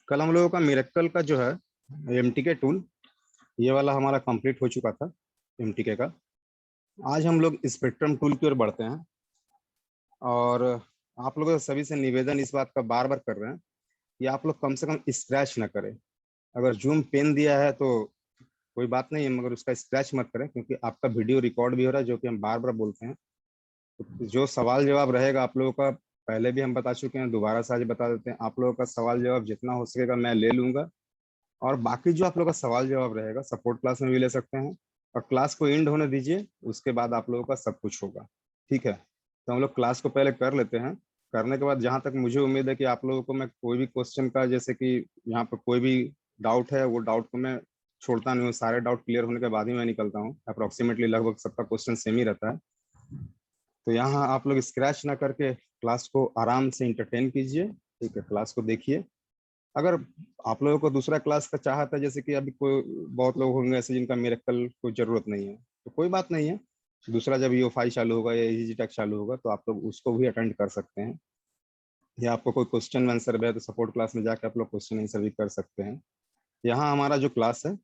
कल हम लोगों का मिरेकल का जो है एमटीके टूल, ये वाला हमारा कंप्लीट हो चुका था एमटीके का। आज हम लोग स्पेक्ट्रम टूल की ओर बढ़ते हैं और आप लोगों से सभी से निवेदन इस बात का बार बार कर रहे हैं कि आप लोग कम से कम स्क्रैच ना करें। अगर जूम पेन दिया है तो कोई बात नहीं है, मगर उसका स्क्रैच मत करें, क्योंकि आपका वीडियो रिकॉर्ड भी हो रहा है, जो कि हम बार बार बोलते हैं। तो जो सवाल जवाब रहेगा आप लोगों का, पहले भी हम बता चुके हैं, दोबारा से आज बता देते हैं। आप लोगों का सवाल जवाब जितना हो सकेगा मैं ले लूंगा, और बाकी जो आप लोगों का सवाल जवाब रहेगा सपोर्ट क्लास में भी ले सकते हैं। और क्लास को एंड होने दीजिए, उसके बाद आप लोगों का सब कुछ होगा। ठीक है, तो हम लोग क्लास को पहले कर लेते हैं। करने के बाद जहां तक मुझे उम्मीद है कि आप लोगों को मैं कोई भी क्वेश्चन का, जैसे कि यहाँ पर कोई भी डाउट है, वो डाउट को मैं छोड़ता नहीं हूँ। सारे डाउट क्लियर होने के बाद ही मैं निकलता हूँ। अप्रोक्सीमेटली लगभग सबका क्वेश्चन सेम ही रहता है। तो यहाँ आप लोग स्क्रैच ना करके क्लास को आराम से इंटरटेन कीजिए। ठीक है, क्लास को देखिए। अगर आप लोगों को दूसरा क्लास का चाहत है, जैसे कि अभी कोई बहुत लोग होंगे ऐसे जिनका मिरेकल को जरूरत नहीं है, तो कोई बात नहीं है। दूसरा जब ईओ5 चालू होगा या इजी टेक चालू होगा तो आप लोग उसको भी अटेंड कर सकते हैं। या आपको कोई क्वेश्चन आंसर है तो सपोर्ट क्लास में जाकर आप लोग क्वेश्चन आंसर भी कर सकते हैं। यहाँ हमारा जो क्लास है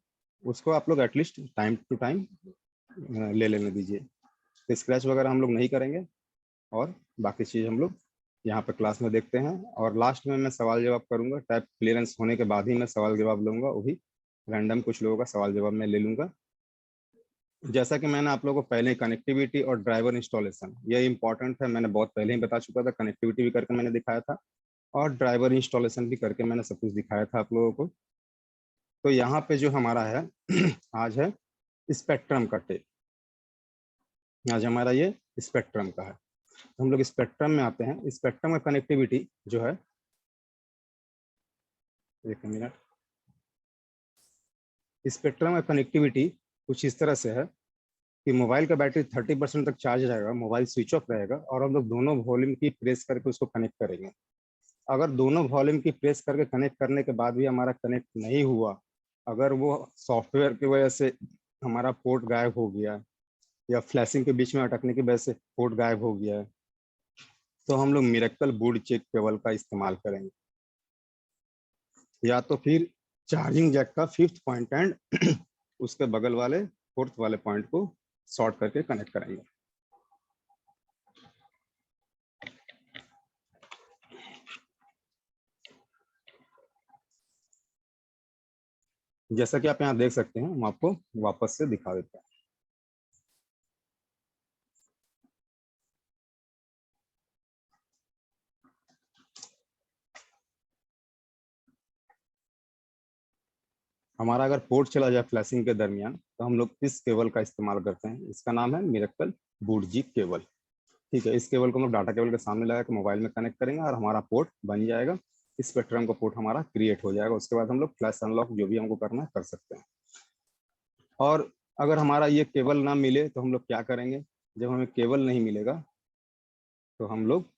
उसको आप लोग एटलीस्ट टाइम टू टाइम ले लेने दीजिए। स्क्रैच वगैरह हम लोग नहीं करेंगे, और बाकी चीज़ हम लोग यहाँ पे क्लास में देखते हैं। और लास्ट में मैं सवाल जवाब करूंगा, टाइप क्लियरेंस होने के बाद ही मैं सवाल जवाब लूंगा। वही रैंडम कुछ लोगों का सवाल जवाब मैं ले लूंगा। जैसा कि मैंने आप लोगों को पहले कनेक्टिविटी और ड्राइवर इंस्टॉलेशन, ये इंपॉर्टेंट है, मैंने बहुत पहले ही बता चुका था। कनेक्टिविटी भी करके मैंने दिखाया था, और ड्राइवर इंस्टॉलेशन भी करके मैंने सब कुछ दिखाया था आप लोगों को। तो यहाँ पे जो हमारा है आज है स्पेक्ट्रम का टेप। आज हमारा ये स्पेक्ट्रम का है। हम लोग स्पेक्ट्रम में आते हैं। स्पेक्ट्रम का कनेक्टिविटी जो है, एक मिनट, स्पेक्ट्रम का कनेक्टिविटी कुछ इस तरह से है कि मोबाइल का बैटरी 30% तक चार्ज रहेगा, मोबाइल स्विच ऑफ रहेगा, और हम लोग दोनों वॉल्यूम की प्रेस करके उसको कनेक्ट करेंगे। अगर दोनों वॉल्यूम की प्रेस करके कनेक्ट करने के बाद भी हमारा कनेक्ट नहीं हुआ, अगर वो सॉफ्टवेयर की वजह से हमारा पोर्ट गायब हो गया, या फ्लैशिंग के बीच में अटकने की वजह से पोर्ट गायब हो गया है, तो हम लोग मिरेकल बूट चेक केबल का इस्तेमाल करेंगे, या तो फिर चार्जिंग जैक का 5th पॉइंट एंड उसके बगल वाले 4th वाले पॉइंट को शॉर्ट करके कनेक्ट करेंगे। जैसा कि आप यहाँ देख सकते हैं, हम आपको वापस से दिखा देते हैं। हमारा अगर पोर्ट चला जाए फ्लैशिंग के दरमियान, तो हम लोग इस केबल का इस्तेमाल करते हैं। इसका नाम है मिरेकल बूट जी केबल। ठीक है, इस केबल को हम लोग डाटा केबल के सामने लगा के मोबाइल में कनेक्ट करेंगे, और हमारा पोर्ट बन जाएगा। स्पेक्ट्रम का पोर्ट हमारा क्रिएट हो जाएगा। उसके बाद हम लोग फ्लैश अनलॉक जो भी हमको करना है कर सकते हैं। और अगर हमारा ये केबल ना मिले तो हम लोग क्या करेंगे? जब हमें केबल नहीं मिलेगा तो हम लोग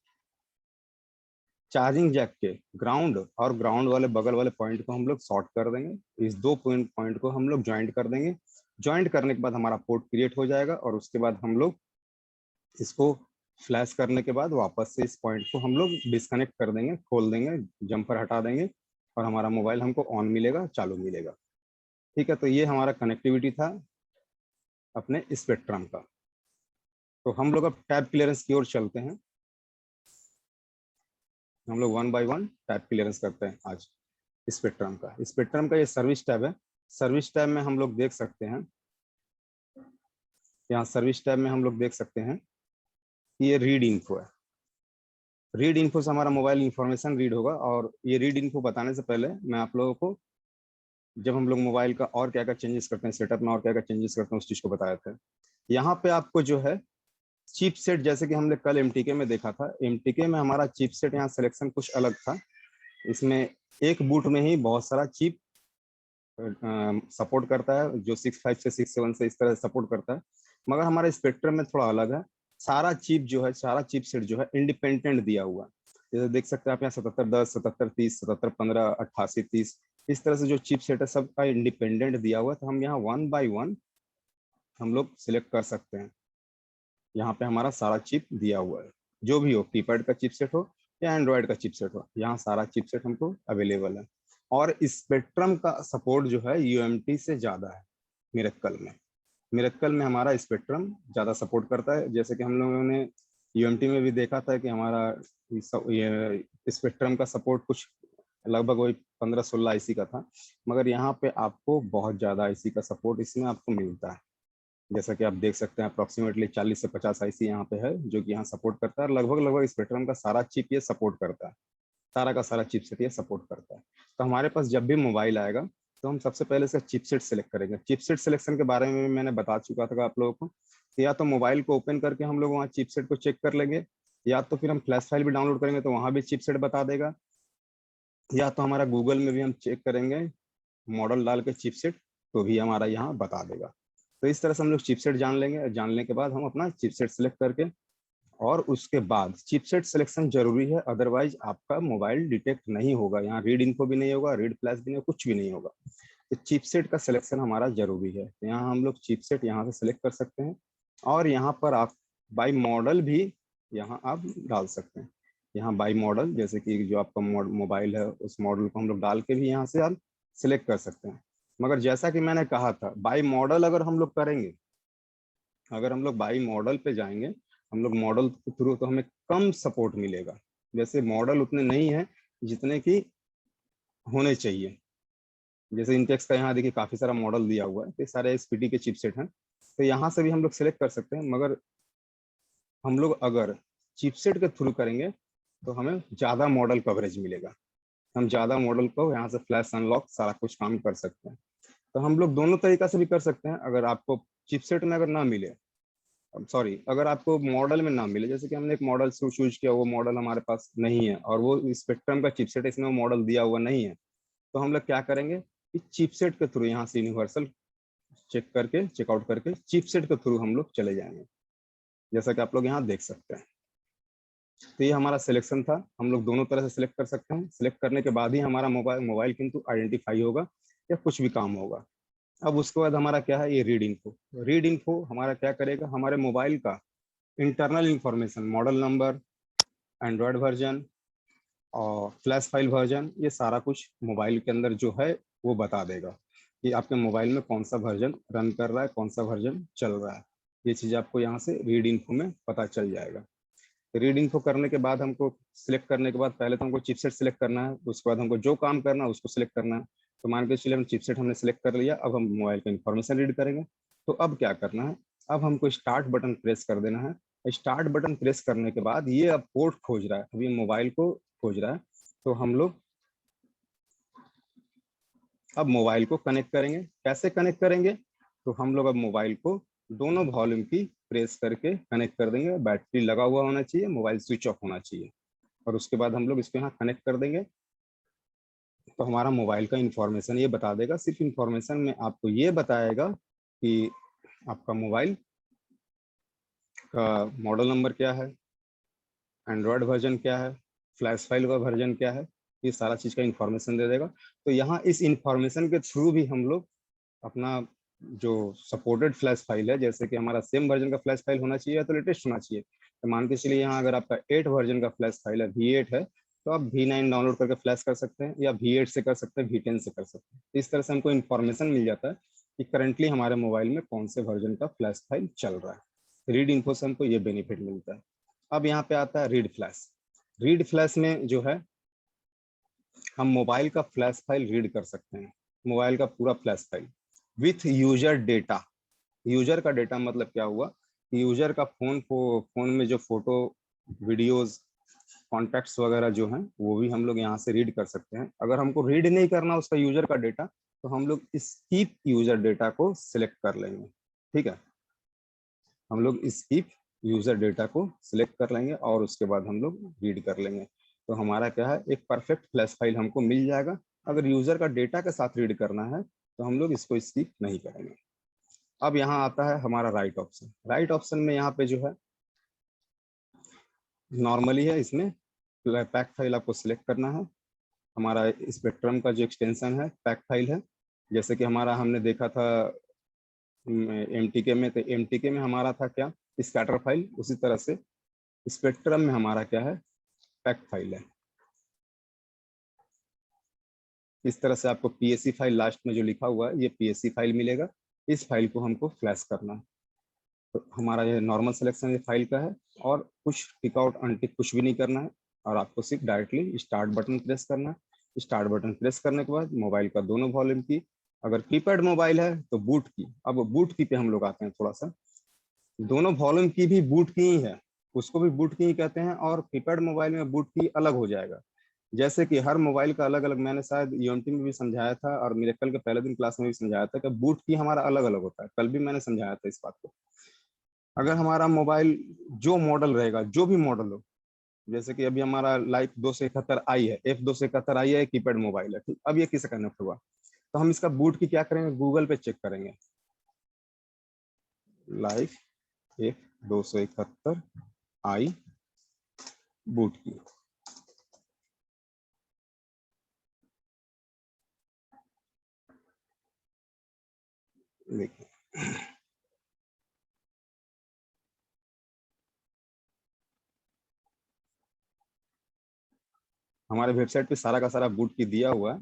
चार्जिंग जैक के ग्राउंड और ग्राउंड वाले बगल वाले पॉइंट को हम लोग शॉर्ट कर देंगे। इस दो पॉइंट को हम लोग ज्वाइंट कर देंगे। ज्वाइंट करने के बाद हमारा पोर्ट क्रिएट हो जाएगा, और उसके बाद हम लोग इसको फ्लैश करने के बाद वापस से इस पॉइंट को हम लोग डिस्कनेक्ट कर देंगे, खोल देंगे, जंपर हटा देंगे, और हमारा मोबाइल हमको ऑन मिलेगा, चालू मिलेगा। ठीक है, तो ये हमारा कनेक्टिविटी था अपने स्पेक्ट्रम का। तो हम लोग अब टैब क्लियरेंस की ओर चलते हैं। हम लोग 1 बाय 1 टैब क्लियरेंस करते हैं आज स्पेक्ट्रम का। स्पेक्ट्रम का ये सर्विस टैब है। सर्विस टैब में हम लोग देख सकते हैं, यहाँ सर्विस टैब में हम लोग देख सकते हैं कि ये रीड इन्फो है। रीड इन्फो से हमारा मोबाइल इंफॉर्मेशन रीड होगा। और ये रीड इन्फो बताने से पहले मैं आप लोगों को, जब हम लोग मोबाइल का और क्या क्या चेंजेस करते हैं, सेटअप में और क्या क्या चेंजेस करते हैं, उस चीज को बताया था। यहाँ पे आपको जो है चिप सेट, जैसे कि हमने कल एमटीके में देखा था, एमटीके में हमारा चिप सेट यहाँ सिलेक्शन कुछ अलग था। इसमें एक बूट में ही बहुत सारा चिप सपोर्ट करता है, जो 6.5 से 6.7 से इस तरह सपोर्ट करता है। मगर हमारे स्पेक्ट्रम में थोड़ा अलग है। सारा चिप जो है, सारा चिप सेट जो है इंडिपेंडेंट दिया हुआ है। जैसे देख सकते हैं आप यहाँ 7710, 7730, 7715, 8830, इस तरह से जो चिप सेट है सबका इंडिपेंडेंट दिया हुआ है। तो हम यहाँ 1 बाय 1 हम लोग सिलेक्ट कर सकते हैं। यहाँ पे हमारा सारा चिप दिया हुआ है, जो भी हो, कीपैड का चिपसेट हो या एंड्रॉयड का चिपसेट हो, यहाँ सारा चिपसेट हमको अवेलेबल है। और स्पेक्ट्रम का सपोर्ट जो है यूएमटी से ज़्यादा है मिरेक्कल में। मिरेक्कल में हमारा स्पेक्ट्रम ज़्यादा सपोर्ट करता है, जैसे कि हम लोगों ने यूएमटी में भी देखा था कि हमारा ये स्पेक्ट्रम का सपोर्ट कुछ लगभग वही 15-16 आईसी का था, मगर यहाँ पे आपको बहुत ज़्यादा आईसी का सपोर्ट इसमें आपको मिलता है। जैसा कि आप देख सकते हैं अप्रोक्सीमेटली 40 से 50 आईसी यहाँ पे है जो कि यहाँ सपोर्ट करता है, और लगभग लगभग स्पेक्ट्रम का सारा चिप ये सपोर्ट करता है, सारा का सारा चिपसेट ये सपोर्ट करता है। तो हमारे पास जब भी मोबाइल आएगा तो हम सबसे पहले इसका चिपसेट सेलेक्ट करेंगे। चिपसेट सिलेक्शन के बारे में मैंने बता चुका था आप लोगों को, या तो मोबाइल को ओपन करके हम लोग वहाँ चिपसेट को चेक कर लेंगे, या तो फिर हम फ्लैश फाइल भी डाउनलोड करेंगे तो वहाँ भी चिपसेट बता देगा, या तो हमारा गूगल में भी हम चेक करेंगे मॉडल डाल के चिपसेट तो भी हमारा यहाँ बता देगा। तो इस तरह से हम लोग चिपसेट जान लेंगे, जानने के बाद हम अपना चिपसेट सेलेक्ट करके, और उसके बाद चिपसेट सिलेक्शन जरूरी है, अदरवाइज आपका मोबाइल डिटेक्ट नहीं होगा, यहाँ रीड इन्फो भी नहीं होगा, रीड फ्लैश भी नहीं होगा, कुछ भी नहीं होगा। तो चिपसेट का सिलेक्शन हमारा जरूरी है। तो यहाँ हम लोग चिपसेट यहाँ से सिलेक्ट कर सकते हैं, और यहाँ पर आप बाय मॉडल भी यहाँ आप डाल सकते हैं। यहाँ बाय मॉडल, जैसे कि जो आपका मोबाइल है उस मॉडल को हम लोग डाल के भी यहाँ से आप सिलेक्ट कर सकते हैं। मगर जैसा कि मैंने कहा था, बाय मॉडल अगर हम लोग करेंगे, अगर हम लोग बाई मॉडल पे जाएंगे, हम लोग मॉडल के थ्रू, तो हमें कम सपोर्ट मिलेगा। जैसे मॉडल उतने नहीं है जितने की होने चाहिए। जैसे इंटेक्स का यहाँ देखिए काफी सारा मॉडल दिया हुआ है, तो सारे एसपीटी के चिपसेट हैं, तो यहाँ से भी हम लोग सेलेक्ट कर सकते हैं। मगर हम लोग अगर चिपसेट के थ्रू करेंगे तो हमें ज्यादा मॉडल कवरेज मिलेगा, हम ज्यादा मॉडल को यहाँ से फ्लैश अनलॉक सारा कुछ काम कर सकते हैं। तो हम लोग दोनों तरीका से भी कर सकते हैं। अगर आपको चिपसेट में अगर ना मिले, सॉरी, अगर आपको मॉडल में ना मिले, जैसे कि हमने एक मॉडल चूज किया, वो मॉडल हमारे पास नहीं है और वो स्पेक्ट्रम का चिपसेट इसमें वो मॉडल दिया हुआ नहीं है, तो हम लोग क्या करेंगे कि चिपसेट के थ्रू यहाँ से यूनिवर्सल चेक करके, चेकआउट करके चिपसेट के थ्रू हम लोग चले जाएंगे, जैसा कि आप लोग यहाँ देख सकते हैं। तो ये हमारा सिलेक्शन था, हम लोग दोनों तरह से सिलेक्ट कर सकते हैं। सिलेक्ट करने के बाद ही हमारा मोबाइल किंतु आइडेंटिफाई होगा या कुछ भी काम होगा। अब उसके बाद हमारा क्या है, ये रीड इन्फो। रीड इन्फो हमारा क्या करेगा, हमारे मोबाइल का internal information, model number, Android version और फ्लैश फाइल वर्जन, ये सारा कुछ मोबाइल के अंदर जो है वो बता देगा कि आपके मोबाइल में कौन सा वर्जन रन कर रहा है, कौन सा वर्जन चल रहा है। ये चीज़ आपको यहाँ से रीड इन्फो में पता चल जाएगा। रीड इन्फो करने के बाद हमको सिलेक्ट करने के बाद पहले तो हमको चिपसेट सिलेक्ट करना है, उसके बाद हमको जो काम करना है उसको सिलेक्ट करना है। तो मान के चलिए हम चिपसेट हमने सिलेक्ट कर लिया, अब हम मोबाइल का इन्फॉर्मेशन रीड करेंगे। तो अब क्या करना है, अब हमको स्टार्ट बटन प्रेस कर देना है। स्टार्ट बटन प्रेस करने के बाद ये अब पोर्ट खोज रहा है, अभी मोबाइल को खोज रहा है। तो हम लोग अब मोबाइल को कनेक्ट करेंगे। कैसे कनेक्ट करेंगे, तो हम लोग अब मोबाइल को दोनों वॉल्यूम की प्रेस करके कनेक्ट कर देंगे। बैटरी लगा हुआ होना चाहिए, मोबाइल स्विच ऑफ होना चाहिए, और उसके बाद हम लोग इसको यहाँ कनेक्ट कर देंगे। तो हमारा मोबाइल का इंफॉर्मेशन ये बता देगा। सिर्फ इंफॉर्मेशन में आपको ये बताएगा कि आपका मोबाइल का मॉडल नंबर क्या है, एंड्रॉयड वर्जन क्या है, फ्लैश फाइल का वर्जन क्या है, ये सारा चीज़ का इंफॉर्मेशन दे देगा। तो यहाँ इस इंफॉर्मेशन के थ्रू भी हम लोग अपना जो सपोर्टेड फ्लैश फाइल है, जैसे कि हमारा सेम वर्जन का फ्लैश फाइल होना चाहिए या तो लेटेस्ट होना चाहिए। तो मान के चलिए यहाँ अगर आपका 8 वर्जन का फ्लैश फाइल है, V8 है, तो आप V9 डाउनलोड करके फ्लैश कर सकते हैं, या V8 से कर सकते हैं, V10 से कर सकते हैं। इस तरह से हमको इन्फॉर्मेशन मिल जाता है कि करंटली हमारे मोबाइल में कौन से वर्जन का फ्लैश फाइल चल रहा है। रीड इन्फो से हमको ये बेनिफिट मिलता है। अब यहाँ पे आता है रीड फ्लैश। रीड फ्लैश में जो है हम मोबाइल का फ्लैश फाइल रीड कर सकते हैं, मोबाइल का पूरा flash file with user data. User का डेटा मतलब क्या हुआ, यूजर का फोन में जो फोटो, वीडियोस, कॉन्टैक्ट्स वगैरह जो हैं वो भी हम लोग यहाँ से रीड कर सकते हैं। अगर हमको रीड नहीं करना उसका यूजर का डेटा, तो हम लोग स्कीप यूजर डेटा को सिलेक्ट कर लेंगे। ठीक है, हम लोग स्कीप यूजर डेटा को सिलेक्ट कर लेंगे और उसके बाद हम लोग रीड कर लेंगे। तो हमारा क्या है, एक परफेक्ट फ्लैश फाइल हमको मिल जाएगा। अगर यूजर का डेटा के साथ रीड करना है तो हम लोग इसको स्कीप नहीं करेंगे। अब यहाँ आता है हमारा राइट ऑप्शन। राइट ऑप्शन में यहाँ पे जो है नॉर्मली है, इसमें पैक फाइल आपको सिलेक्ट करना है। हमारा स्पेक्ट्रम का जो एक्सटेंशन है पैक फाइल है, जैसे कि हमारा हमने देखा था MTK में, तो MTK में हमारा था क्या, स्कैटर फाइल, उसी तरह से स्पेक्ट्रम में हमारा क्या है, पैक फाइल है। इस तरह से आपको पीएससी फाइल लास्ट में जो लिखा हुआ है ये पीएससी फाइल मिलेगा। इस फाइल को हमको फ्लैश करना है। तो हमारा ये नॉर्मल सिलेक्शन ये फाइल का है और कुछ टिक आउट अनटिक कुछ भी नहीं करना है और आपको सिर्फ डायरेक्टली स्टार्ट बटन प्रेस करना है। स्टार्ट बटन प्रेस करने के बाद मोबाइल का दोनों वॉल्यूम की, अगर कीपैड मोबाइल है तो बूट की। अब बूट की पे हम लोग आते हैं थोड़ा सा। दोनों वॉल्यूम की भी बूट की ही है, उसको भी बूट की ही कहते हैं और कीपैड मोबाइल में बूट की अलग हो जाएगा। जैसे कि हर मोबाइल का अलग अलग, मैंने शायद यूएमटी में भी समझाया था और मिरेकल के पहले दिन क्लास में भी समझाया था कि बूट की हमारा अलग अलग होता है। कल भी मैंने समझाया था इस बात को। अगर हमारा मोबाइल जो मॉडल रहेगा, जो भी मॉडल हो, जैसे कि अभी हमारा लाइफ 271 आई है, F271 आई है, कीपैड मोबाइल है, ठीक। अब ये किससे कनेक्ट हुआ, तो हम इसका बूट की क्या करेंगे, गूगल पे चेक करेंगे। लाइफ F271 आई बूट की। देखिए हमारे वेबसाइट पे सारा का सारा बूट की दिया हुआ है,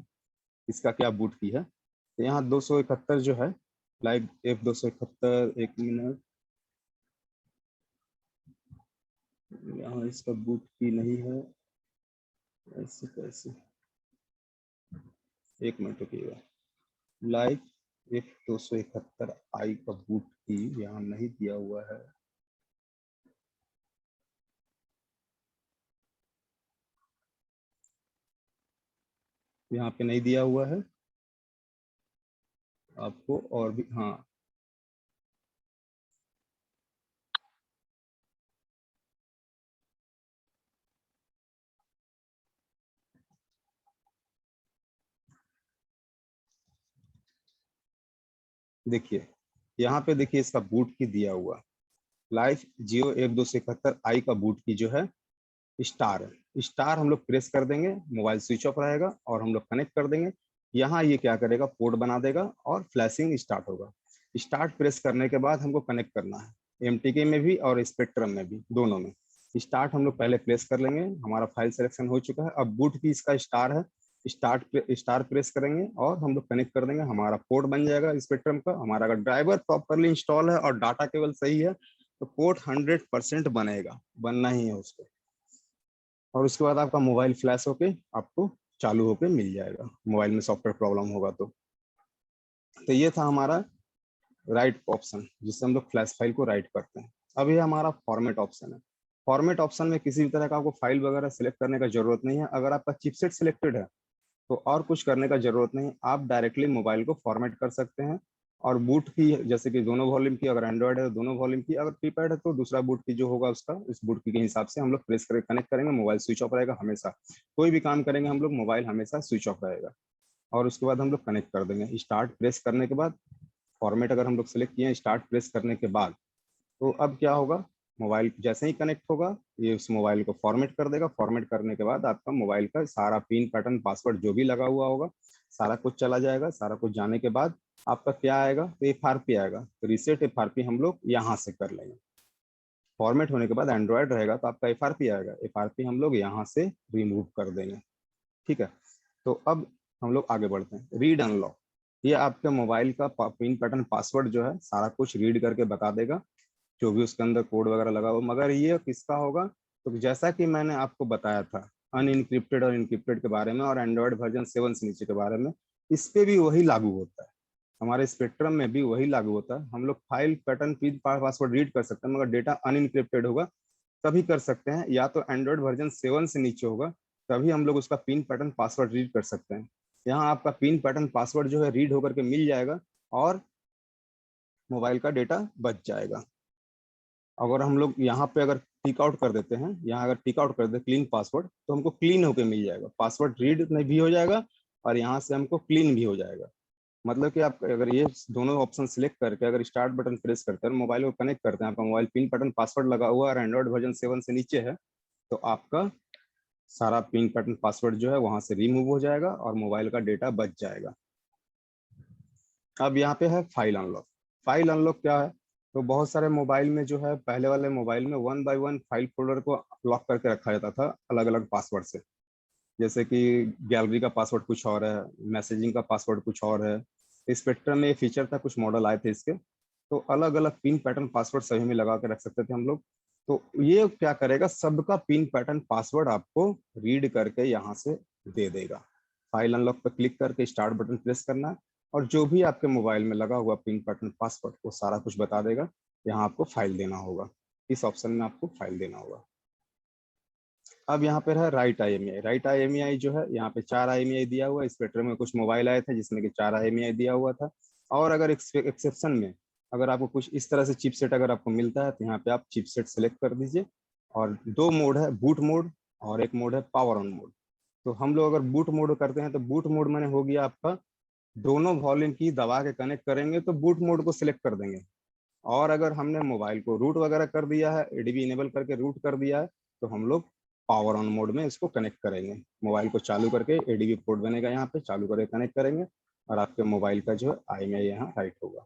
इसका क्या बूट की है। तो यहाँ 271 जो है, लाइव F271, एक मिनट, यहाँ इसका बूट की नहीं है, ऐसे कैसे, एक मिनट रुकिएगा। लाइव F271 आई का बूट की यहाँ नहीं दिया हुआ है। यहाँ पे नहीं दिया हुआ है आपको, और भी हाँ, देखिए यहाँ पे देखिए इसका बूट की दिया हुआ लाइफ जियो F271 आई का बूट की जो है स्टार है। स्टार हम लोग प्रेस कर देंगे, मोबाइल स्विच ऑफ रहेगा और हम लोग कनेक्ट कर देंगे। यहाँ ये क्या करेगा, पोर्ट बना देगा और फ्लैशिंग स्टार्ट होगा। स्टार्ट प्रेस करने के बाद हमको कनेक्ट करना है, एमटीके में भी और स्पेक्ट्रम में भी, दोनों में। स्टार्ट हम लोग पहले प्रेस कर लेंगे, हमारा फाइल सिलेक्शन हो चुका है। अब बूट की इसका स्टार है, स्टार प्रेस करेंगे और हम लोग कनेक्ट कर देंगे, हमारा पोर्ट बन जाएगा स्पेक्ट्रम का। हमारा अगर ड्राइवर प्रॉपरली इंस्टॉल है और डाटा केबल सही है तो पोर्ट 100% बनेगा, बनना ही है उसको। और उसके बाद आपका मोबाइल फ्लैश होके आपको चालू होके मिल जाएगा, मोबाइल में सॉफ्टवेयर प्रॉब्लम होगा तो ये था हमारा राइट ऑप्शन, जिससे हम लोग फ्लैश फाइल को राइट करते हैं। अब ये हमारा फॉर्मेट ऑप्शन है। फॉर्मेट ऑप्शन में किसी भी तरह का आपको फाइल वगैरह सिलेक्ट करने का जरूरत नहीं है। अगर आपका चिपसेट सिलेक्टेड है तो और कुछ करने का जरूरत नहीं, आप डायरेक्टली मोबाइल को फॉर्मेट कर सकते हैं। और बूट की जैसे कि दोनों वॉल्यूम की, अगर एंड्रॉइड है तो दोनों वॉल्यूम की, अगर कीपैड है तो दूसरा बूट की जो होगा उसका, इस बूट की के हिसाब से हम लोग प्रेस करके कनेक्ट करेंगे, मोबाइल स्विच ऑफ रहेगा हमेशा। कोई भी काम करेंगे हम लोग, मोबाइल हमेशा स्विच ऑफ रहेगा। और उसके बाद हम लोग कनेक्ट कर देंगे। स्टार्ट प्रेस करने के बाद फॉर्मेट अगर हम लोग सेलेक्ट किए, स्टार्ट प्रेस करने के बाद, तो अब क्या होगा, मोबाइल जैसे ही कनेक्ट होगा ये उस मोबाइल को फॉर्मेट कर देगा। फॉर्मेट करने के बाद आपका मोबाइल का सारा पिन पैटर्न पासवर्ड जो भी लगा हुआ होगा सारा कुछ चला जाएगा। सारा कुछ जाने के बाद आपका क्या आएगा, तो FRP आएगा। तो रीसेट FRP हम लोग यहाँ से कर लेंगे। फॉर्मेट होने के बाद एंड्रॉयड रहेगा तो आपका FRP आएगा, FRP हम लोग यहाँ से रिमूव कर देंगे। ठीक है, तो अब हम लोग आगे बढ़ते हैं। रीड अनलॉक, ये आपके मोबाइल का पिन पैटर्न पासवर्ड जो है सारा कुछ रीड करके बता देगा, जो भी उसके अंदर कोड वगैरह लगा हो। मगर ये किसका होगा, तो जैसा कि मैंने आपको बताया था अनइनक्रिप्टेड और इनक्रिप्टेड के बारे में और एंड्रॉयड वर्जन 7 से नीचे के बारे में, इस पे भी वही लागू होता है। हमारे स्पेक्ट्रम में भी वही लागू होता है। हम लोग file pattern pin password read कर सकते हैं, मगर डेटा अनइनक्रिप्टेड होगा तभी कर सकते हैं, या तो एंड्रॉयड वर्जन 7 से नीचे होगा तभी हम लोग उसका पिन पैटर्न पासवर्ड रीड कर सकते हैं। यहाँ आपका पिन पैटर्न पासवर्ड जो है रीड होकर के मिल जाएगा और मोबाइल का डेटा बच जाएगा। अगर हम लोग यहाँ पे अगर टिक आउट कर देते हैं, यहाँ अगर टिक आउट कर दे क्लीन पासवर्ड, तो हमको क्लीन होके मिल जाएगा, पासवर्ड रीड नहीं भी हो जाएगा और यहाँ से हमको क्लीन भी हो जाएगा। मतलब कि आप अगर ये दोनों ऑप्शन सिलेक्ट करके अगर स्टार्ट बटन प्रेस करते हैं, मोबाइल को कनेक्ट करते हैं, आपका मोबाइल पिन पैटर्न पासवर्ड लगा हुआ और एंड्रॉइड वर्जन 7 से नीचे है, तो आपका सारा पिन पैटर्न पासवर्ड जो है वहां से रिमूव हो जाएगा और मोबाइल का डेटा बच जाएगा। अब यहाँ पे है फाइल अनलॉक। फाइल अनलॉक क्या है, तो बहुत सारे मोबाइल में जो है, पहले वाले मोबाइल में 1 बाय 1 फाइल फोल्डर को लॉक करके रखा जाता था अलग अलग पासवर्ड से। जैसे कि गैलरी का पासवर्ड कुछ और है, मैसेजिंग का पासवर्ड कुछ और है। स्पेक्ट्रम में ये फीचर था, कुछ मॉडल आए थे इसके, तो अलग अलग पिन पैटर्न पासवर्ड सभी में लगा के रख सकते थे हम लोग। तो ये क्या करेगा, सबका पिन पैटर्न पासवर्ड आपको रीड करके यहाँ से दे देगा। फाइल अनलॉक पर क्लिक करके स्टार्ट बटन प्रेस करना है, और जो भी आपके मोबाइल में लगा हुआ पिन पैटर्न पासवर्ड वो सारा कुछ बता देगा। यहाँ आपको फाइल देना होगा, इस ऑप्शन में आपको फाइल देना होगा। अब यहाँ पे है राइट IMEI। राइट IMEI जो है, यहाँ पे 4 IMEI दिया हुआ है। स्पेक्ट्रम में कुछ मोबाइल आए थे जिसमें कि 4 IMEI दिया हुआ था। और अगर एक्सेप्शन में अगर आपको कुछ इस तरह से चिपसेट अगर आपको मिलता है तो यहाँ पे आप चिपसेट सेलेक्ट कर दीजिए। और 2 मोड है, बूट मोड और एक मोड है पावर ऑन मोड। तो हम लोग अगर बूट मोड करते हैं तो बूट मोड मैंने हो गया आपका, दोनों वॉल्यूम की दबा के कनेक्ट करेंगे तो बूट मोड को सिलेक्ट कर देंगे। और अगर हमने मोबाइल को रूट वगैरह कर दिया है, एडीबी इनेबल करके रूट कर दिया है, तो हम लोग पावर ऑन मोड में इसको कनेक्ट करेंगे। मोबाइल को चालू करके एडीबी पोर्ट बनेगा, यहाँ पे चालू करके कनेक्ट करेंगे और आपके मोबाइल का जो है IMEI यहाँ राइट होगा।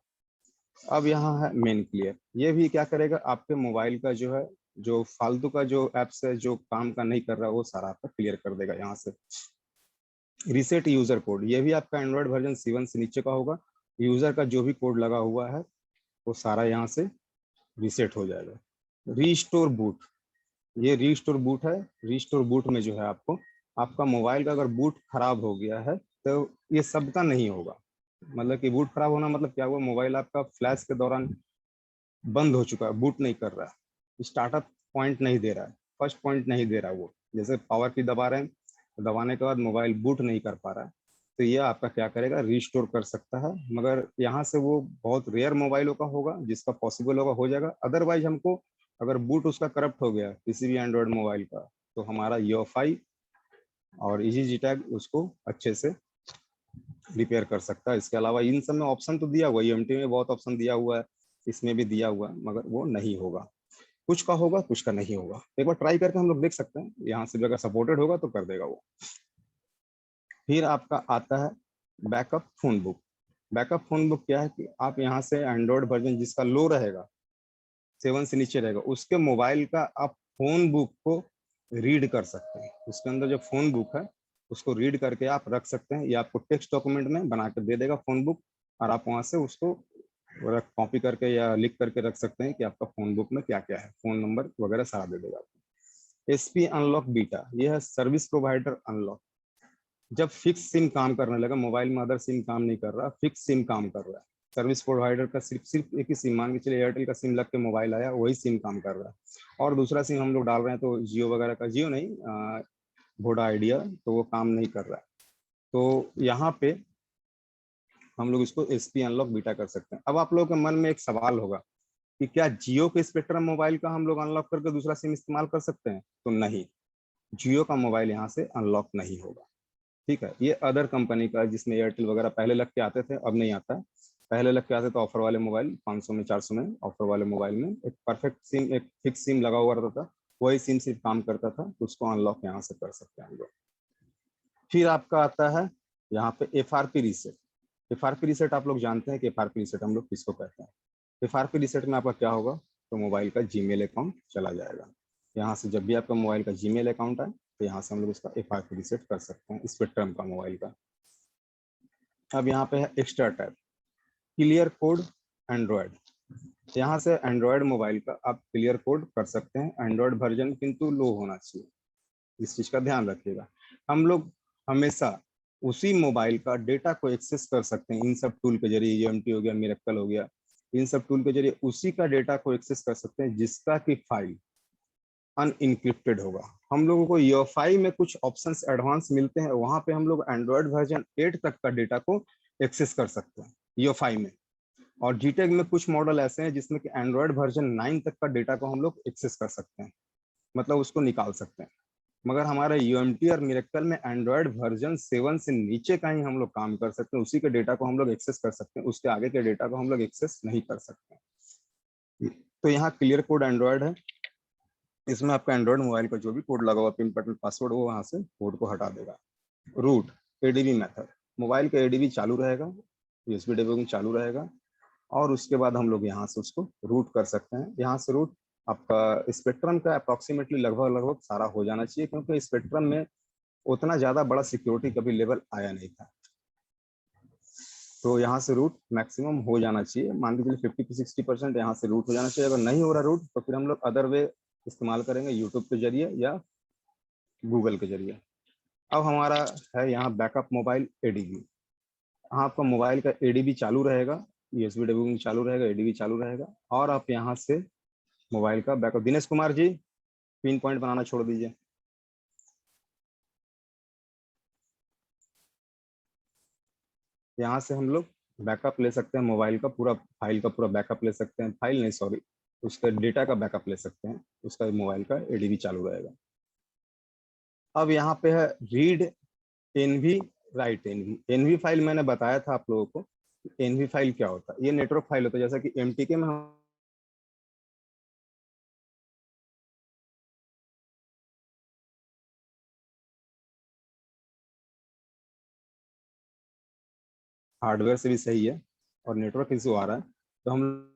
अब यहाँ है मेन क्लियर। ये भी क्या करेगा, आपके मोबाइल का जो है, जो फालतू का जो एप्स है जो काम का नहीं कर रहा, वो सारा आपका क्लियर कर देगा यहाँ से। रीसेट यूजर कोड, ये भी आपका एंड्रॉइड वर्जन C1 से नीचे का होगा। यूजर का जो भी कोड लगा हुआ है वो सारा यहाँ से रीसेट हो जाएगा। रीस्टोर बूट, ये रीस्टोर बूट है। रीस्टोर बूट में जो है आपको, आपका मोबाइल का अगर बूट खराब हो गया है तो ये सबका नहीं होगा। मतलब कि बूट खराब होना मतलब क्या हुआ, मोबाइल आपका फ्लैश के दौरान बंद हो चुका है, बूट नहीं कर रहा है, स्टार्टअप पॉइंट नहीं दे रहा है, फर्स्ट पॉइंट नहीं दे रहा है। वो जैसे पावर की दबा रहे हैं, तो दबाने के बाद मोबाइल बूट नहीं कर पा रहा है, तो ये आपका क्या करेगा, रीस्टोर कर सकता है। मगर यहाँ से वो बहुत रेयर मोबाइलों का होगा, जिसका पॉसिबल होगा हो जाएगा। अदरवाइज हमको अगर बूट उसका करप्ट हो गया किसी भी एंड्रॉयड मोबाइल का, तो हमारा UEFI और EZG टैग उसको अच्छे से रिपेयर कर सकता है। इसके अलावा इन सब में ऑप्शन तो दिया हुआ है, UMT में बहुत ऑप्शन दिया हुआ है, इसमें भी दिया हुआ है, मगर वो नहीं होगा। कुछ का होगा, कुछ का नहीं होगा। एक बार ट्राई करके हम लोग देख सकते हैं, यहाँ से भी अगर सपोर्टेड होगा तो कर देगा वो। फिर आपका आता है backup phone book. Backup phone book क्या है कि आप यहाँ से एंड्रॉयड वर्जन जिसका लो रहेगा, 7 से नीचे रहेगा, उसके मोबाइल का आप फोन बुक को रीड कर सकते हैं। उसके अंदर जो फोन बुक है उसको रीड करके आप रख सकते हैं। ये आपको टेक्स्ट डॉक्यूमेंट में बना के दे देगा फोन बुक, और आप वहाँ से उसको कॉपी करके या लिख करके रख सकते हैं कि आपका फोन बुक में क्या क्या है, फोन नंबर वगैरह सारा दे देगा आपको। SP अनलॉक बीटा, यह है सर्विस प्रोवाइडर अनलॉक। जब फिक्स सिम काम करने लगा, मोबाइल में अदर सिम काम नहीं कर रहा, फिक्स सिम काम कर रहा है, सर्विस प्रोवाइडर का सिर्फ सिर्फ एक ही सिम, मान के चलिए एयरटेल का सिम लग के मोबाइल आया, वही सिम काम कर रहा है, और दूसरा सिम हम लोग डाल रहे हैं तो जियो वगैरह का, जियो नहीं वोडा आइडिया, तो वो काम नहीं कर रहा है। तो यहाँ पे हम लोग इसको SP अनलॉक बीटा कर सकते हैं। अब आप लोगों के मन में एक सवाल होगा कि क्या जियो के स्पेक्ट्रम मोबाइल का हम लोग अनलॉक करके दूसरा सिम इस्तेमाल कर सकते हैं? तो नहीं, जियो का मोबाइल यहाँ से अनलॉक नहीं होगा। ठीक है, ये अदर कंपनी का जिसमें एयरटेल वगैरह पहले लग के आते थे, अब नहीं आता है। पहले लग के आते तो ऑफर वाले मोबाइल 500 में 400 में, ऑफर वाले मोबाइल में एक परफेक्ट सिम, एक फिक्स सिम लगा हुआ रहता था, वही सिम सिर्फ काम करता था, तो उसको अनलॉक यहाँ से कर सकते हैं हम लोग। फिर आपका आता है यहाँ पे FRP रीसेट। FRP रीसेट आप लोग जानते हैं कि FRP रीसेट हम लोग किसको कहते हैं। FRP रीसेट में आपका क्या होगा, तो मोबाइल का जीमेल अकाउंट चला जाएगा। यहाँ से जब भी आपका मोबाइल का जीमेल अकाउंट आए तो यहाँ से हम लोग उसका FRP रीसेट कर सकते हैं, स्पेक्ट्रम का मोबाइल का। अब यहाँ पे है extra tab, clear code Android. यहाँ से एंड्रॉयड मोबाइल का आप क्लियर कोड कर सकते हैं, एंड्रॉयड वर्जन किंतु लो होना चाहिए, इस चीज का ध्यान रखिएगा। हम लोग हमेशा उसी मोबाइल का डेटा को एक्सेस कर सकते हैं इन सब टूल के जरिए, UMT हो गया, मिरेकल हो गया, इन सब टूल के जरिए उसी का डेटा को एक्सेस कर सकते हैं जिसका की फाइल अनइनक्रिप्टेड होगा। हम लोगों को UEFI में कुछ ऑप्शंस एडवांस मिलते हैं, वहां पे हम लोग एंड्रॉयड वर्जन 8 तक का डेटा को एक्सेस कर सकते हैं UEFI में। और GTEC में कुछ मॉडल ऐसे हैं जिसमें कि एंड्रॉयड वर्जन 9 तक का डेटा को हम लोग एक्सेस कर सकते हैं, मतलब उसको निकाल सकते हैं। मगर हमारे UMT और मिरेकल में एंड्रॉयड वर्जन 7 से नीचे का ही हम लोग काम कर सकते हैं, उसी के डेटा को हम लोग एक्सेस कर सकते हैं, उसके आगे के डेटा को हम लोग एक्सेस नहीं कर सकते। तो यहाँ क्लियर कोड एंड्रॉयड है, इसमें आपका एंड्रॉयड मोबाइल का जो भी कोड लगा हुआ, पिन पैटर्न पासवर्ड, वो वहां से कोड को हटा देगा। रूट ADB मेथड, मोबाइल का ADB चालू रहेगा, USB डिबगिंग चालू रहेगा, और उसके बाद हम लोग यहाँ से उसको रूट कर सकते हैं। यहाँ से रूट आपका स्पेक्ट्रम का अप्रोक्सीमेटली लगभग लगभग सारा हो जाना चाहिए, क्योंकि स्पेक्ट्रम में उतना ज़्यादा बड़ा सिक्योरिटी कभी लेवल आया नहीं था। तो यहाँ से रूट मैक्सिमम हो जाना चाहिए, मान के चलिए 50 से 60% यहाँ से रूट हो जाना चाहिए। अगर नहीं हो रहा रूट तो फिर हम लोग अदर वे इस्तेमाल करेंगे, यूट्यूब के जरिए या गूगल के जरिए। अब हमारा है यहाँ बैकअप मोबाइल एडीबी। हाँ, आपका मोबाइल का एडीबी चालू रहेगा, यूएसबी डबिंग चालू रहेगा, एडीबी चालू रहेगा, और आप यहाँ से मोबाइल का backup. Dinesh Kumar ji, pin point बनाना छोड़ दीजिए। यहाँ से हम लोग बैकअप ले सकते हैं, मोबाइल का पूरा फाइल का पूरा बैकअप ले सकते हैं, फाइल नहीं सॉरी, उसका डेटा का बैकअप ले सकते हैं, उसका मोबाइल का एडीबी चालू रहेगा। अब यहाँ पे है read NV, write NV. NV file मैंने बताया था आप लोगों को, एनवी फाइल क्या होता है। ये नेटवर्क फाइल होता है, जैसा कि एमटीके में हम हार्डवेयर से भी सही है और नेटवर्क इशू आ रहा है, तो हम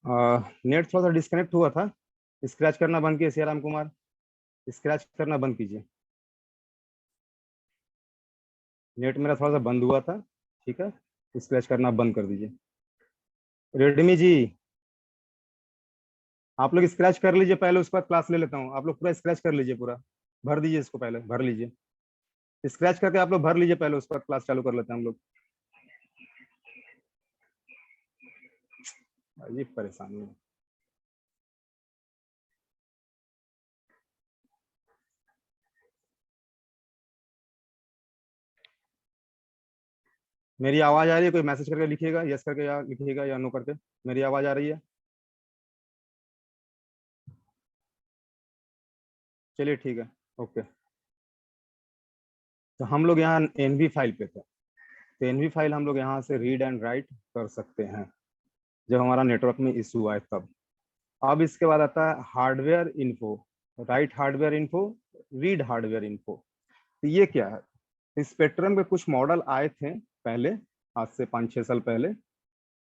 नेट थोड़ा सा डिस्कनेक्ट हुआ था। स्क्रैच करना बंद कीजिए सियाराम कुमार, स्क्रैच करना बंद कीजिए। नेट मेरा थोड़ा सा बंद हुआ था, ठीक है, स्क्रैच करना बंद कर दीजिए। रेडमी जी, आप लोग स्क्रैच कर लीजिए पहले, उसके बाद क्लास ले लेता हूँ। आप लोग पूरा स्क्रैच कर लीजिए, पूरा भर दीजिए इसको, पहले भर लीजिए, स्क्रैच करके आप लोग भर लीजिए पहले, उसके बाद क्लास चालू कर लेते हैं हम लोग। अजीब परेशानी है। मेरी आवाज आ रही है? कोई मैसेज करके लिखिएगा, यस करके या लिखिएगा या नो करके। मेरी आवाज आ रही है? चलिए ठीक है, ओके। तो हम लोग यहाँ एनवी फाइल पे थे, तो एनवी फाइल हम लोग यहाँ से रीड एंड राइट कर सकते हैं जब हमारा नेटवर्क में इशू आए तब। अब इसके बाद आता है hardware info, right hardware info, read hardware info. तो ये क्या है? स्पेक्ट्रम के कुछ मॉडल आए थे पहले, आज से 5-6 साल पहले।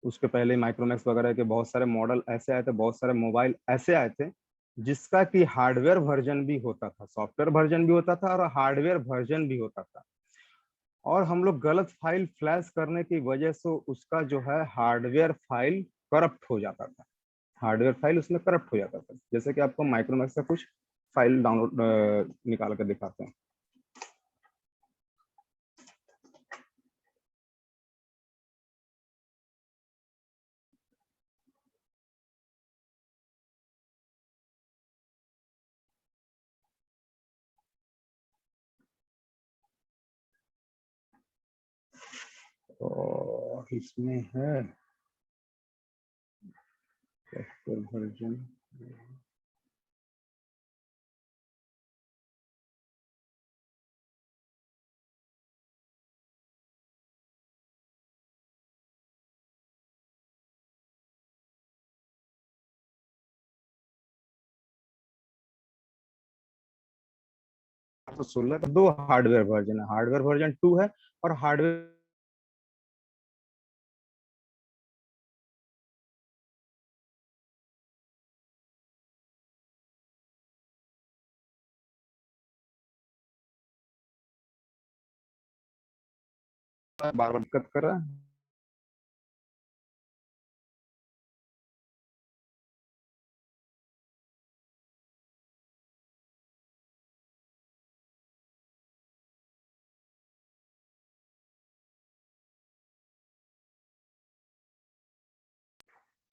उसके पहले माइक्रोमैक्स वगैरह के बहुत सारे मॉडल ऐसे आए थे, बहुत सारे मोबाइल ऐसे आए थे जिसका कि हार्डवेयर वर्जन भी होता था, सॉफ्टवेयर वर्जन भी होता था और हार्डवेयर वर्जन भी होता था। और हम लोग गलत फाइल फ्लैश करने की वजह से उसका जो है हार्डवेयर फाइल करप्ट हो जाता था, हार्डवेयर फाइल उसमें करप्ट हो जाता था। जैसे कि आपको माइक्रोमैक्स का कुछ फाइल डाउनलोड निकाल कर दिखाते हैं। और इसमें है वर्जन। 816 का 2 हार्डवेयर वर्जन है, हार्डवेयर वर्जन 2 है और हार्डवेयर बार बार दिक्कत कर रहा है।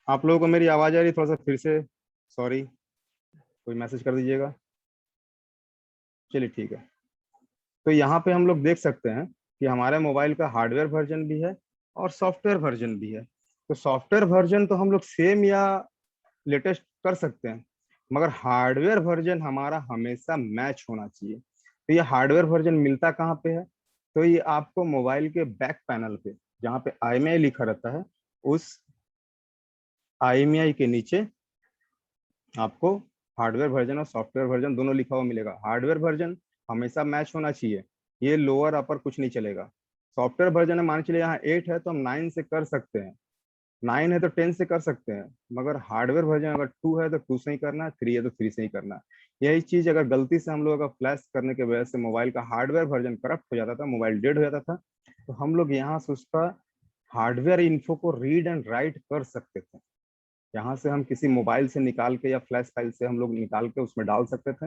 आप लोगों को मेरी आवाज आ रही है? थोड़ा सा फिर से सॉरी, कोई मैसेज कर दीजिएगा। चलिए ठीक है। तो यहाँ पे हम लोग देख सकते हैं कि हमारे मोबाइल का हार्डवेयर वर्जन भी है और सॉफ्टवेयर वर्जन भी है। तो सॉफ्टवेयर वर्जन तो हम लोग सेम या लेटेस्ट कर सकते हैं, मगर हार्डवेयर वर्जन हमारा हमेशा मैच होना चाहिए। तो ये हार्डवेयर वर्जन मिलता कहाँ पे है? तो ये आपको मोबाइल के बैक पैनल पे, जहाँ पे IMEI लिखा रहता है, उस IMEI के नीचे आपको हार्डवेयर वर्जन और सॉफ्टवेयर वर्जन दोनों लिखा हुआ मिलेगा। हार्डवेयर वर्जन हमेशा मैच होना चाहिए, ये लोअर अपर कुछ नहीं चलेगा। सॉफ्टवेयर वर्जन है, मान चलिए यहाँ 8 है तो हम 9 से कर सकते हैं, 9 है तो 10 से कर सकते हैं, मगर हार्डवेयर वर्जन अगर 2 है तो 2 से ही करना है, 3 है तो 3 से ही करना है। यही चीज अगर गलती से हम लोग का फ्लैश करने की वजह से मोबाइल का हार्डवेयर वर्जन करप्ट हो जाता था, मोबाइल डेड हो जाता था, तो हम लोग यहाँ से उसका हार्डवेयर इन्फो को रीड एंड राइट कर सकते थे। यहाँ से हम किसी मोबाइल से निकाल के या फ्लैश फाइल से हम लोग निकाल के उसमें डाल सकते थे।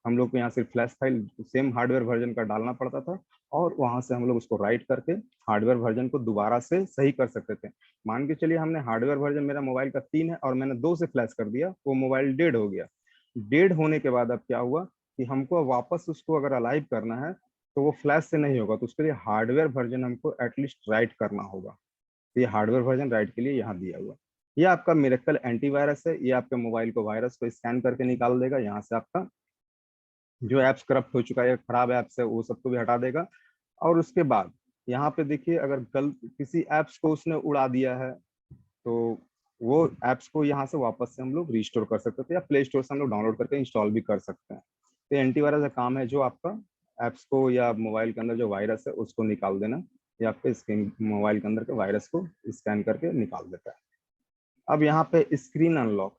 हम लोग को यहाँ सिर्फ flash file same hardware version का डालना पड़ता था और वहां से हम लोग उसको राइट करके हार्डवेयर वर्जन को दोबारा से सही कर सकते थे। मान के चलिए हमने हार्डवेयर वर्जन मेरा मोबाइल का 3 है और मैंने 2 से फ्लैश कर दिया, वो मोबाइल डेड हो गया। डेड होने के बाद अब क्या हुआ कि हमको वापस उसको अगर अलाइव करना है तो वो फ्लैश से नहीं होगा, तो उसके लिए हार्डवेयर वर्जन हमको एटलीस्ट राइट करना होगा। तो ये हार्डवेयर वर्जन राइट के लिए यहाँ दिया हुआ। ये आपका मिरेकल एंटीवायरस है, ये आपके मोबाइल को वायरस को स्कैन करके निकाल देगा। यहाँ से आपका जो एप्स करप्ट हो चुका है, खराब एप्स है, वो सबको भी हटा देगा। और उसके बाद यहाँ पे देखिए, अगर गलत किसी एप्स को उसने उड़ा दिया है तो वो एप्स को यहाँ से वापस से हम लोग रिस्टोर कर सकते थे या प्ले स्टोर से हम लोग डाउनलोड करके इंस्टॉल भी कर सकते हैं। तो एंटीवायरस का काम है जो आपका एप्स को या मोबाइल के अंदर जो वायरस है उसको निकाल देना, या आपके स्क्रीन मोबाइल के अंदर के वायरस को स्कैन करके निकाल देता है। अब यहाँ पे स्क्रीन अनलॉक,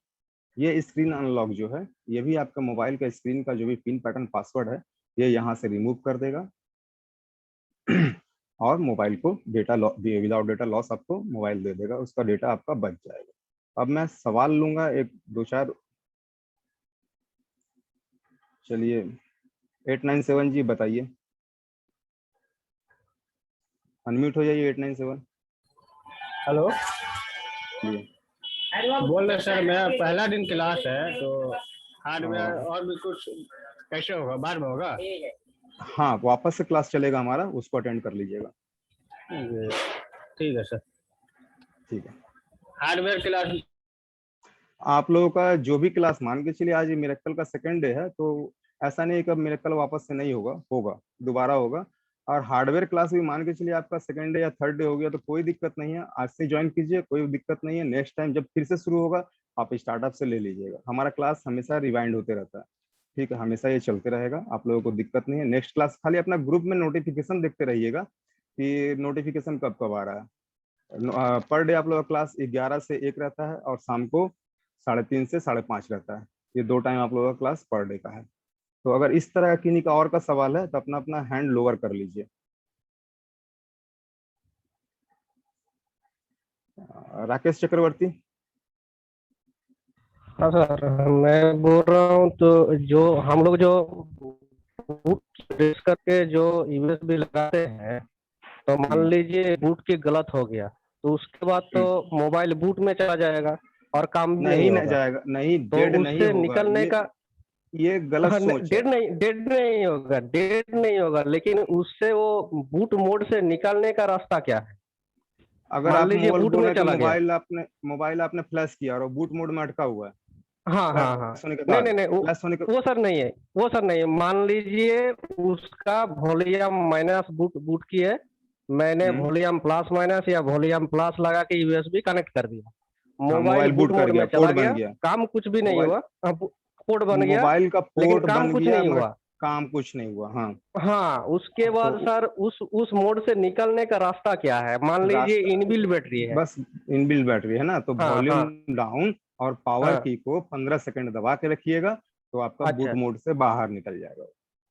ये स्क्रीन अनलॉक जो है, ये भी आपका मोबाइल का स्क्रीन का जो भी पिन पैटर्न पासवर्ड है, ये यहाँ से रिमूव कर देगा और मोबाइल को डेटा विदाउट डेटा लॉस आपको मोबाइल दे देगा, उसका डेटा आपका बच जाएगा। अब मैं सवाल लूंगा एक दो चार। चलिए 897 जी बताइए, अनम्यूट हो जाइए 897। हेलो, जी बोल रहे सर, मेरा पहला दिन क्लास है तो हार्डवेयर और भी कुछ कैसे होगा, बाद में होगा? हाँ, वापस से क्लास चलेगा हमारा, उसको अटेंड कर लीजिएगा। ठीक है सर। ठीक है, हार्डवेयर क्लास आप लोगों का जो भी क्लास, मान के चलिए आज मिरेकल का सेकंड डे है, तो ऐसा नहीं है कि मिरेकल वापस से नहीं होगा, होगा, दोबारा होगा। और हार्डवेयर क्लास भी मान के चलिए आपका सेकंड डे या थर्ड डे हो गया तो कोई दिक्कत नहीं है, आज से ज्वाइन कीजिए, कोई दिक्कत नहीं है। नेक्स्ट टाइम जब फिर से शुरू होगा आप स्टार्टअप से ले लीजिएगा, हमारा क्लास हमेशा रिवाइंड होते रहता है। ठीक है, हमेशा ये चलते रहेगा, आप लोगों को दिक्कत नहीं है। नेक्स्ट क्लास खाली अपना ग्रुप में नोटिफिकेशन देखते रहिएगा कि नोटिफिकेशन कब कब आ रहा है। पर डे आप लोग का क्लास 11 से 1 रहता है और शाम को 3:30 से 5:30 रहता है। ये 2 टाइम आप लोगों का क्लास पर डे का है। तो अगर इस तरह किन्हीं का और का सवाल है तो अपना अपना हैंड लोअर कर लीजिए। राकेश चक्रवर्ती। हाँ सर, मैं बोल रहा हूँ तो जो हम लोग जो बूट प्रेस करके जो यूएसबी लगाते हैं, तो मान लीजिए बूट की गलत हो गया तो उसके बाद तो मोबाइल बूट में चला जाएगा और काम भी नहीं नहीं न होगा। जाएगा, नहीं, तो डेड नहीं उससे होगा, निकलने का ये गलत सोच है। डेड नहीं होगा, लेकिन उससे वो बूट मोड से निकलने का रास्ता क्या है? अगर मान आप लीजिए मोबाइल बूट बोल में रहे हैं कि चला गया। मोबाइल आपने फ्लैश किया और वो बूट मोड में अटका हुआ है, हाँ हाँ हाँ। फ्लैश होने के नहीं बाद, नहीं नहीं, फ्लैश होने के वो सर नहीं है, वो सर नहीं है। मान लीजिए उसका वॉल्यूम माइनस बूट बूट की है, मैंने हम्म, वॉल्यूम प्लस माइनस या वॉल्यूम प्लस लगा के यूएसबी कनेक्ट कर दिया, हाँ, मोबाइल मोबाइल बूट बूट कर मोड गया, में चला पोर्ट बन गया, गया। काम कुछ भी नहीं मोबाइल हुआ। पोर्ट बन गया मोबाइल का लेकिन पोर्ट काम बन कुछ गया नहीं मगर हुआ। काम कुछ नहीं हुआ। हाँ, हाँ, उसके बाद तो सर उस मोड से निकलने का रास्ता क्या है? मान लीजिए रास्ता इनबिल्ट बैटरी है। बस इनबिल्ट बैटरी है ना, तो हाँ वॉल्यूम हाँ डाउन और पावर हाँ। की को 15 सेकंड दबा के रखिएगा, तो आपका बूट अच्छा, मोड से बाहर निकल जाएगा।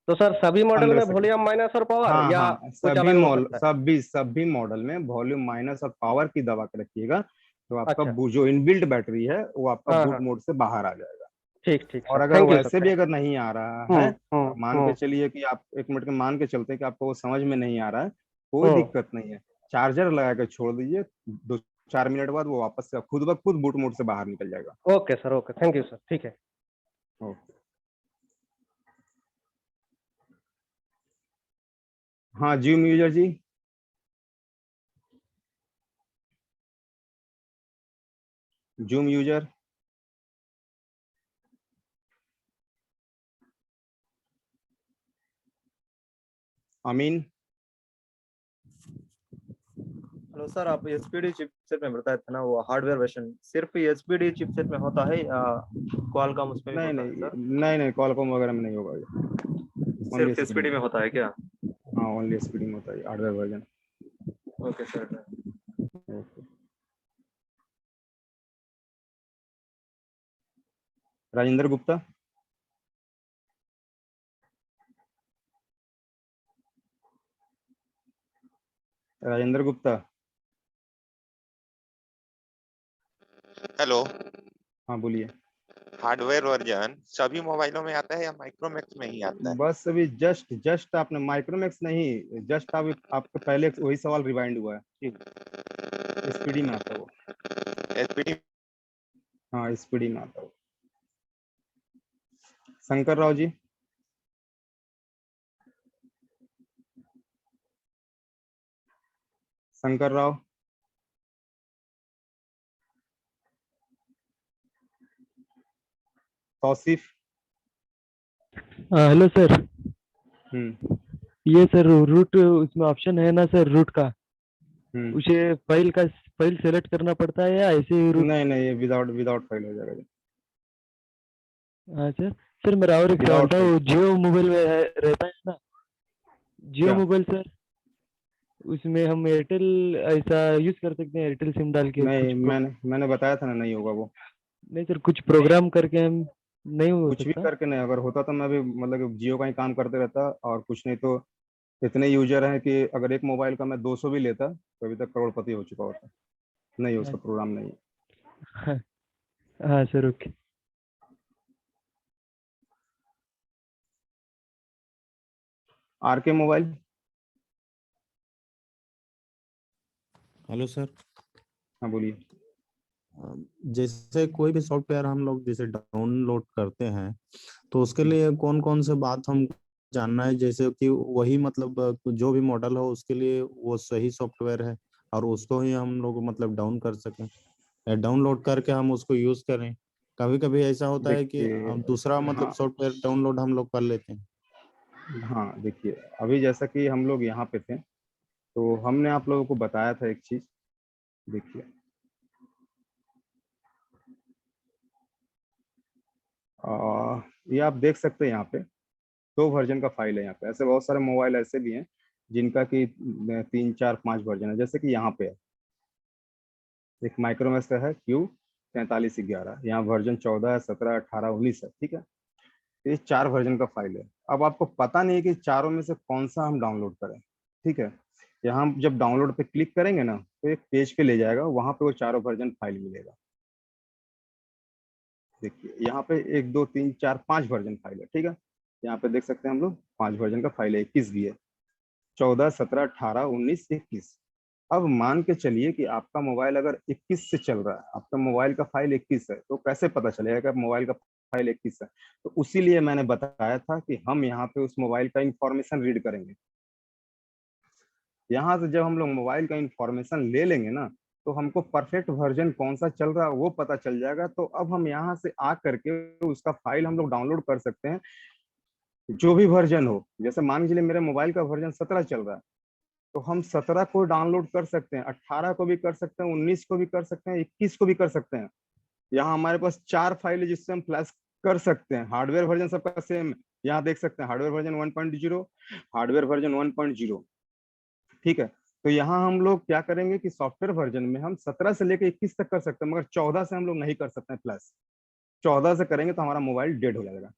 तो सर सभी मॉडल 15 में सेकंड। वॉल्यूम माइनस और पावर, हाँ या हाँ, कुछ अलग हो सकता है? सभी मॉडल में वॉल्यूम माइनस और पावर की दबा के रखिएगा, तो आपका अच्छा। जो इनबिल्ट बैटरी है वो आपका हाँ बूट हाँ। मोड से बाहर आ जाएगा। ठीक ठीक और सर, अगर थैंक यू सर, वैसे भी थैंक। अगर नहीं आ रहा है, मान के हम्म। चलिए कि आप एक मिनट के मान के चलते हैं कि आपको वो समझ में नहीं आ रहा है, कोई हम्म। दिक्कत नहीं है। चार्जर लगा के छोड़ दीजिए, 2-4 मिनट बाद वो वापस से खुद ब खुद बूट मोड से बाहर निकल जाएगा। Okay sir, okay, thank you sir, ठीक है। ओके। हाँ, जिम यूजर जी। Zoom user. Amin. Hello sir, आप एसपीडी चिपसेट में बताए थे ना, वो हार्डवेयर वर्जन सिर्फ एसपीडी चिपसेट में होता है या क्वालकॉम उसमें भी नहीं होता है नहीं सर? नहीं, कॉलकॉम वगैरह में नहीं होगा ये। ओनली सिर्फ एसपीडी एसपीडी में। में होता है क्या? हाँ, ओनली एसपीडी में होता है hardware version. Okay sir. Okay. Rajendra Gupta. Rajendra Gupta. Hello. हाँ, बोलिए। हार्डवेयर वर्जन सभी मोबाइलों में आता है या माइक्रोमैक्स में ही आता है? बस अभी जस्ट जस्ट आपने माइक्रोमैक्स नहीं, जस्ट आप आपके पहले वही सवाल रिवाइंड हुआ है। ठीक, एसपीडी में आता है वो। एसपीडी। हाँ, एसपीडी में आता है वो। Shankar Rao ji. Shankar Rao. Tausif. Hello sir. Hmm. ये सर रूट उसमें ऑप्शन है ना सर, रूट का, हम्म। उसे फाइल सेलेक्ट करना पड़ता है या ऐसे ही रूट? नहीं नहीं, ये विदाउट विदाउट फाइल हो जाएगा। हाँ सर। सर मेरा और एक सवाल विदाउट था, फाइल। वो जियो मोबाइल में रहता है ना, जियो क्या? मोबाइल सर, उसमें हम एयरटेल ऐसा यूज कर सकते हैं, एयरटेल सिम डाल के नहीं, कुछ मैंने बताया था ना, नहीं होगा वो। नहीं सर, कुछ प्रोग्राम करके हम नहीं हो कुछ भी सकता? करके नहीं, अगर होता तो मैं भी मतलब कि जियो का ही काम करते रहता, और कुछ नहीं तो इतने यूजर हैं कि अगर एक मोबाइल का मैं 200 भी लेता तो अभी तक करोड़पति हो चुका होता। नहीं, उसका प्रोग्राम नहीं है। हाँ हाँ सर, ओके। आर के मोबाइल। Hello sir. हाँ, बोलिए। जैसे कोई भी सॉफ्टवेयर हम लोग जैसे डाउनलोड करते हैं, तो उसके लिए कौन कौन से बात हम जानना है, जैसे कि वही मतलब जो भी मॉडल हो उसके लिए वो सही सॉफ्टवेयर है और उसको ही हम लोग मतलब डाउन कर सकें या डाउनलोड करके हम उसको यूज करें? कभी कभी ऐसा होता है कि देखिए। हम दूसरा मतलब हाँ सॉफ्टवेयर डाउनलोड हम लोग कर लेते हैं। हाँ, देखिए, अभी जैसा कि हम लोग यहाँ पे थे, तो हमने आप लोगों को बताया था एक चीज। देखिए, ये आप देख सकते हैं यहाँ पे 2 वर्जन का फाइल है। यहाँ पे ऐसे बहुत सारे मोबाइल ऐसे भी हैं जिनका कि 3, 4, 5 वर्जन है। जैसे कि यहाँ पे है, एक माइक्रोमैक्स का है Q4311, यहाँ वर्जन 14 है, 17, 18, 19 है। ठीक है, तो ये 4 वर्जन का फाइल है। अब आपको पता नहीं है कि चारों में से कौन सा हम डाउनलोड करें। ठीक है, यहाँ हम जब डाउनलोड पे क्लिक करेंगे ना, तो एक पेज पे ले जाएगा, वहां पे वो चारों वर्जन फाइल मिलेगा। देखिए, यहाँ पे 1, 2, 3, 4, 5 वर्जन फाइल है। ठीक है, यहाँ पे देख सकते हैं हम लोग 5 वर्जन का फाइल है, 21 भी है, 14, 17, 18, 19, 21। अब मान के चलिए कि आपका मोबाइल अगर 21 से चल रहा है, आपका मोबाइल का फाइल 21 है, तो कैसे पता चलेगा कि मोबाइल का फाइल 21 है? तो उसीलिए मैंने बताया था कि हम यहाँ पे उस मोबाइल का इंफॉर्मेशन रीड करेंगे। यहाँ से जब हम लोग मोबाइल का इंफॉर्मेशन ले लेंगे ना, तो हमको परफेक्ट वर्जन कौन सा चल रहा है वो पता चल जाएगा। तो अब हम यहाँ से आ करके उसका फाइल हम लोग डाउनलोड कर सकते हैं, जो भी वर्जन हो। जैसे मान के चलिए मेरे मोबाइल का वर्जन 17 चल रहा है, तो हम 17 को डाउनलोड कर सकते हैं, 18 को भी कर सकते हैं, 19 को भी कर सकते हैं, 21 को भी कर सकते हैं। यहाँ हमारे पास 4 फाइल है जिससे हम फ्लैश कर सकते हैं। हार्डवेयर वर्जन सबका सेम, यहाँ देख सकते हैं हार्डवेयर वर्जन 1.0, हार्डवेयर वर्जन 1.0। ठीक है, तो यहाँ हम लोग क्या करेंगे कि सॉफ्टवेयर वर्जन में हम 17 से लेकर 21 तक कर सकते हैं, मगर 14 से हम लोग नहीं कर सकते हैं प्लस। 14 से करेंगे तो हमारा मोबाइल डेड हो जाएगा।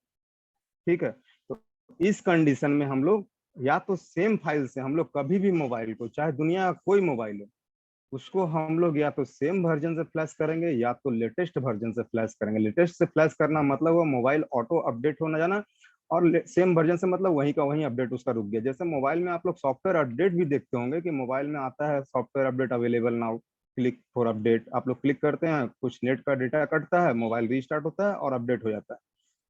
ठीक है, तो इस कंडीशन में हम लोग या तो सेम फाइल से हम लोग कभी भी मोबाइल को, चाहे दुनिया का कोई मोबाइल हो, उसको हम लोग या तो सेम वर्जन से फ्लैश करेंगे या तो लेटेस्ट वर्जन से फ्लैश करेंगे। लेटेस्ट से फ्लैश करना मतलब वो मोबाइल ऑटो अपडेट होना जाना, और सेम वर्जन से मतलब वहीं का वहीं अपडेट उसका रुक गया। जैसे मोबाइल में आप लोग सॉफ्टवेयर अपडेट भी देखते होंगे कि मोबाइल में आता है software update available now, click for update. आप लोग क्लिक करते हैं, कुछ नेट का डेटा कटता है, मोबाइल रीस्टार्ट होता है और अपडेट हो जाता है।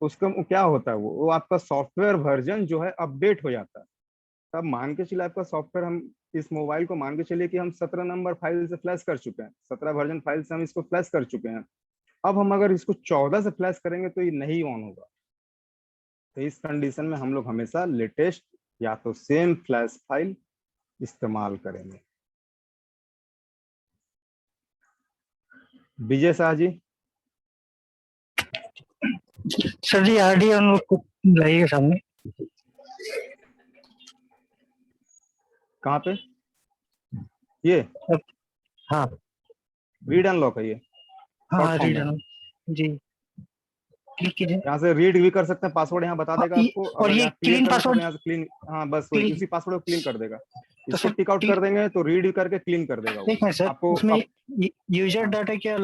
उसका क्या होता है, वो आपका सॉफ्टवेयर वर्जन जो है अपडेट हो जाता है। तब मान के चलिए आपका सॉफ्टवेयर, हम इस मोबाइल को मान के चलिए कि हम 17 नंबर फाइल से फ्लैश कर चुके हैं, 17 वर्जन फाइल से हम इसको फ्लैश कर चुके हैं। अब हम अगर इसको 14 से फ्लैश करेंगे तो ये नहीं ऑन होगा। तो इस कंडीशन में हम लोग हमेशा लेटेस्ट या तो सेम फ्लैश फाइल इस्तेमाल करेंगे। विजय शाह जी। सर जी आरडी हम लोग को लाइए सामने। कहाँ पे? ये हाँ रीड अनलॉक है ये। हाँ short form रीड है। जी, क्लिक कीजिए। यहाँ से रीड भी कर सकते हैं, पासवर्ड यहाँ बता देगा आपको। और अगर ये यहाँ क्लियर क्लीन करना चाहते पासवर्ड, हैं यहाँ से क्लीन, हाँ बस वही क्लीन उसी पासवर्ड को क्लीन कर देगा। तो इसको सर टिक आउट कर देंगे तो रीड करके क्लीन कर देगा वो एक मिनट सर, आपको। उसमें यूजर हाँ। डाटा क्या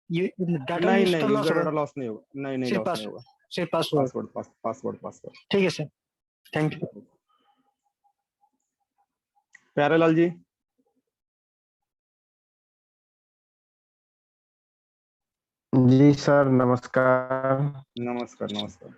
डाटा नहीं यूज नहीं, तो लॉस यूजर होगा, डाटा लॉस नहीं होगा, नहीं नहीं सिर्फ लॉस नहीं होगा। सिर्फ पासवर्ड। Password password password. ठीक है sir, thank you. Pyarelal ji. जी सर नमस्कार। नमस्कार नमस्कार।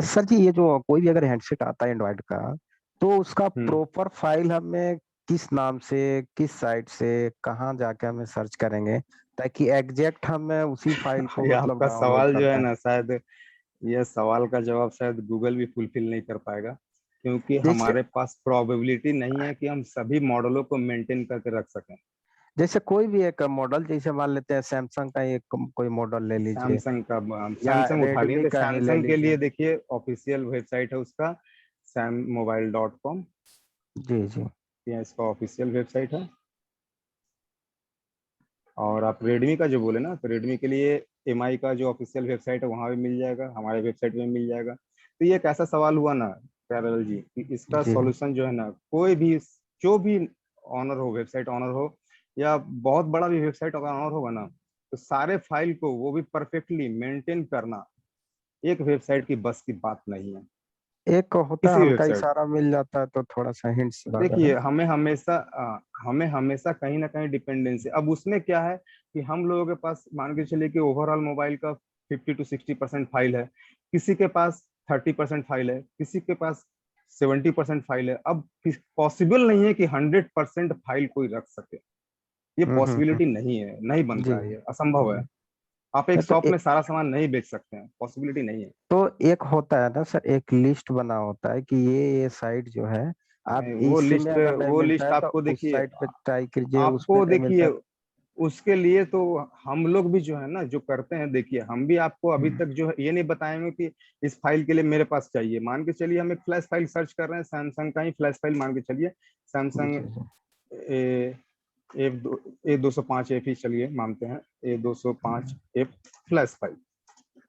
सर जी ये जो कोई भी अगर हैंडसेट आता है एंड्रॉइड का, तो उसका हम्म। प्रॉपर फाइल हमें किस नाम से, किस साइट से, कहाँ जाके हमें सर्च करेंगे ताकि एग्जैक्ट हमें उसी फाइल को ये मतलब आपका डाउनलोड सवाल कर जो है पाए। ना, शायद ये सवाल का जवाब शायद गूगल भी फुलफिल नहीं कर पाएगा, क्योंकि जैसे हमारे पास प्रोबेबिलिटी नहीं है कि हम सभी मॉडलों को मेंटेन करके रख सकें। जैसे कोई भी एक मॉडल, जैसे मान लेते हैं सैमसंग का एक कोई मॉडल ले लीजिए सैमसंग का, या सैमसंग उठा लिए रेडमी तो का ही ले सैमसंग के लीजिए। लिए देखिए ऑफिशियल वेबसाइट है उसका, sammobile.com। जी जी। ये इसका ऑफिशियल वेबसाइट है। और आप रेडमी का जो बोले ना, तो रेडमी के लिए एमआई का जो ऑफिशियल वेबसाइट है वहाँ भी मिल जाएगा, हमारे वेबसाइट में मिल जाएगा। तो ये एक ऐसा सवाल हुआ ना प्यारेलाल जी कि इसका जी सॉल्यूशन जो है ना, कोई भी जो भी ऑनर हो, वेबसाइट ऑनर हो या बहुत बड़ा भी वेबसाइट अगर ऑनर होगा ना, तो सारे फाइल को वो भी परफेक्टली मेंटेन करना एक वेबसाइट की बस की बात नहीं है। एक होता है किसी हल्का वेबसाइट, इशारा मिल जाता है तो थोड़ा सा हिंट्स देखिए वगैरह। हमें हमेशा कहीं ना कहीं डिपेंडेंसी। अब उसमें क्या है कि हम लोगों के पास मान के चलिए कि ओवरऑल मोबाइल का 50 to 60% फाइल है, किसी के पास 30% फाइल है, किसी के पास 70% फाइल है। अब पॉसिबल नहीं है कि 100% फाइल कोई रख सके, ये हम्म। पॉसिबिलिटी नहीं है, नहीं जी। बनता है, ये असंभव है। आप एक तो शॉप में सारा सामान नहीं बेच सकते हैं, पॉसिबिलिटी नहीं है। तो एक होता है ना सर, एक लिस्ट बना होता है कि ये साइट जो है, आप इसमें अगर नहीं वो मिलता लिस्ट है तो आपको उस देखिए, साइट पे ट्राई कीजिए, उसमें आपको नहीं मिलता देखिए है। उसके लिए तो हम लोग भी जो है ना जो करते हैं, देखिए हम भी आपको अभी हम्म। तक जो है ये नहीं बताएंगे कि इस फाइल के लिए मेरे पास चाहिए। मान के चलिए हम एक फ्लैश फाइल सर्च कर रहे हैं, सैमसंग का ही फ्लैश फाइल मान के चलिए, सैमसंग जी जी। ए A205 एफ ही चलिए मानते हैं, A205 एफ फ्लैश फाइल।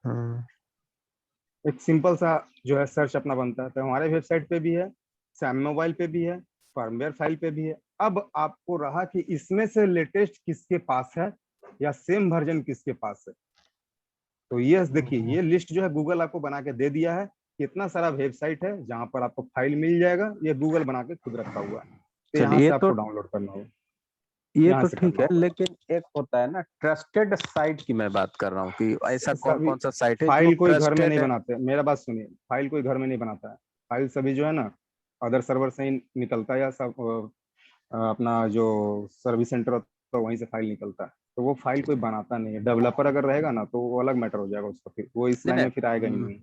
हम्म। एक सिंपल सा जो है सर्च अपना बनता है, तो हमारे वेबसाइट पे भी है, सैम मोबाइल पे भी है, फर्मवेयर फाइल पे भी है। अब आपको रहा कि इसमें से लेटेस्ट किसके पास है या सेम वर्जन किसके पास है, तो ये देखिए ये लिस्ट जो है गूगल आपको बना के दे दिया है। कितना सारा वेबसाइट है जहां पर आपको फाइल मिल जाएगा, ये गूगल बना के खुद रखा हुआ है, तो यहाँ चलिए से आपको डाउनलोड करना होगा, ये यहाँ तो से ठीक करना है, होगा। लेकिन एक होता है ना ट्रस्टेड साइट की मैं बात कर रहा हूँ कि ऐसा कौन सभी कौन सा साइट है जो फाइल कोई घर में ट्रस्टेड नहीं है। बनाते, मेरा बात सुनिए, फाइल कोई घर में नहीं बनाता है। फाइल सभी जो है ना अदर सर्वर से ही निकलता है, या सब अपना जो सर्विस सेंटर होता है वहीं से फाइल निकलता है। तो वो फाइल कोई बनाता नहीं है। डेवलपर अगर रहेगा ना तो वो अलग मैटर हो जाएगा उसका, फिर वो इस नहीं लाइन में नहीं, फिर आएगा ही नहीं।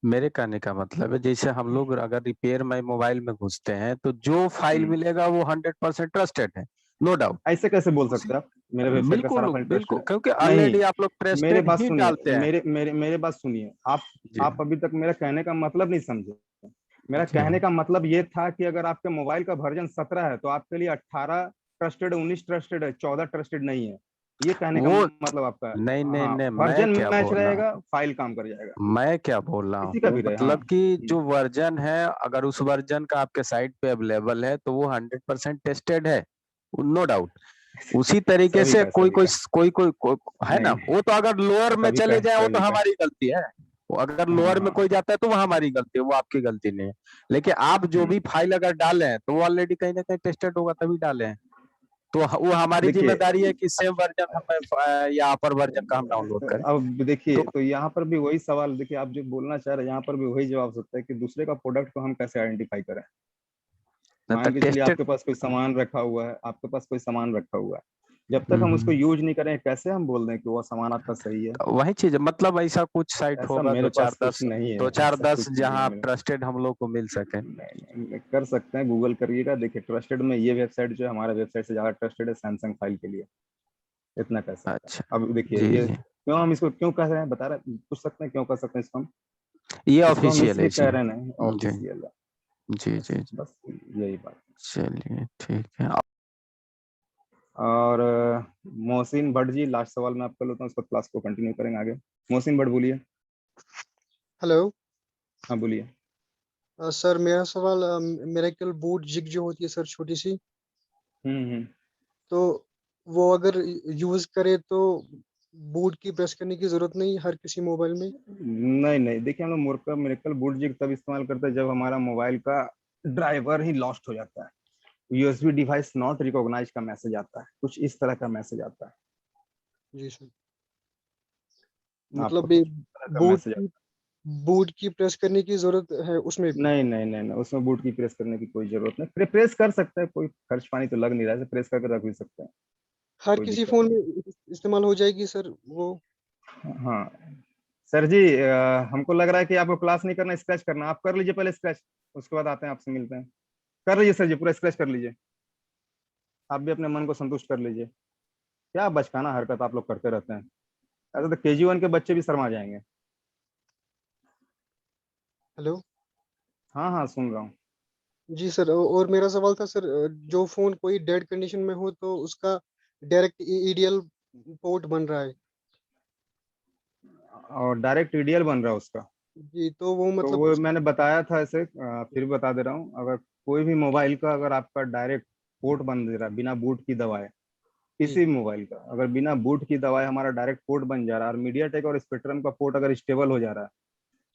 मेरे कहने का मतलब है जैसे हम लोग अगर रिपेयर माई मोबाइल में घुसते हैं तो जो फाइल हम्म, मिलेगा वो 100% ट्रस्टेड है। No doubt. ऐसे कैसे बोल सकते हैं आप? मेरे वेबसाइट का सारा बिल्कुल फाइल बिल्कुल, ट्रस्टेड है? क्योंकि नहीं, ऑलरेडी आप लोग मेरे ट्रस्टेड बात ही सुनिए, डालते हैं। मेरे बात सुनिए। जी आप अभी तक मेरा कहने का मतलब नहीं समझे। मेरा जी कहने का मतलब ये था कि अगर आपके मोबाइल का वर्जन 17 है तो आपके लिए 18 ट्रस्टेड, 19 ट्रस्टेड है, 14 ट्रस्टेड नहीं है। ये कहने का वो मतलब आपका है। नहीं नहीं हाँ, नहीं, मैं वर्जन क्या मैच बोल रहा हूँ, रहेगा, फाइल काम कर जाएगा। मैं क्या बोल रहा किसी का हूँ, भी रहे। हाँ। मतलब कि जो वर्जन है, अगर उस वर्जन का आपके साइट पे अवेलेबल है तो वो 100% टेस्टेड है, नो डाउट। उसी तरीके सभी से का कोई सभी कोई का कोई कोई, कोई है ना, नहीं, वो तो अगर लोअर में सभी का चले है, जाए वो तो सभी का है। हमारी गलती है। वो अगर हाँ लोअर में हाँ। कोई जाता है तो वो हमारी गलती है, वो आपकी गलती नहीं है। लेकिन आप जो भी फाइल अगर डाले हैं तो वो ऑलरेडी कहीं ना कहीं टेस्टेड होगा तभी डाले हैं। तो वो हमारी देखिए, जिम्मेदारी है कि सेम वर्जन हमें या अपर वर्जन का हम डाउनलोड करें। अब देखिए, तो तो यहाँ पर भी वही सवाल, देखिए आप जो बोलना चाह रहे हैं यहाँ पर भी वही जवाब सकता है कि दूसरे का प्रोडक्ट को हम कैसे आइडेंटिफाई करें। मान के चलिए टेस्टेड, आपके पास कोई सामान रखा हुआ है, आपके पास कोई सामान रखा हुआ है, जब तक हम उसको हम्म, यूज नहीं करें कैसे हम बोल दें कि वो सामान आपका सही है? वही चीज है, मतलब ऐसा कुछ साइट ऐसा होगा मेरे दो चार पास कुछ दस, नहीं है, दो चार ऐसा दस कुछ नहीं है जहाँ मेरे। ट्रस्टेड हम लोग को मिल सके। नहीं, कर सकते हैं, गूगल करिएगा, देखिए ट्रस्टेड में ये वेबसाइट जो है हमारा वेबसाइट से ज्यादा ट्रस्टेड है सैमसंग फाइल के लिए। इतना कह सकते हैं। अच्छा, अब देखिए जी ये जी, क्यों हम इसको क्यों कह रहे हैं, बता रहे, पूछ सकते हैं क्यों कर सकते हैं इसको हम? ये इसको हम ऑफिशियल है इसलिए कह रहे इसलिए। हैं, जी ऑफिशियल है। जी बस जी जी, बस यही बात। चलिए ठीक है। और मोहसिन भट्ट जी, लास्ट सवाल मैं आपका लेता हूँ, उसके बाद क्लास को कंटिन्यू करेंगे आगे। मोहसिन भट्ट बोलिए। हेलो। हाँ बोलिए। सर मेरा सवाल, मेरेकल बूट जिग जो होती है सर, छोटी सी, हम्म। तो वो अगर यूज करे तो बूट की प्रेस करने की जरूरत नहीं हर किसी मोबाइल में? नहीं नहीं, देखिए हम लोग मोरका मिरेकल बूट जिग तब इस्तेमाल करते हैं जब हमारा मोबाइल का ड्राइवर ही लॉस्ट हो जाता है, यूएसबी डिवाइस नॉट रिकॉग्नाइज का मैसेज आता है, कुछ इस तरह का मैसेज आता है। जी सर। आपका मतलब कुछ इस तरह का बूट मैसेज की आता बूट की प्रेस करने की जरूरत है उसमें है। भी? नहीं नहीं नहीं नहीं, उसमें बूट की प्रेस करने की कोई जरूरत नहीं, प्रेस कर सकते हैं, कोई खर्च पानी तो लग नहीं रहा है, प्रेस करके रख भी सकते हैं, हर कोई किसी दिक्कत फोन नहीं। में इस्तेमाल हो जाएगी सर वो? हाँ सर जी, हमको लग रहा है कि आपको क्लास नहीं करना, स्क्रैच करना, आप कर लीजिए पहले स्क्रैच, उसके बाद आते हैं आपसे मिलते हैं। कर लीजिए सर जी, पूरा स्क्रैच कर लीजिए, आप भी अपने मन को संतुष्ट कर लीजिए। क्या बचकाना हरकत आप लोग करते रहते हैं, ऐसे तो KG1 के बच्चे भी शर्मा जाएंगे। हेलो। हाँ हाँ, सुन रहा हूँ। जी सर, और मेरा सवाल था सर, जो फोन कोई डेड कंडीशन में हो तो उसका डायरेक्ट ईडीएल पोर्ट बन रहा है। और डायरेक्ट EDL बन रहा है उसका? जी, तो वो तो मतलब वो मैंने बताया था ऐसे, फिर भी बता दे रहा हूँ, अगर कोई भी मोबाइल का अगर आपका डायरेक्ट पोर्ट बन दे रहा है बिना बूट की दवाएं, जी किसी भी मोबाइल का अगर बिना बूट की दवाएं हमारा डायरेक्ट पोर्ट बन जा रहा है, और मीडिया टेक और स्पेक्ट्रम का पोर्ट अगर स्टेबल हो जा रहा है,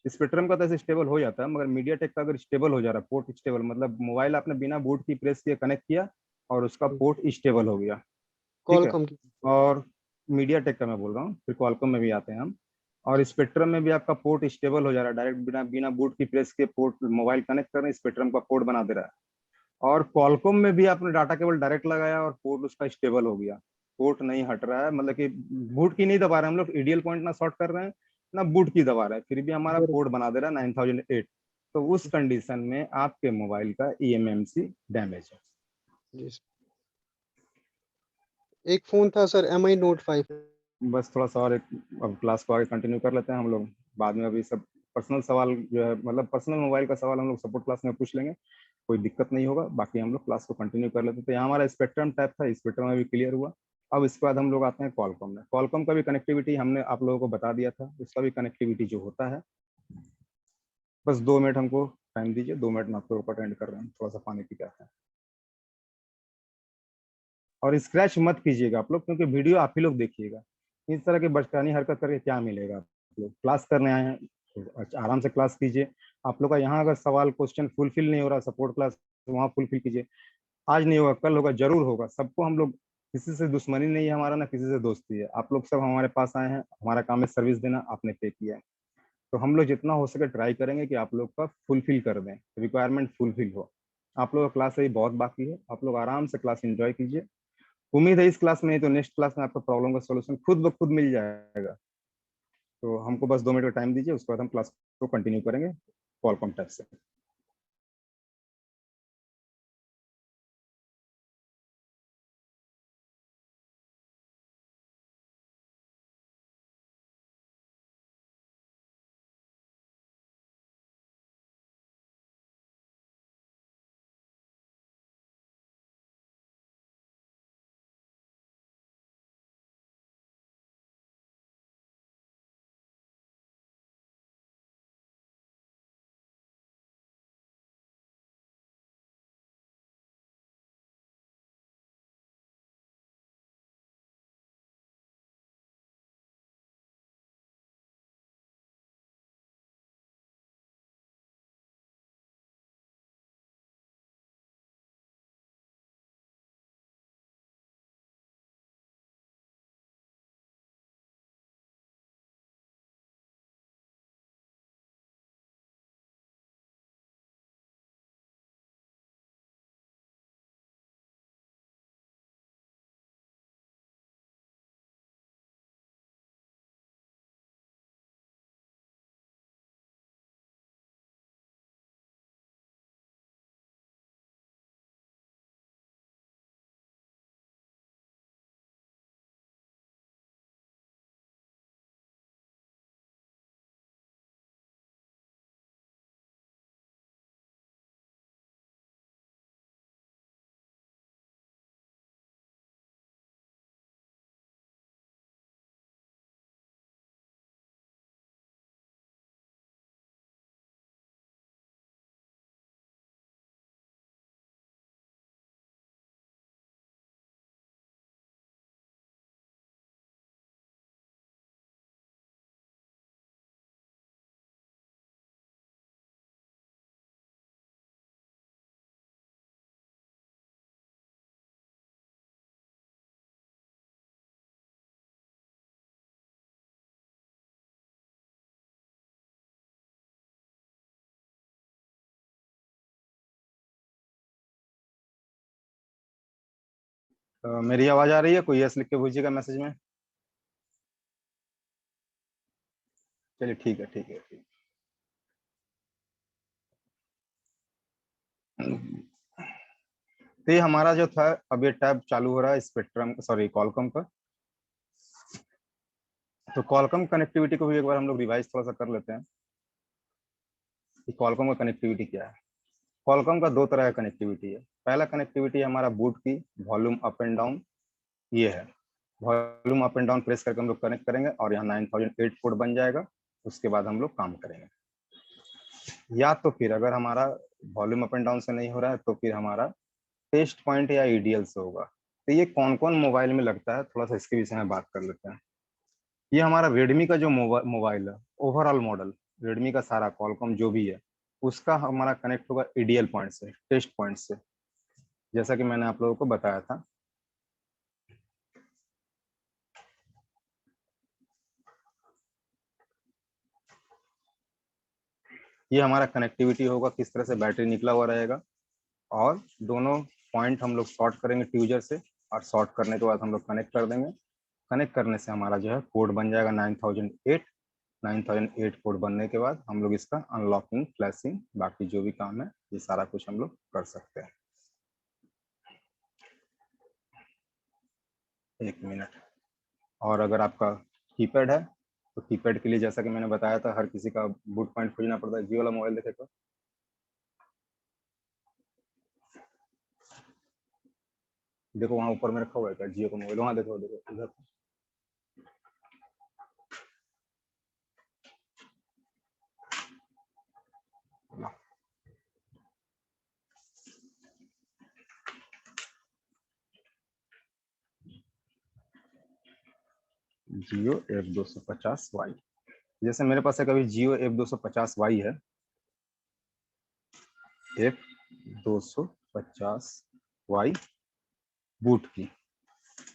स्पेक्ट्रम का तो ऐसे स्टेबल हो जाता है, मगर मीडिया टेक का अगर स्टेबल हो जा रहा है, पोर्ट स्टेबल मतलब मोबाइल आपने बिना बूट की प्रेस किए कनेक्ट किया और उसका पोर्ट स्टेबल हो गया, ठीक है। कॉलकॉम की। और मीडिया टेक का मैं बोल रहा हूँ, फिर क्वालकॉम में भी आते हैं हम, और स्पेक्ट्रम में भी आपका पोर्ट स्टेबल हो जा रहा है, डायरेक्ट बिना बिना बूट की प्रेस के पोर्ट मोबाइल कनेक्ट कर रहे हैं, स्पेक्ट्रम का पोर्ट बना दे रहा है। और क्वालकॉम में भी आपने डाटा केबल डायरेक्ट लगाया और पोर्ट उसका स्टेबल हो गया, पोर्ट नहीं हट रहा है, मतलब कि बूट की नहीं दबा रहे हम लोग, EDL पॉइंट ना शॉर्ट कर रहे हैं ना बूट की दबा रहे हैं, फिर भी हमारा जरूर। पोर्ट बना दे रहा है 9008। तो उस कंडीशन में आपके मोबाइल का eMMC डैमेज है। जी सर। एक फोन था सर, MI Note 5। बस थोड़ा सा और एक, अब क्लास को आगे कंटिन्यू कर लेते हैं हम लोग, बाद में अभी सब पर्सनल सवाल जो है, मतलब पर्सनल मोबाइल का सवाल हम लोग सपोर्ट क्लास में पूछ लेंगे, कोई दिक्कत नहीं होगा, बाकी हम लोग क्लास को कंटिन्यू कर लेते हैं। तो यहाँ हमारा स्पेक्ट्रम टाइप था, स्पेक्ट्रम में भी क्लियर हुआ। अब इसके बाद हम लोग आते हैं कॉलकॉम में, कॉलकॉम का भी कनेक्टिविटी हमने आप लोगों को बता दिया था, उसका भी कनेक्टिविटी जो होता है, बस 2 मिनट हमको टाइम दीजिए, 2 मिनट में आपको अटेंड कर रहे हैं, थोड़ा सा पानी पी के आते हैं। और स्क्रैच मत कीजिएगा आप लोग, क्योंकि वीडियो आप ही लोग देखिएगा, इस तरह की बचकानी हरकत करके क्या मिलेगा? आप लोग क्लास करने आए हैं तो आराम से क्लास कीजिए। आप लोग का यहाँ अगर सवाल क्वेश्चन फुलफिल नहीं हो रहा सपोर्ट क्लास, तो वहाँ फुलफिल कीजिए, आज नहीं होगा कल होगा, जरूर होगा, सबको हम लोग, किसी से दुश्मनी नहीं है हमारा, ना किसी से दोस्ती है, आप लोग सब हमारे पास आए हैं, हमारा काम है सर्विस देना, आपने पे किया है, तो हम लोग जितना हो सके ट्राई करेंगे कि आप लोग का फुलफिल कर दें, रिक्वायरमेंट फुलफिल हो। आप लोग का क्लास अभी बहुत बाकी है, आप लोग आराम से क्लास एंजॉय कीजिए। उम्मीद है इस क्लास में नहीं तो नेक्स्ट क्लास में आपका प्रॉब्लम का सॉल्यूशन खुद ब खुद मिल जाएगा। तो हमको बस 2 मिनट का टाइम दीजिए, उसके बाद हम क्लास को कंटिन्यू करेंगे कॉलकॉम टैब से। मेरी आवाज आ रही है? कोई यस लिख के भेजिएगा मैसेज में। चलिए ठीक है, ठीक है, ठीक। तो ये हमारा जो था, अब ये टैब चालू हो रहा है स्पेक्ट्रम, सॉरी कॉलकॉम का। तो कॉलकॉम कनेक्टिविटी को भी एक बार हम लोग रिवाइज थोड़ा सा कर लेते हैं कि कॉलकॉम का कनेक्टिविटी क्या है। कॉलकॉम का दो तरह का कनेक्टिविटी है। पहला कनेक्टिविटी है हमारा बूट की वॉल्यूम अप एंड डाउन, ये है। Volume up and down press करके हम लोग कनेक्ट करेंगे और यहाँ 9008 पोर्ट बन जाएगा। उसके बाद हम लोग काम करेंगे। या तो फिर अगर हमारा वॉल्यूम अप एंड डाउन से नहीं हो रहा है तो फिर हमारा टेस्ट पॉइंट या ईडीएल से होगा। तो ये कौन कौन मोबाइल में लगता है, थोड़ा सा इसके विषय में बात कर लेते हैं। ये हमारा रेडमी का जो मोबाइल है, ओवरऑल मॉडल रेडमी का सारा कॉलकॉम जो भी है, उसका हमारा कनेक्ट होगा ईडीएल पॉइंट से, टेस्ट पॉइंट से, जैसा कि मैंने आप लोगों को बताया था। ये हमारा कनेक्टिविटी होगा, किस तरह से बैटरी निकला हुआ रहेगा, और दोनों पॉइंट हम लोग शॉर्ट करेंगे ट्यूजर से, और शॉर्ट करने के बाद हम लोग कनेक्ट कर देंगे। कनेक्ट करने से हमारा जो है कोड बन जाएगा 9008। 9008 कोड बनने के बाद हम लोग इसका अनलॉकिंग, फ्लैशिंग, बाकी जो भी काम है ये सारा कुछ हम लोग कर सकते हैं। एक मिनट। और अगर आपका कीपैड है तो कीपैड के लिए जैसा कि मैंने बताया था, हर किसी का बूट पॉइंट खोजना पड़ता है। जी वाला मोबाइल देखे तो देखो, वहां ऊपर में रखा हुआ है क्या जियो का मोबाइल? वहां देखो, देखो इधर। जियो F250Y। जैसे मेरे पास एक अभी जियो F250Y है, F250Y बूट की।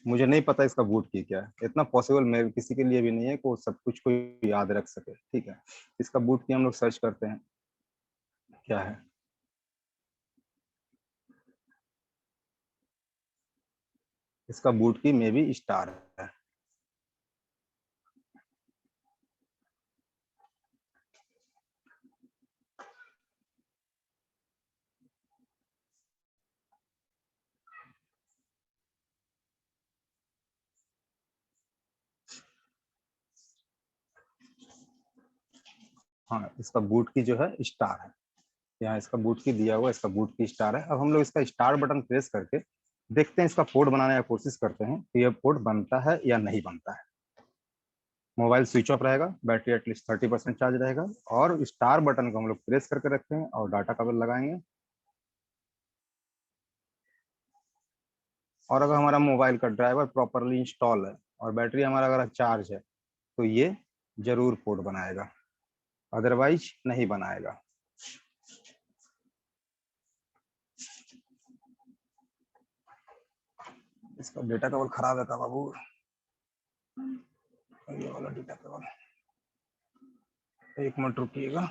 मुझे नहीं पता इसका बूट की क्या है, इतना पॉसिबल मेरे किसी के लिए भी नहीं है कि वो सब कुछ को याद रख सके। ठीक है, इसका बूट की हम लोग सर्च करते हैं क्या है। इसका बूट की मे बी स्टार है। हाँ, इसका बूट की जो है स्टार है। यहाँ इसका बूट की दिया हुआ, इसका बूट की स्टार है। अब हम लोग इसका स्टार बटन प्रेस करके देखते हैं, इसका पोर्ट बनाने का कोशिश करते हैं कि यह पोर्ट बनता है या नहीं बनता है। मोबाइल स्विच ऑफ रहेगा, बैटरी एटलीस्ट 30% चार्ज रहेगा, और स्टार बटन को हम लोग प्रेस करके रखते हैं और डाटा केबल लगाएंगे। और अगर हमारा मोबाइल का ड्राइवर प्रॉपरली इंस्टॉल है और बैटरी हमारा अगर चार्ज है तो ये जरूर पोर्ट बनाएगा, अदरवाइज नहीं बनाएगा। इसका डेटा केबल खराब है का बाबू? ये वाला डेटा केबल, एक मिनट रुकिएगा।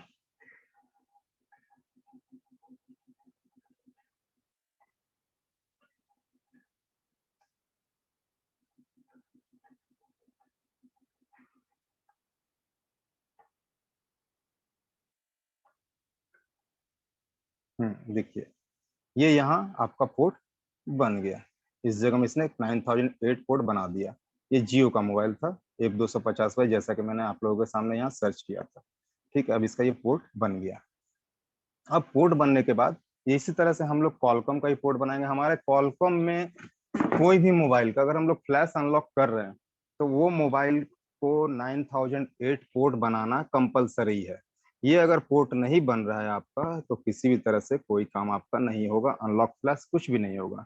देखिए, ये यहाँ आपका पोर्ट बन गया। इस जगह में इसने 9008 पोर्ट बना दिया। ये जियो का मोबाइल था F250Y, जैसा कि मैंने आप लोगों के सामने यहाँ सर्च किया था। ठीक है, अब इसका ये पोर्ट बन गया। अब पोर्ट बनने के बाद इसी तरह से हम लोग कॉलकॉम का ही पोर्ट बनाएंगे। हमारे कॉलकॉम में कोई भी मोबाइल का अगर हम लोग फ्लैश अनलॉक कर रहे हैं तो वो मोबाइल को 9008 पोर्ट बनाना कंपलसरी है। ये अगर पोर्ट नहीं बन रहा है आपका तो किसी भी तरह से कोई काम आपका नहीं होगा, अनलॉक फ्लैश कुछ भी नहीं होगा।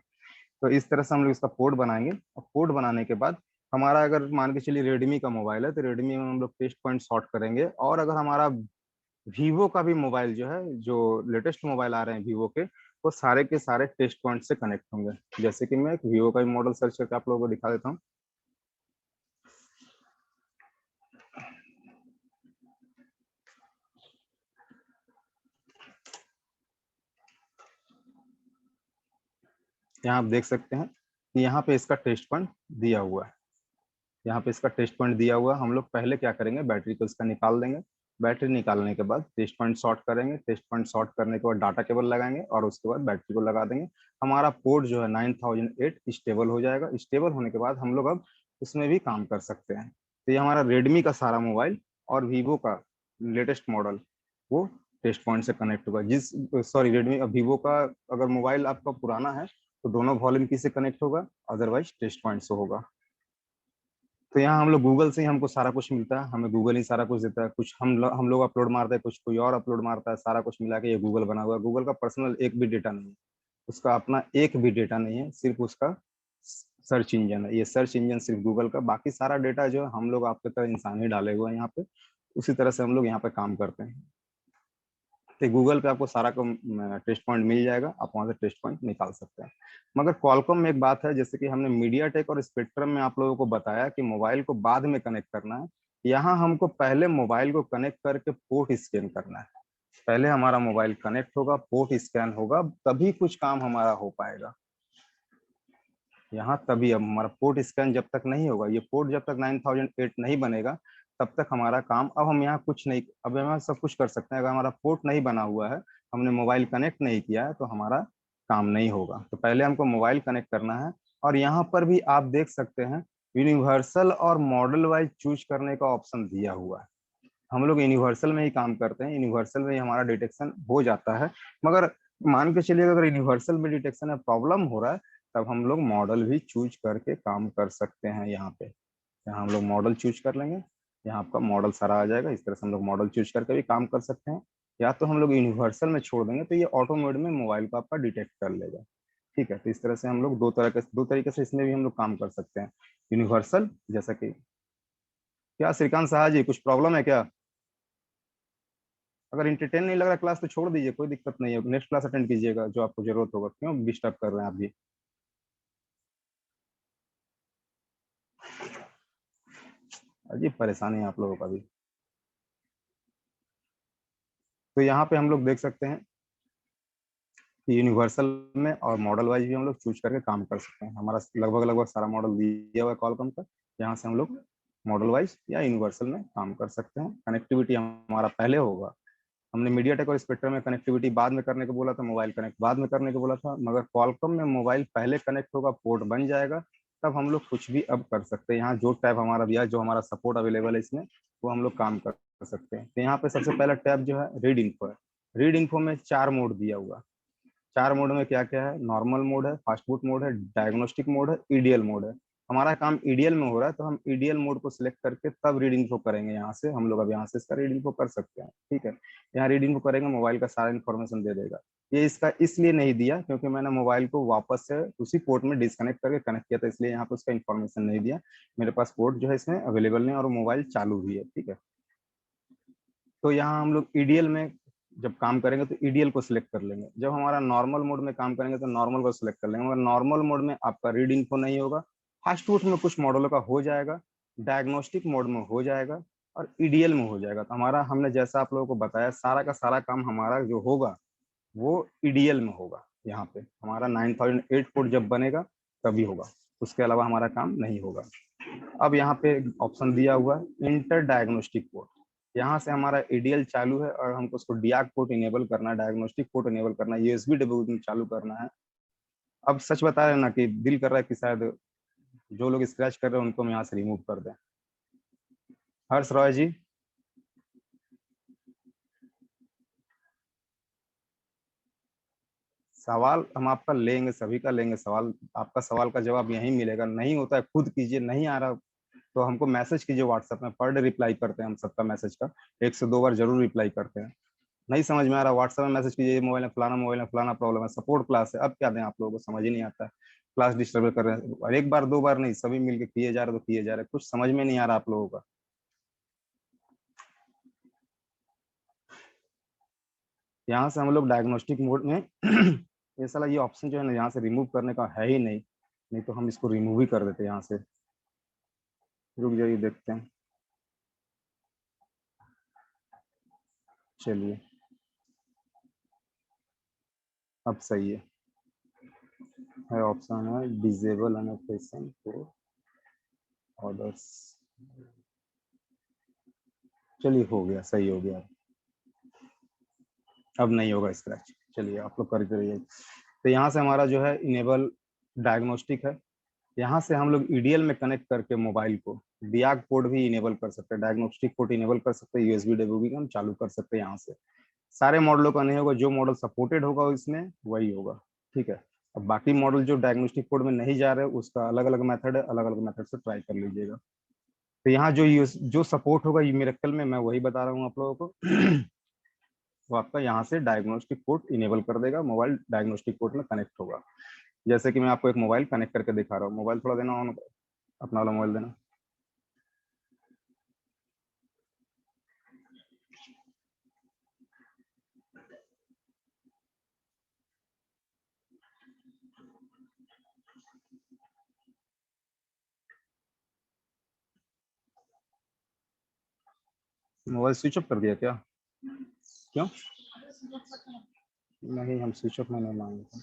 तो इस तरह से हम लोग इसका पोर्ट बनाएंगे। और पोर्ट बनाने के बाद हमारा अगर मान के चलिए रेडमी का मोबाइल है तो रेडमी में हम लोग टेस्ट पॉइंट शॉर्ट करेंगे। और अगर हमारा वीवो का भी मोबाइल जो है, जो लेटेस्ट मोबाइल आ रहे हैं वीवो के, वो सारे के सारे टेस्ट पॉइंट से कनेक्ट होंगे। जैसे कि मैं एक वीवो का भी मॉडल सर्च करके आप लोगों को दिखा देता हूँ। यहाँ आप देख सकते हैं कि यहाँ पे इसका टेस्ट पॉइंट दिया हुआ है, यहाँ पे इसका टेस्ट पॉइंट दिया हुआ है। हम लोग पहले क्या करेंगे, बैटरी को इसका निकाल देंगे। बैटरी निकालने के बाद टेस्ट पॉइंट शॉर्ट करेंगे। टेस्ट पॉइंट शॉर्ट करने के बाद डाटा केबल लगाएंगे और उसके बाद बैटरी को लगा देंगे। हमारा पोर्ट जो है 9008 स्टेबल हो जाएगा। स्टेबल होने के बाद हम लोग अब उसमें भी काम कर सकते हैं। तो ये हमारा रेडमी का सारा मोबाइल और वीवो का लेटेस्ट मॉडल वो टेस्ट पॉइंट से कनेक्ट होगा। जिस सॉरी रेडमी और वीवो का अगर मोबाइल आपका पुराना है तो दोनों वॉल्यूम की से कनेक्ट होगा, अदरवाइज टेस्ट पॉइंट से होगा। तो यहाँ हम लोग गूगल से ही हमको सारा कुछ मिलता है, हमें गूगल ही सारा कुछ देता है। कुछ हम लोग अपलोड मारते हैं, कुछ कोई और अपलोड मारता है, सारा कुछ मिला के ये गूगल बना हुआ है। गूगल का पर्सनल एक भी डेटा नहीं है, उसका अपना एक भी डेटा नहीं है, सिर्फ उसका सर्च इंजन है। ये सर्च इंजन सिर्फ गूगल का, बाकी सारा डेटा जो है हम लोग आपके तरह इंसान ही डाले हुए हैं यहाँ पे। उसी तरह से हम लोग यहाँ पे काम करते हैं। तो गूगल पे आपको सारा टेस्ट पॉइंट मिल जाएगा, आप वहां से टेस्ट पॉइंट निकाल सकते हैं। मगर क्वालकॉम में एक बात है, जैसे कि हमने मीडियाटेक और स्पेक्ट्रम में आप लोगों को बताया कि मोबाइल को बाद में कनेक्ट करना है, यहाँ हमको पहले मोबाइल को कनेक्ट करके पोर्ट स्कैन करना है। पहले हमारा मोबाइल कनेक्ट होगा, पोर्ट स्कैन होगा, तभी कुछ काम हमारा हो पाएगा यहाँ। तभी अब हमारा पोर्ट स्कैन जब तक नहीं होगा, ये पोर्ट जब तक 9008 नहीं बनेगा तब तक हमारा काम, अब हम यहाँ कुछ नहीं, अब हम सब कुछ कर सकते हैं। अगर हमारा पोर्ट नहीं बना हुआ है, हमने मोबाइल कनेक्ट नहीं किया है, तो हमारा काम नहीं होगा। तो पहले हमको मोबाइल कनेक्ट करना है। और यहाँ पर भी आप देख सकते हैं यूनिवर्सल और मॉडल वाइज चूज करने का ऑप्शन दिया हुआ है। हम लोग यूनिवर्सल में ही काम करते हैं, यूनिवर्सल में ही हमारा डिटेक्शन हो जाता है। मगर मान के चलिए अगर यूनिवर्सल में डिटेक्शन में प्रॉब्लम हो रहा है, तब हम लोग मॉडल भी चूज करके काम कर सकते हैं। यहाँ पे यहाँ हम लोग मॉडल चूज कर लेंगे, यहाँ आपका मॉडल सारा आ जाएगा। इस तरह से हम लोग मॉडल चूज करके भी काम कर सकते हैं, या तो हम लोग यूनिवर्सल में छोड़ देंगे तो ये ऑटो मोड में मोबाइल को आपका डिटेक्ट कर लेगा। ठीक है, तो इस तरह से हम लोग दो तरीके से इसमें भी हम लोग काम कर सकते हैं। यूनिवर्सल, जैसा कि क्या श्रीकांत शाह जी कुछ प्रॉब्लम है क्या? अगर इंटरटेन नहीं लग रहा क्लास तो छोड़ दीजिए, कोई दिक्कत नहीं है, नेक्स्ट क्लास अटेंड कीजिएगा जो आपको जरूरत होगा। क्यों डिस्टर्ब कर रहे हैं आप भी? अजीब परेशानी है आप लोगों का भी। तो यहाँ पे हम लोग देख सकते हैं कि यूनिवर्सल में और मॉडल वाइज भी हम लोग चूज करके काम कर सकते हैं। हमारा लगभग सारा मॉडल दिया हुआ है कॉलकॉम का, यहाँ से हम लोग मॉडल वाइज या यूनिवर्सल में काम कर सकते हैं। कनेक्टिविटी हमारा पहले होगा। हमने मीडियाटेक और स्पेक्ट्रम में कनेक्टिविटी बाद में करने को बोला था, मोबाइल कनेक्ट बाद में करने को बोला था, मगर क्वालकॉम में मोबाइल पहले कनेक्ट होगा, पोर्ट बन जाएगा, तब हम लोग कुछ भी अब कर सकते हैं। यहाँ जो टैब हमारा दिया है, जो हमारा सपोर्ट अवेलेबल है इसमें, वो हम लोग काम कर सकते हैं। तो यहाँ पे सबसे पहला टैब जो है रीड इन्फो है। रीड इन्फो में 4 मोड दिया हुआ। 4 मोड में क्या क्या है, नॉर्मल मोड है, फास्ट बूट मोड है, डायग्नोस्टिक मोड है, ईडीएल मोड है। हमारा काम ईडीएल में हो रहा है, तो हम ईडीएल मोड को सिलेक्ट करके तब रीड इन्फो करेंगे। यहाँ से हम लोग अब यहाँ से इसका रीड इन्फो कर सकते हैं। ठीक है, यहाँ रीड इन्फो करेंगे, मोबाइल का सारा इन्फॉर्मेशन दे देगा। ये इसका इसलिए नहीं दिया क्योंकि मैंने मोबाइल को वापस से उसी पोर्ट में डिस्कनेक्ट करके कनेक्ट किया था, इसलिए यहाँ पे उसका इन्फॉर्मेशन नहीं दिया। मेरे पास पोर्ट जो है इसमें अवेलेबल नहीं और मोबाइल चालू भी है। ठीक है, तो यहाँ हम लोग ईडीएल में जब काम करेंगे तो ईडीएल को सिलेक्ट कर लेंगे। जब हमारा नॉर्मल मोड में काम करेंगे तो नॉर्मल को सिलेक्ट कर लेंगे, मगर नॉर्मल मोड में आपका रीड इन्फो नहीं होगा। फास्ट बूट में कुछ मॉडलों का हो जाएगा, डायग्नोस्टिक मोड में हो जाएगा और ईडीएल में हो जाएगा। तो हमारा हमने जैसा आप लोगों को बताया सारा का सारा काम हमारा जो होगा वो ईडीएल में होगा। यहाँ पे हमारा 9008 पोर्ट जब बनेगा तभी होगा, उसके अलावा हमारा काम नहीं होगा। अब यहाँ पे ऑप्शन दिया हुआ है इंटर डायग्नोस्टिक पोर्ट। यहाँ से हमारा एडीएल चालू है और हमको उसको डीआर पोर्ट इनेबल करना है, डायग्नोस्टिक पोर्ट इनेबल करना है, यूएसबी डिबगिंग चालू करना है। अब सच बता रहे हैं ना कि दिल कर रहा है कि शायद जो लोग स्क्रैच कर रहे हैं उनको हम यहाँ से रिमूव कर दें। हर्ष रॉय जी, सवाल हम आपका लेंगे, सभी का लेंगे सवाल। आपका सवाल का जवाब यहीं मिलेगा। नहीं होता है खुद कीजिए, नहीं आ रहा तो हमको मैसेज कीजिए व्हाट्सएप में। पर डे रिप्लाई करते हैं हम सबका मैसेज का, 1 से 2 बार जरूर रिप्लाई करते हैं। नहीं समझ में आ रहा व्हाट्सएप में मैसेज कीजिए, मोबाइल में फलाना प्रॉब्लम है, सपोर्ट क्लास है। अब क्या दें आप लोगों को, समझ ही नहीं आता है। क्लास डिस्टर्ब कर रहे हैं, और 1 बार 2 बार नहीं, सभी मिलके किए जा रहे तो किए जा रहे, कुछ समझ में नहीं आ रहा आप लोगों का। यहाँ से हम लोग डायग्नोस्टिक मोड में ये साला ये ऑप्शन जो है ना यहाँ से रिमूव करने का है ही नहीं, नहीं तो हम इसको रिमूव ही कर देते यहाँ से। रुक जाइए देखते हैं, चलिए अब सही है। है ऑप्शन है डिजेबल एनोटेशन फॉर ऑर्डर्स। चलिए हो गया, सही हो गया। अब नहीं होगा स्क्रैच। चलिए आप लोग करके रहिए। तो यहाँ से हमारा जो है इनेबल डायग्नोस्टिक है। यहाँ से हम लोग ईडीएल में कनेक्ट करके मोबाइल को डियाग पोर्ट भी इनेबल कर सकते हैं, डायग्नोस्टिक पोर्ट इनेबल कर सकते हैं, यूएसबी डब्ल्यूबी हम चालू कर सकते हैं। यहाँ से सारे मॉडलों का नहीं होगा, जो मॉडल सपोर्टेड होगा इसमें वही होगा। ठीक है। अब बाकी मॉडल जो डायग्नोस्टिक पोर्ट में नहीं जा रहे उसका अलग अलग मेथड है, अलग अलग मेथड से ट्राई कर लीजिएगा। तो यहाँ जो सपोर्ट होगा ये मिरेकल में मैं वही बता रहा हूँ आप लोगों को। तो आपका यहाँ से डायग्नोस्टिक पोर्ट इनेबल कर देगा, मोबाइल डायग्नोस्टिक पोर्ट में कनेक्ट होगा। जैसे कि मैं आपको एक मोबाइल कनेक्ट करके दिखा रहा हूँ। मोबाइल थोड़ा देना ऑन, अपना वाला मोबाइल देना। मोबाइल स्विच ऑफ कर दिया क्या? क्यों नहीं, हम स्विच ऑफ में नहीं मांगते।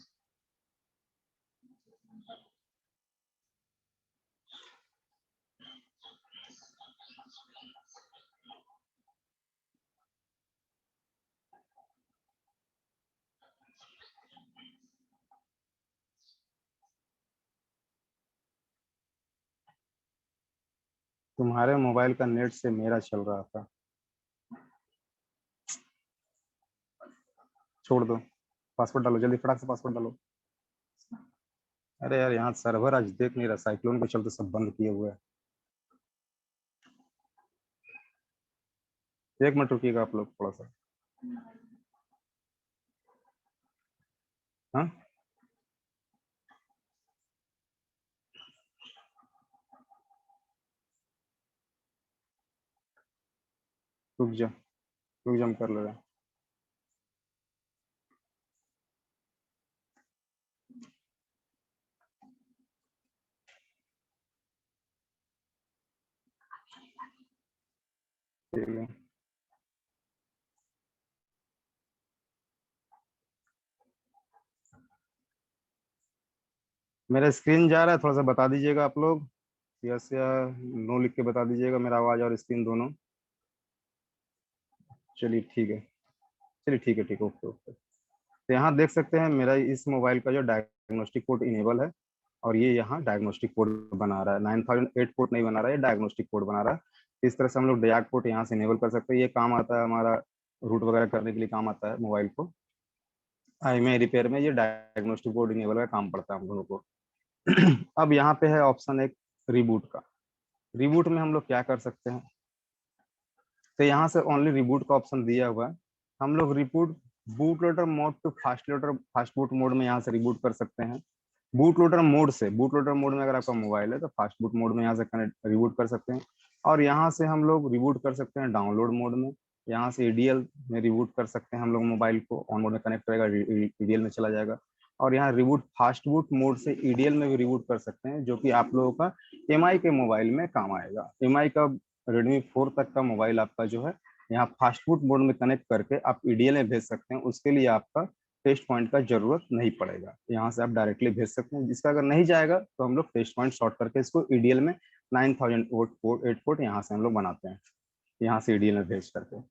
तुम्हारे मोबाइल का नेट से मेरा चल रहा था। छोड़ दो, पासवर्ड डालो जल्दी, फटाक से पासवर्ड डालो। अरे यार यहाँ सर्वर आज देख नहीं रहा, साइक्लोन के चलते सब बंद किए हुए हैं। 1 मिनट रुकिएगा आप लोग थोड़ा सा। हाँ रुक जा, रुक जा, हम कर ले रहे हैं। ठीक है। मेरा स्क्रीन जा रहा है, थोड़ा सा बता दीजिएगा आप लोग, यस या नो लिख के बता दीजिएगा, मेरा आवाज और स्क्रीन दोनों। चलिए ठीक है, चलिए ठीक है, ठीक है, ओके ओके। तो यहाँ देख सकते हैं मेरा इस मोबाइल का जो डायग्नोस्टिक पोर्ट इनेबल है, और ये यहाँ डायग्नोस्टिक पोर्ट बना रहा है। 9008 पोर्ट नहीं बना रहा है, डायग्नोस्टिक पोर्ट बना रहा है। इस तरह से हम लोग डायग पोर्ट यहाँ से इनेबल कर सकते हैं। ये काम आता है हमारा रूट वगैरह करने के लिए, काम आता है मोबाइल को। IMEI रिपेयर में ये डायग्नोस्टिक पोर्ट इनेबल का काम पड़ता है हम लोगों को। अब यहाँ पे है ऑप्शन एक रिबूट का। रिबूट में हम लोग क्या कर सकते हैं? तो यहाँ से ओनली रिबूट का ऑप्शन दिया हुआ है। हम लोग reboot boot loader mode to fast boot mode में यहाँ से रिबूट कर सकते हैं। बूट लोडर मोड से, बूट लोडर मोड में अगर आपका मोबाइल है तो फास्ट बूट मोड में यहाँ से कनेक्ट रिबूट कर सकते हैं। और यहाँ से हम लोग रिबूट कर सकते हैं डाउनलोड मोड में। यहाँ से EDL में रिबूट कर सकते हैं हम लोग, मोबाइल को ऑन मोड में कनेक्ट करेगा, EDL में चला जाएगा। और यहाँ रिबूट फास्ट बूट मोड से EDL में भी रिबूट कर सकते हैं, जो कि आप लोगों का MI के मोबाइल में काम आएगा। MI का Redmi 4 तक का मोबाइल आपका जो है यहाँ फास्ट बूट मोड में कनेक्ट करके आप EDL में भेज सकते हैं। उसके लिए आपका टेस्ट पॉइंट का जरूरत नहीं पड़ेगा, यहाँ से आप डायरेक्टली भेज सकते हैं। जिसका अगर नहीं जाएगा तो हम लोग टेस्ट पॉइंट शॉर्ट करके इसको EDL में 9008 पोर्ट यहाँ से हम लोग बनाते हैं, यहाँ से EDL में भेज करके।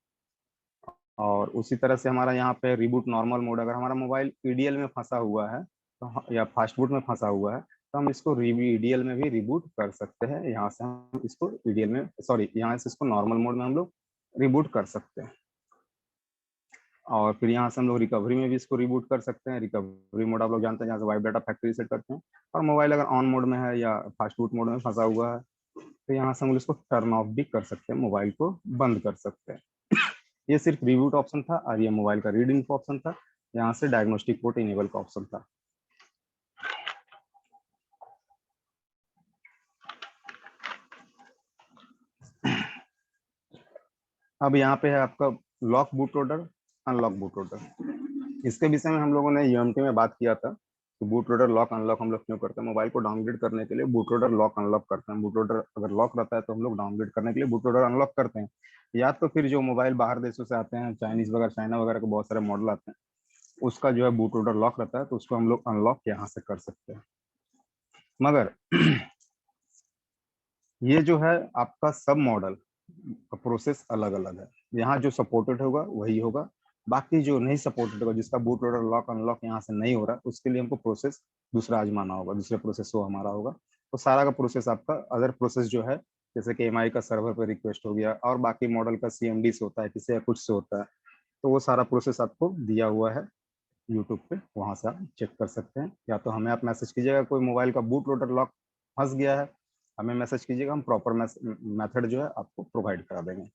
और उसी तरह से हमारा यहाँ पे रिबूट नॉर्मल मोड, अगर हमारा मोबाइल EDL में फंसा हुआ है तो या फास्ट बूट में फंसा हुआ है तो हम इसको EDL में भी रिबूट कर सकते हैं। यहाँ से हम इसको EDL में, सॉरी, यहाँ से इसको नॉर्मल मोड में हम लोग रिबूट कर सकते हैं। और फिर यहाँ से हम लोग रिकवरी में भी इसको रिबूट कर सकते हैं। रिकवरी मोड आप लोग जानते हैं, जहाँ से वाइप डाटा फैक्ट्री सेट करते हैं। और मोबाइल अगर ऑन मोड में है या फास्ट बूट मोड में फंसा हुआ है तो यहाँ से हम लोग इसको टर्न ऑफ भी कर सकते हैं, मोबाइल को बंद कर सकते हैं। ये सिर्फ रिबूट ऑप्शन था, और ये मोबाइल का रीड इन्फो ऑप्शन था। यहाँ से डायग्नोस्टिक पोर्ट इनेबल का ऑप्शन था। अब यहाँ पे है आपका lock boot loader, unlock boot loader. इसके विषय में हम लोगों ने UMT में बात किया था कि बूट लोडर लॉक अनलॉक हम लोग क्यों करते हैं। मोबाइल को डाउनग्रेड करने के लिए बूट लोडर लॉक अनलॉक करते हैं। बूट लोडर अगर लॉक रहता है तो हम लोग डाउनग्रेड करने के लिए बूट लोडर अनलॉक करते हैं। या तो फिर जो मोबाइल बाहर देशों से आते हैं, चाइनीज वगैरह, चाइना वगैरह के बहुत सारे मॉडल आते हैं, उसका जो है बूट लोडर लॉक रहता है, तो उसको हम लोग अनलॉक यहाँ से कर सकते हैं। मगर ये जो है आपका सब मॉडल का प्रोसेस अलग अलग है। यहाँ जो सपोर्टेड होगा वही होगा, बाकी जो नहीं सपोर्टेड होगा, जिसका बूट लोडर लॉक अनलॉक यहाँ से नहीं हो रहा, उसके लिए हमको प्रोसेस दूसरा आजमाना होगा, दूसरे प्रोसेस वो हमारा होगा। तो सारा का प्रोसेस आपका अदर प्रोसेस जो है, जैसे कि एमआई का सर्वर पर रिक्वेस्ट हो गया, और बाकी मॉडल का सीएमडी से होता है, किसी या कुछ से होता है, तो वो सारा प्रोसेस आपको दिया हुआ है यूट्यूब पे, वहां से आप चेक कर सकते हैं। या तो हमें आप मैसेज कीजिएगा, कोई मोबाइल का बूट लोडर लॉक फंस गया है, हमें मैसेज कीजिएगा, हम प्रॉपर मेथड जो है आपको प्रोवाइड करा देंगे।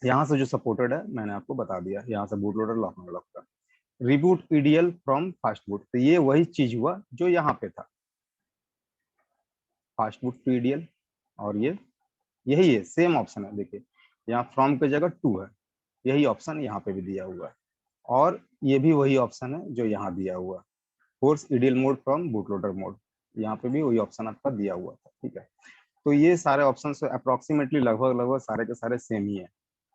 यहाँ से जो सपोर्टेड है मैंने आपको बता दिया, यहाँ से बूट लोडर लॉक अनलॉक का। Reboot EDL from fast boot, तो ये वही चीज हुआ जो यहाँ पे था, फास्ट बूट टू ईडीएल, और ये यही है, सेम ऑप्शन है। देखिए यहाँ फ्रॉम की जगह टू है, यही ऑप्शन यहाँ पे भी दिया हुआ है, और ये भी वही ऑप्शन है जो यहाँ दिया हुआ है, force EDL mode from boot loader mode, यहाँ पे भी वही ऑप्शन आपका दिया हुआ था। ठीक है, तो ये सारे ऑप्शन अप्रोक्सीमेटली लगभग सारे के सारे सेम ही है।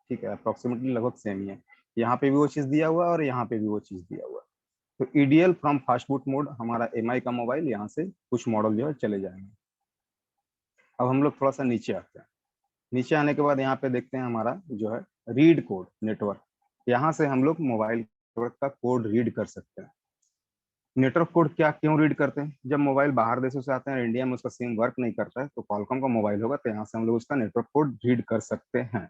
ठीक है, अप्रोक्सीमेटली लगभग सेम ही है, यहाँ पे भी वो चीज दिया हुआ है और यहाँ पे भी वो चीज दिया हुआ है। तो EDL from fast boot mode, हमारा एमआई का मोबाइल, यहाँ से कुछ मॉडल जो है चले जाएंगे। अब हम लोग थोड़ा सा नीचे आते हैं। नीचे आने के बाद यहाँ पे देखते हैं हमारा जो है रीड कोड नेटवर्क, यहाँ से हम लोग मोबाइल नेटवर्क का कोड रीड कर सकते हैं। नेटवर्क कोड क्या क्यों रीड करते हैं? जब मोबाइल बाहर देशों से आते हैं, इंडिया में उसका सिम वर्क नहीं करता है, तो कॉलकॉम का मोबाइल होगा, तो यहाँ से हम लोग उसका नेटवर्क कोड रीड कर सकते हैं।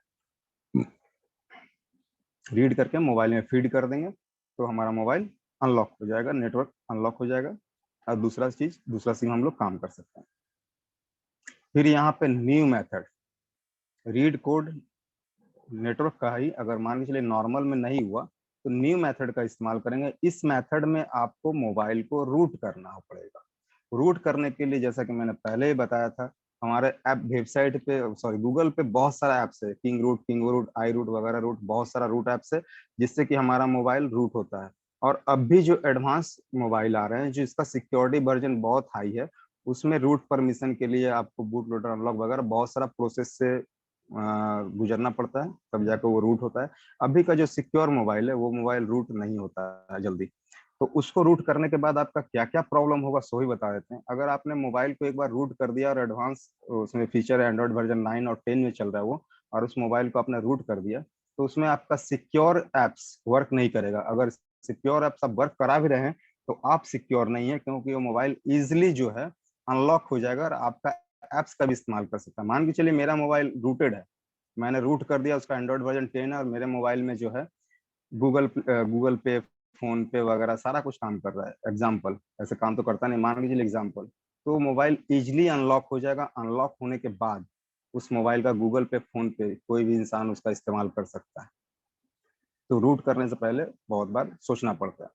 रीड करके मोबाइल में फीड कर देंगे, तो हमारा मोबाइल अनलॉक हो जाएगा, नेटवर्क अनलॉक हो जाएगा, और दूसरा सिम हम लोग काम कर सकते हैं। फिर यहाँ पे new method, read code network का ही अगर मान के चलिए नॉर्मल में नहीं हुआ, तो न्यू मेथड का इस्तेमाल करेंगे। इस मेथड में आपको मोबाइल को रूट करना पड़ेगा। रूट करने के लिए, जैसा कि मैंने पहले ही बताया था, हमारे ऐप वेबसाइट पे, सॉरी गूगल पे बहुत सारा ऐप्स है, किंग रूट, आई रूट वगैरह रूट, बहुत सारा रूट ऐप्स है, जिससे कि हमारा मोबाइल रूट होता है। और अब भी जो एडवांस मोबाइल आ रहे हैं, जो इसका सिक्योरिटी वर्जन बहुत हाई है, उसमें रूट परमिशन के लिए आपको बूट लोडर अनलॉक वगैरह बहुत सारा प्रोसेस से गुजरना पड़ता है, तब जाकर वो रूट होता है। अभी का जो सिक्योर मोबाइल है, वो मोबाइल रूट नहीं होता है जल्दी। तो उसको रूट करने के बाद आपका क्या क्या प्रॉब्लम होगा सो ही बता देते हैं। अगर आपने मोबाइल को एक बार रूट कर दिया और एडवांस उसमें फीचर है, एंड्रॉइड वर्जन 9 और 10 में चल रहा है वो, और उस मोबाइल को आपने रूट कर दिया, तो उसमें आपका सिक्योर एप्स वर्क नहीं करेगा। अगर सिक्योर एप्स आप वर्क करा भी रहे हैं, तो आप सिक्योर नहीं है, क्योंकि वो मोबाइल इजिली जो है अनलॉक हो जाएगा और आपका एप्स का भी इस्तेमाल कर सकता है। मान के चलिए मेरा मोबाइल रूटेड है, मैंने रूट कर दिया, उसका एंड्रॉइड वर्जन 10 है, और मेरे मोबाइल में जो है गूगल पे, फोन पे वगैरह सारा कुछ काम कर रहा है, एग्जाम्पल, ऐसे काम तो करता नहीं, मान के चलिए एग्जाम्पल, तो मोबाइल इजिली अनलॉक हो जाएगा। अनलॉक होने के बाद उस मोबाइल का गूगल पे, फोन पे कोई भी इंसान उसका इस्तेमाल कर सकता है। तो रूट करने से पहले बहुत बार सोचना पड़ता है।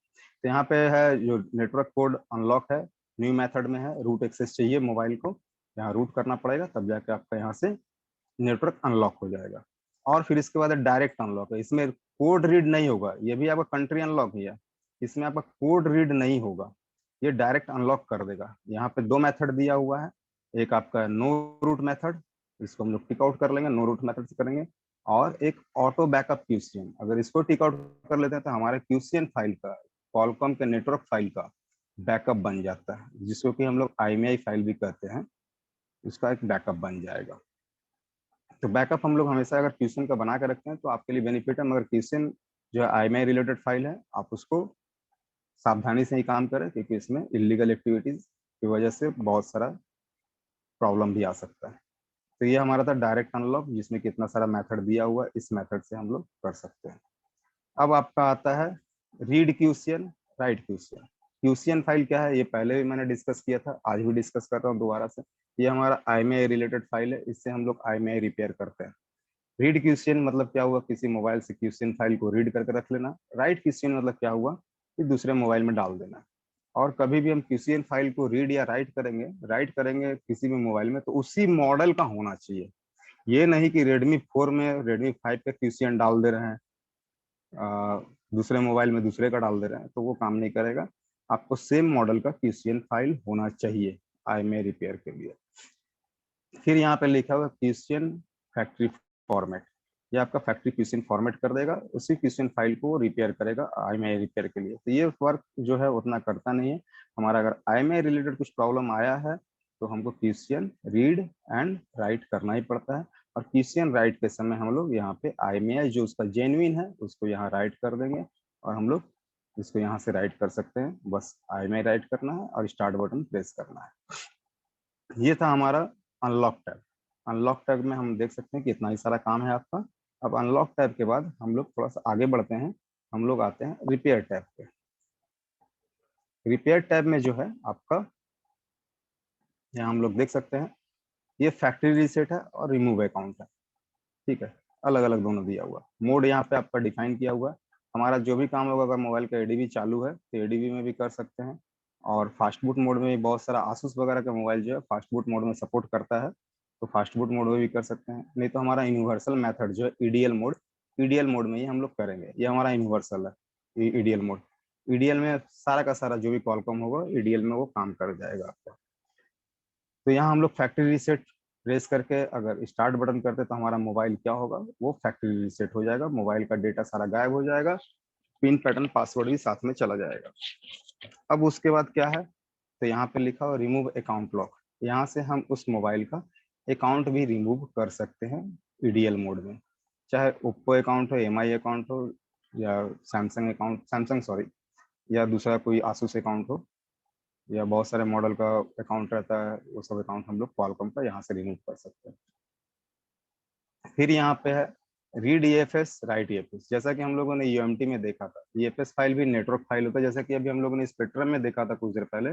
तो यहाँ पे है जो नेटवर्क कोड अनलॉक है, न्यू मेथड में है, रूट एक्सेस चाहिए मोबाइल को, यहाँ रूट करना पड़ेगा, तब जाके आपका यहाँ से नेटवर्क अनलॉक हो जाएगा। और फिर इसके बाद डायरेक्ट अनलॉक है, इसमें कोड रीड नहीं होगा, ये भी आपका कंट्री अनलॉक ही है, इसमें आपका कोड रीड नहीं होगा, ये डायरेक्ट अनलॉक कर देगा। यहाँ पे दो मेथड दिया हुआ है, एक आपका नो रूट मेथड, इसको हम लोग टिक आउट कर लेंगे, नो रूट मेथड से करेंगे, और एक ऑटो बैकअप क्यूसीएन, अगर इसको टिक आउट कर लेते हैं तो हमारे क्यूसीएन फाइल का, कॉलकॉम के नेटवर्क फाइल का बैकअप बन जाता है, जिसको कि हम लोग IMEI फाइल भी कहते हैं, उसका एक बैकअप बन जाएगा। तो बैकअप हम लोग हमेशा अगर क्यूसीएन का बना के रखते हैं तो आपके लिए बेनिफिट है, मगर क्यूसीएन जो है IMEI रिलेटेड फाइल है, आप उसको सावधानी से ही काम करें, क्योंकि इसमें इलीगल एक्टिविटीज की वजह से बहुत सारा प्रॉब्लम भी आ सकता है। तो ये हमारा था डायरेक्ट अनलॉक, जिसमें कितना सारा मेथड दिया हुआ है, इस मेथड से हम लोग कर सकते हैं। अब आपका आता है रीड क्यूसीएन, राइट क्यूसीएन। क्यूसीएन फाइल क्या है, ये पहले भी मैंने डिस्कस किया था, आज भी डिस्कस कर रहा हूँ दोबारा से। ये हमारा IMEI रिलेटेड फाइल है, इससे हम लोग IMEI रिपेयर करते हैं। रीड क्यूसीएन मतलब क्या हुआ, किसी मोबाइल से क्यूसीएन फाइल को रीड करके रख लेना। राइट क्यूसीएन मतलब क्या हुआ, कि दूसरे मोबाइल में डाल देना। और कभी भी हम क्यूसीएन फाइल को रीड या राइट करेंगे किसी भी मोबाइल में, तो उसी मॉडल का होना चाहिए। ये नहीं कि Redmi 4 में Redmi 5 का क्यूसीएन डाल दे रहे हैं, दूसरे मोबाइल में दूसरे का डाल दे रहे हैं, तो वो काम नहीं करेगा। आपको सेम मॉडल का क्यूसीएन फाइल होना चाहिए IMEI रिपेयर के लिए। फिर यहाँ पे लिखा हुआ क्यूसीएन फैक्ट्री फॉर्मेट, ये आपका फैक्ट्री क्यूसीएन फॉर्मेट कर देगा, उसी क्यूसीएन फाइल को रिपेयर करेगा IMEI रिपेयर के लिए। तो ये वर्क जो है उतना करता नहीं है हमारा। अगर IMEI रिलेटेड कुछ प्रॉब्लम आया है तो हमको क्यूसीएन रीड एंड राइट करना ही पड़ता है, और क्यूसीएन राइट के समय हम लोग यहाँ पे IMEI जो उसका जेन्युइन है उसको यहाँ राइट कर देंगे, और हम लोग इसको यहाँ से राइट कर सकते हैं। बस IMEI राइट करना है और स्टार्ट बटन प्रेस करना है। ये था हमारा अनलॉक टैब। अनलॉक टैब में हम देख सकते हैं कि इतना ही सारा काम है आपका। अब अनलॉक टैब के बाद हम लोग थोड़ा सा आगे बढ़ते हैं, हम लोग आते हैं रिपेयर टैब पे। रिपेयर टैब में जो है आपका, यहाँ हम लोग देख सकते हैं ये फैक्ट्री रीसेट है और रिमूव अकाउंट है, ठीक है, अलग अलग दोनों दिया हुआ। मोड यहाँ पे आपका डिफाइन किया हुआ है। हमारा जो भी काम होगा, अगर मोबाइल का एडीबी चालू है तो एडीबी में भी कर सकते हैं, और फास्ट बूट मोड में भी बहुत सारा आसूस वगैरह का मोबाइल जो है फास्ट बूट मोड में सपोर्ट करता है, तो फास्ट बूट मोड में भी कर सकते हैं। नहीं तो हमारा यूनिवर्सल मेथड जो है ईडीएल मोड में ही हम लोग करेंगे। ये हमारा यूनिवर्सल है ईडीएल मोड। ईडीएल में सारा का सारा जो भी कॉलकॉम होगा ईडीएल में वो काम कर जाएगा आपका। तो यहाँ हम लोग फैक्ट्री रीसेट प्रेस करके अगर स्टार्ट बटन करते तो हमारा मोबाइल क्या होगा, वो फैक्ट्री रीसेट हो जाएगा, मोबाइल का डेटा सारा गायब हो जाएगा, पिन पैटर्न पासवर्ड भी साथ में चला जाएगा। अब उसके बाद क्या है, तो यहाँ पे लिखा हो रिमूव अकाउंट लॉक। यहाँ से हम उस मोबाइल का अकाउंट भी रिमूव कर सकते हैं ईडीएल मोड में, चाहे ओप्पो अकाउंट हो, एमआई अकाउंट हो, या सैमसंग या दूसरा कोई आसूस अकाउंट हो, या बहुत सारे मॉडल का अकाउंट रहता है, वो सब अकाउंट हम लोग क्वालकॉम का यहाँ से रिमूव कर सकते हैं। फिर यहाँ पे है रीड ईएफएस राइट ईएफएस। जैसा कि हम लोगों ने यूएमटी में देखा था, ईएफएस फाइल भी नेटवर्क फाइल होता है, जैसा कि अभी हम लोगों ने स्पेक्ट्रम में देखा था कुछ देर पहले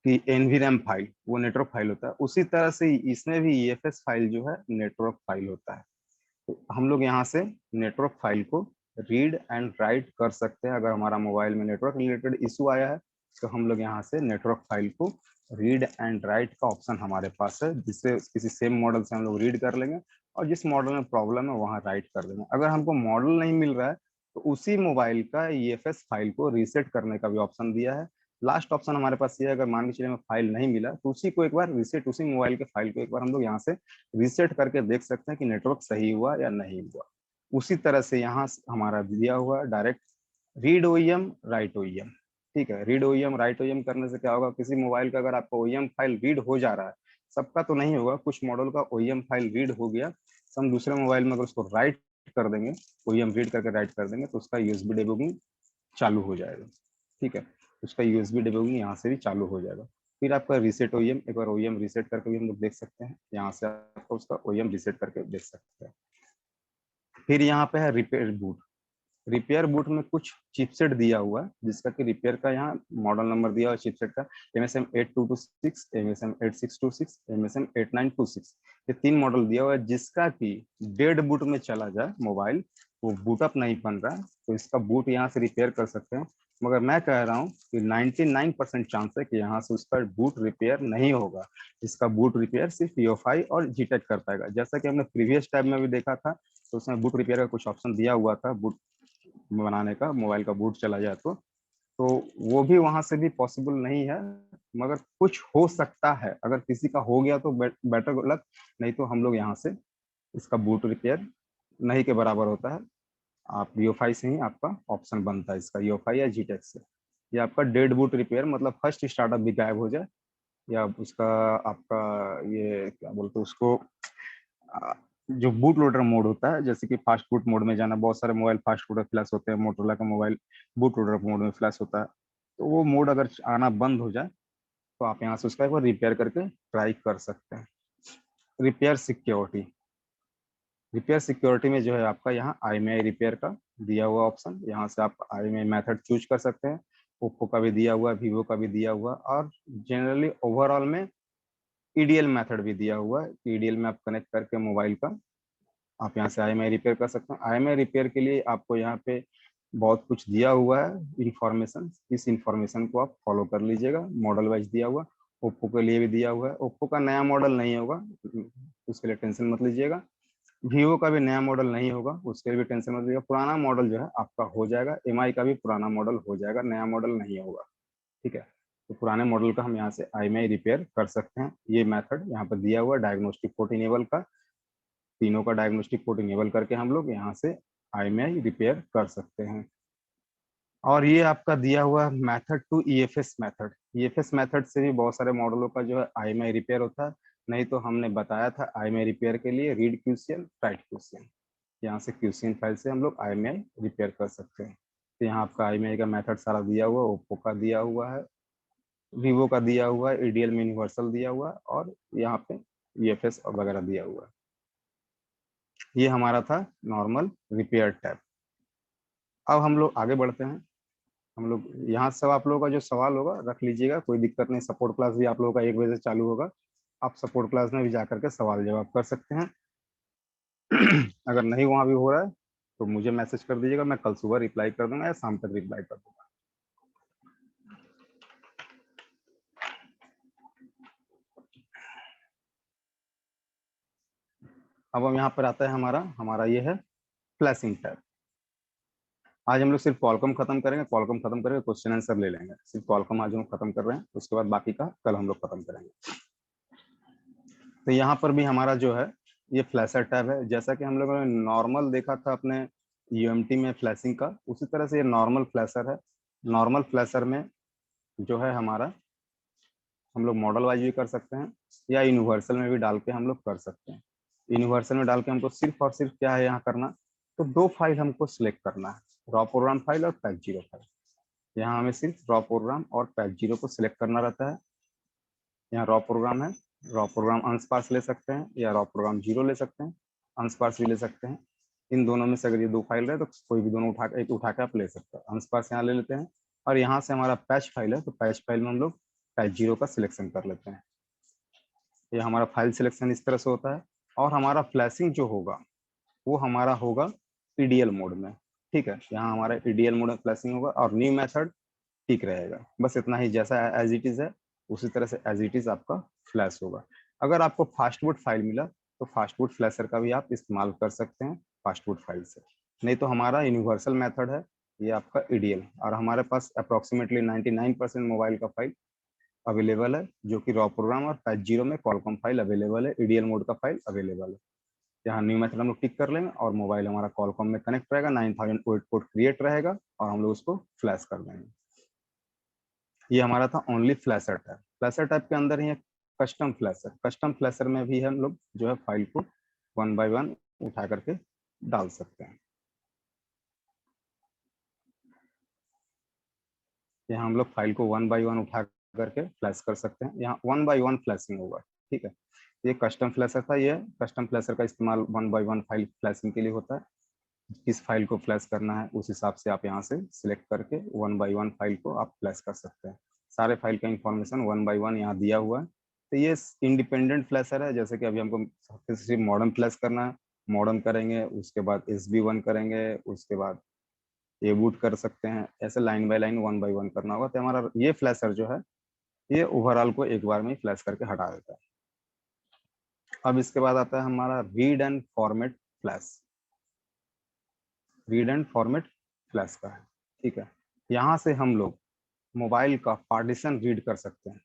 कि एनवीरैम फाइल वो नेटवर्क फाइल होता है, उसी तरह से इसमें भी ईएफएस फाइल जो है नेटवर्क फाइल होता है। तो हम लोग यहाँ से नेटवर्क फाइल को रीड एंड राइट कर सकते हैं। अगर हमारा मोबाइल में नेटवर्क रिलेटेड इशू आया है तो हम लोग यहाँ से नेटवर्क फाइल को रीड एंड राइट का ऑप्शन हमारे पास है, जिससे किसी सेम मॉडल से हम लोग रीड कर लेंगे और जिस मॉडल में प्रॉब्लम है वहाँ राइट कर देंगे। अगर हमको मॉडल नहीं मिल रहा है तो उसी मोबाइल का ईएफएस फाइल को रीसेट करने का भी ऑप्शन दिया है। लास्ट ऑप्शन हमारे पास ये है, अगर मान के चलिए हमें फाइल नहीं मिला तो उसी को एक बार रीसेट, उसी मोबाइल के फाइल को एक बार हम लोग यहाँ से रीसेट करके देख सकते हैं कि नेटवर्क सही हुआ या नहीं हुआ। उसी तरह से यहाँ हमारा दिया हुआ direct read OEM right OEM, ठीक है। रीड ओईएम राइट ओईएम करने से क्या होगा, किसी मोबाइल का अगर आपका ओईएम फाइल रीड हो जा रहा है, सबका तो नहीं होगा, कुछ मॉडल का ओईएम फाइल रीड हो गया तो हम दूसरे मोबाइल में अगर उसको राइट कर देंगे, ओईएम रीड करके राइट कर देंगे तो उसका यूएसबी डिबगिंग चालू हो जाएगा, ठीक है। उसका यूएसबी डिबगिंग यहाँ से भी चालू हो जाएगा। फिर आपका रीसेट ओईएम, एक बार ओईएम रीसेट करके भी हम लोग देख सकते हैं, यहाँ से आपको उसका ओईएम रीसेट करके देख सकते हैं। फिर यहाँ पे है रिपेयर बूट। रिपेयर बूट में कुछ चिपसेट दिया हुआ है, जिसका कि रिपेयर का यहाँ मॉडल नंबर दिया हुआ चिपसेट का MSM 8226, MSM 8626, MSM 8926, ये 3 मॉडल दिया हुआ है। जिसका कि डेड बूट में चला जाए मोबाइल, वो बूटअप नहीं बन रहा है, तो इसका बूट यहाँ से रिपेयर कर सकते हैं। मगर मैं कह रहा हूँ कि 99% चांस है कि यहाँ से उसका बूट रिपेयर नहीं होगा। इसका बूट रिपेयर सिर्फ UEFI और जीटेक कर पाएगा। जैसा कि हमने प्रीवियस टैब में भी देखा था, तो उसमें बूट रिपेयर का कुछ ऑप्शन दिया हुआ था, बूट बनाने का, मोबाइल का बूट चला जाए तो वो भी वहां से भी पॉसिबल नहीं है, मगर कुछ हो सकता है। अगर किसी का हो गया तो बेटर लक, नहीं तो हम लोग यहाँ से इसका बूट रिपेयर नहीं के बराबर होता है, आप UEFI से ही आपका ऑप्शन बनता है इसका, UEFI या जीटेक से। ये आपका डेड बूट रिपेयर, मतलब फर्स्ट स्टार्टअप भी गायब हो जाए, या उसका आपका ये क्या बोलते हैं उसको, जो बूट लोडर मोड होता है, जैसे कि फास्ट बूट मोड में जाना, बहुत सारे मोबाइल फास्ट बूट फ्लैश होते हैं, मोटोरोला का मोबाइल बूट लोडर मोड में फ्लैश होता है, तो वो मोड अगर आना बंद हो जाए तो आप यहाँ से उसका एक बार रिपेयर करके ट्राई कर सकते हैं। रिपेयर सिक्योरिटी, रिपेयर सिक्योरिटी में जो है आपका यहाँ IMEI रिपेयर का दिया हुआ ऑप्शन, यहाँ से आप IMEI मेथड चूज कर सकते हैं। ओप्पो का भी दिया हुआ है, वीवो का भी दिया हुआ, और जनरली ओवरऑल में EDL मेथड भी दिया हुआ है। EDL में आप कनेक्ट करके मोबाइल का आप यहाँ से IMEI रिपेयर कर सकते हैं। IMEI रिपेयर के लिए आपको यहाँ पे बहुत कुछ दिया हुआ है इंफॉर्मेशन, इस इंफॉर्मेशन को आप फॉलो कर लीजिएगा। मॉडल वाइज दिया हुआ, ओप्पो के लिए भी दिया हुआ है। ओप्पो का नया मॉडल नहीं होगा, उसके लिए टेंशन मत लीजिएगा। वीवो का भी नया मॉडल नहीं होगा, उसके लिए भी टेंशन मत लीजिएगा। पुराना मॉडल जो है आपका हो जाएगा। MI का भी पुराना मॉडल हो जाएगा, नया मॉडल नहीं होगा, ठीक है। तो पुराने मॉडल का हम यहाँ से IMEI रिपेयर कर सकते हैं। ये मेथड यहाँ पर दिया हुआ डायग्नोस्टिक पोर्ट इनेबल का, तीनों का डायग्नोस्टिक पोर्ट इनेबल करके हम लोग यहाँ से IMEI रिपेयर कर सकते हैं। और ये आपका दिया हुआ method two EFS method, EFS method से भी बहुत सारे मॉडलों का जो है IMEI रिपेयर होता है। नहीं तो हमने बताया था IMEI रिपेयर के लिए रीड QCL राइट QCL, यहाँ से QCL फाइल से हम लोग IMEI रिपेयर कर सकते हैं। तो यहाँ आपका IMEI का मेथड सारा दिया हुआ है, ओप्पो का दिया हुआ है, वीवो का दिया हुआ है, EDL में यूनिवर्सल दिया हुआ है, और यहाँ पे EFS वगैरह दिया हुआ है। ये हमारा था नॉर्मल रिपेयर टैब। अब हम लोग आगे बढ़ते हैं। हम लोग यहाँ सब आप लोगों का जो सवाल होगा रख लीजिएगा, कोई दिक्कत नहीं। सपोर्ट क्लास भी आप लोगों का 1 बजे से चालू होगा, आप सपोर्ट क्लास में भी जाकर के सवाल जवाब कर सकते हैं। अगर नहीं वहाँ भी हो रहा है तो मुझे मैसेज कर दीजिएगा, मैं कल सुबह रिप्लाई कर दूंगा या शाम तक रिप्लाई कर दूंगा। अब हम यहाँ पर आता है हमारा ये है फ्लैशिंग टैब। आज हम लोग सिर्फ कॉलकम खत्म करेंगे, कॉलकम खत्म करके क्वेश्चन आंसर ले लेंगे। सिर्फ कॉलकम आज हम खत्म कर रहे हैं, उसके बाद बाकी का कल हम लोग खत्म करेंगे। तो यहाँ पर भी हमारा जो है ये फ्लैशर टैब है। जैसा कि हम लोगों ने नॉर्मल देखा था अपने UMT में फ्लैशिंग का, उसी तरह से ये नॉर्मल फ्लैशर है। नॉर्मल फ्लैशर में जो है हमारा हम लोग मॉडल वाइज भी कर सकते हैं या यूनिवर्सल में भी डाल के हम लोग कर सकते हैं। यूनिवर्सल में डाल के हमको सिर्फ और सिर्फ क्या है यहाँ करना, तो 2 फाइल हमको सिलेक्ट करना है, रॉ प्रोग्राम फाइल और पैच0 फाइल। यहाँ हमें सिर्फ रॉ प्रोग्राम और पैच0 को सिलेक्ट करना रहता है। यहाँ रॉ प्रोग्राम है, रॉ प्रोग्राम अंशपार्स ले सकते हैं या रॉ प्रोग्राम 0 ले सकते हैं, अंशपार्स भी ले सकते हैं। इन दोनों में से अगर ये 2 फाइल रहे तो कोई भी दोनों उठा के आप ले सकते हैं। अंशपार्स यहाँ ले लेते हैं, और यहाँ से हमारा पैच फाइल है, तो पैच फाइल में हम लोग पैच0 का सिलेक्शन कर लेते हैं। ये हमारा फाइल सिलेक्शन इस तरह से होता है। और हमारा फ्लैशिंग जो होगा वो हमारा होगा EDL मोड में। ठीक है, यहाँ हमारा EDL मोड में फ्लैशिंग होगा और न्यू मेथड ठीक रहेगा। बस इतना ही, जैसा एज इट इज है उसी तरह से एज इट इज आपका फ्लैश होगा। अगर आपको फास्टवुड फाइल मिला तो फास्टवुड फ्लैशर का भी आप इस्तेमाल कर सकते हैं फास्टवुड फाइल से। नहीं तो हमारा यूनिवर्सल मेथड है ये आपका EDL, और हमारे पास अप्रोक्सीमेटली 99% मोबाइल का फाइल अवेलेबल है, जो कि रॉ प्रोग्राम और पैच0 में कॉलकॉम फाइल अवेलेबल है, EDL मोड का फाइल अवेलेबल है। यहाँ न्यू मेथड हम लोग टिक कर लेंगे और मोबाइल हमारा कॉलकॉम में कनेक्ट रहेगा, 9008 पोर्ट क्रिएट रहेगा और हम लोग उसको फ्लैश कर देंगे। ये हमारा था only flasher tab. Flasher tab के अंदर ही है कस्टम फ्लैशर। कस्टम फ्लैशर में भी हम लोग जो है फाइल को 1 बाय 1 उठा करके डाल सकते हैं। यहाँ हम लोग फाइल को 1 बाय 1 उठा करके फ्लैश कर सकते हैं। यहाँ 1 बाय 1 फ्लैशिंग होगा। ठीक है, ये कस्टम फ्लैशर था। ये कस्टम फ्लैशर का इस्तेमाल 1 बाय 1 फाइल फ्लैशिंग के लिए होता है। किस फाइल को फ्लैश करना है उस हिसाब से आप यहाँ से सिलेक्ट करके 1 बाय 1 फाइल को आप फ्लैश कर सकते हैं। सारे फाइल का इंफॉर्मेशन 1 बाय 1 यहाँ दिया हुआ है। तो ये इंडिपेंडेंट फ्लैशर है। जैसे कि अभी हमको सिर्फ मॉडर्न फ्लैश करना है, मॉडर्न करेंगे, उसके बाद SB1 करेंगे, उसके बाद ये बूट कर सकते हैं। ऐसे लाइन बाय लाइन 1 बाय 1 करना होगा। तो हमारा ये फ्लैशर जो है ये ओवरऑल को एक बार में ही फ्लैश करके हटा देता है। अब इसके बाद आता है हमारा read and format flash. Read and format flash का है। ठीक है, यहाँ से हम लोग मोबाइल का पार्टीशन रीड कर सकते हैं।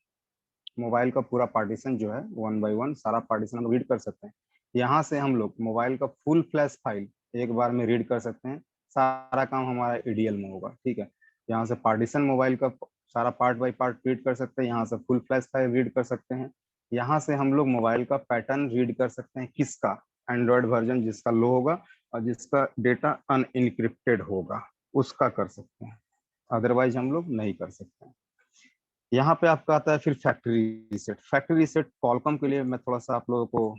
मोबाइल का पूरा पार्टीशन जो है 1 बाय 1 सारा पार्टीशन हम रीड कर सकते हैं। यहाँ से हम लोग मोबाइल का फुल फ्लैश फाइल एक बार में रीड कर सकते हैं। सारा काम हमारा EDL में होगा। ठीक है, यहाँ से पार्टीशन मोबाइल का सारा पार्ट बाय पार्ट रीड कर सकते हैं। यहाँ से फुल फ्लैश फाइल रीड कर सकते हैं। यहाँ से हम लोग मोबाइल का पैटर्न रीड कर सकते हैं। किसका? एंड्रॉयड वर्जन जिसका लो होगा और जिसका डेटा अनइनक्रिप्टेड होगा उसका कर सकते हैं, अदरवाइज हम लोग नहीं कर सकते हैं। यहाँ पे आपका आता है फिर factory reset. Factory reset Qualcomm के लिए मैं थोड़ा सा आप लोगों को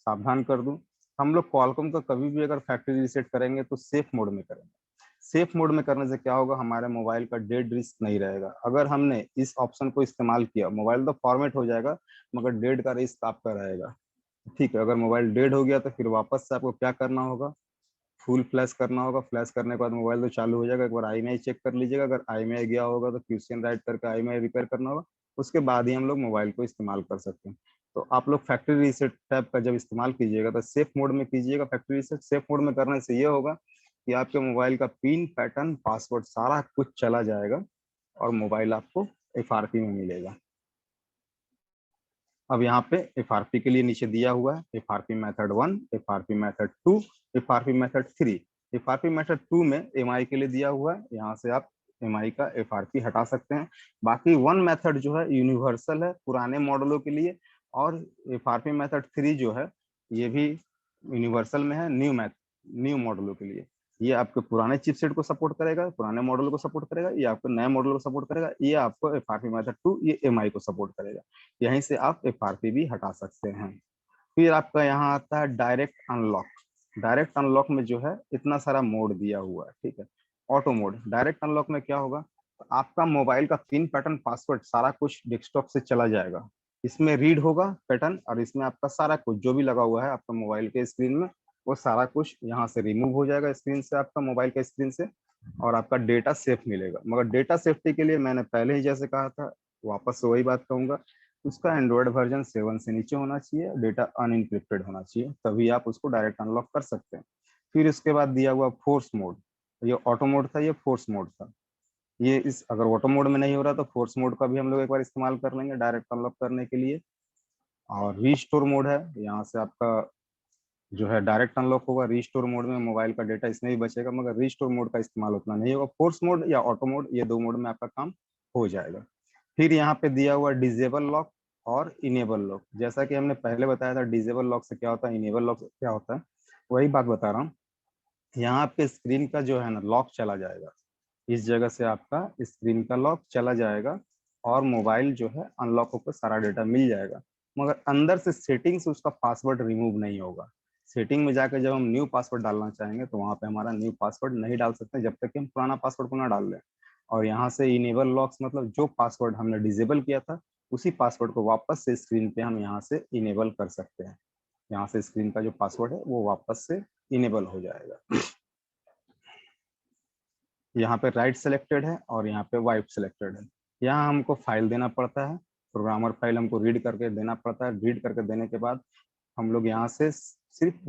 सावधान कर दूं, हम लोग कॉलकॉम का कभी भी अगर फैक्ट्री रीसेट करेंगे तो सेफ मोड में करेंगे। सेफ मोड में करने से क्या होगा, हमारे मोबाइल का डेड रिस्क नहीं रहेगा। अगर हमने इस ऑप्शन को इस्तेमाल किया, मोबाइल तो फॉर्मेट हो जाएगा मगर डेड का रिस्क आपका रहेगा। ठीक है, अगर मोबाइल डेड हो गया तो फिर वापस से आपको क्या करना होगा, फुल फ्लैश करना होगा। फ्लैश करने के बाद मोबाइल तो चालू हो जाएगा। एक बार IMEI चेक कर लीजिएगा, अगर IMEI गया होगा तो QCL राइट करके IMEI रिपेयर करना होगा, उसके बाद ही हम लोग मोबाइल को इस्तेमाल कर सकते हैं। तो आप लोग फैक्ट्री रीसेट टैब का जब इस्तेमाल कीजिएगा तो सेफ मोड में कीजिएगा। फैक्ट्री रीसेट सेफ मोड में करने से ये होगा कि आपके मोबाइल का पिन, पैटर्न, पासवर्ड सारा कुछ चला जाएगा और मोबाइल आपको FRP में मिलेगा। अब यहाँ पे FRP के लिए नीचे दिया हुआ है FRP method 1, FRP method 2, FRP method 3। FRP method 2 में MI के लिए दिया हुआ है, यहाँ से आप MI का FRP हटा सकते हैं। बाकी 1 मेथड जो है यूनिवर्सल है पुराने मॉडलों के लिए, और FRP मेथड 3 जो है ये भी यूनिवर्सल में है न्यू मॉडलों के लिए। ये आपके पुराने चिपसेट को सपोर्ट करेगा, पुराने मॉडल को सपोर्ट करेगा, ये आपको नए मॉडल को सपोर्ट करेगा, ये आपको FRP मेथड 2 ये MI को सपोर्ट करेगा। यहीं से आप FRP भी हटा सकते हैं। फिर आपका यहाँ आता है डायरेक्ट अनलॉक। डायरेक्ट अनलॉक में जो है इतना सारा मोड दिया हुआ है, ठीक है। ऑटो मोड, डायरेक्ट अनलॉक में क्या होगा, तो आपका मोबाइल का पिन पैटर्न पासवर्ड सारा कुछ डेस्कटॉप से चला जाएगा। इसमें रीड होगा पैटर्न, और इसमें आपका सारा कुछ जो भी लगा हुआ है आपका मोबाइल के स्क्रीन में, वो सारा कुछ यहाँ से रिमूव हो जाएगा स्क्रीन से, आपका मोबाइल का स्क्रीन से, और आपका डेटा सेफ मिलेगा। मगर डेटा सेफ्टी के लिए मैंने पहले ही जैसे कहा था, वापस से वही बात कहूंगा, उसका एंड्रॉयड वर्जन 7 से नीचे होना चाहिए, डेटा अनइनक्रिप्टेड होना चाहिए, तभी आप उसको डायरेक्ट अनलॉक कर सकते हैं। फिर इसके बाद दिया हुआ फोर्स मोड, ये ऑटो मोड था, ये फोर्स मोड था। ये इस अगर ऑटो मोड में नहीं हो रहा तो फोर्स मोड का भी हम लोग एक बार इस्तेमाल कर लेंगे डायरेक्ट अनलॉक करने के लिए। और रीस्टोर मोड है, यहाँ से आपका जो है डायरेक्ट अनलॉक होगा। रीस्टोर मोड में मोबाइल का डेटा इसमें भी बचेगा, मगर रीस्टोर मोड का इस्तेमाल उतना नहीं होगा। फोर्स मोड या ऑटो मोड, ये 2 मोड में आपका काम हो जाएगा। फिर यहाँ पे दिया हुआ डिजेबल लॉक और इनेबल लॉक। जैसा कि हमने पहले बताया था डिजेबल लॉक से क्या होता है, इनेबल लॉक से क्या होता है, वही बात बता रहा हूँ। यहाँ आपके स्क्रीन का जो है ना लॉक चला जाएगा, इस जगह से आपका स्क्रीन का लॉक चला जाएगा और मोबाइल जो है अनलॉक होकर सारा डेटा मिल जाएगा, मगर अंदर से सेटिंग से उसका पासवर्ड रिमूव नहीं होगा। सेटिंग में जाकर जब हम न्यू पासवर्ड डालना चाहेंगे तो वहाँ पे हमारा न्यू पासवर्ड नहीं डाल सकते जब तक कि हम पुराना पासवर्ड को ना डाल लें। और यहाँ से इनेबल लॉक्स मतलब जो पासवर्ड हमने डिसेबल किया था उसी पासवर्ड को वापस से स्क्रीन पे हम यहाँ से इनेबल कर सकते हैं। यहाँ से स्क्रीन का जो पासवर्ड है वो वापस से इनेबल हो जाएगा। यहाँ पे राइट सिलेक्टेड है और यहाँ पे वाइप सिलेक्टेड है। यहाँ हमको फाइल देना पड़ता है, प्रोग्रामर फाइल हमको रीड करके देना पड़ता है। रीड करके देने के बाद हम लोग यहाँ से सिर्फ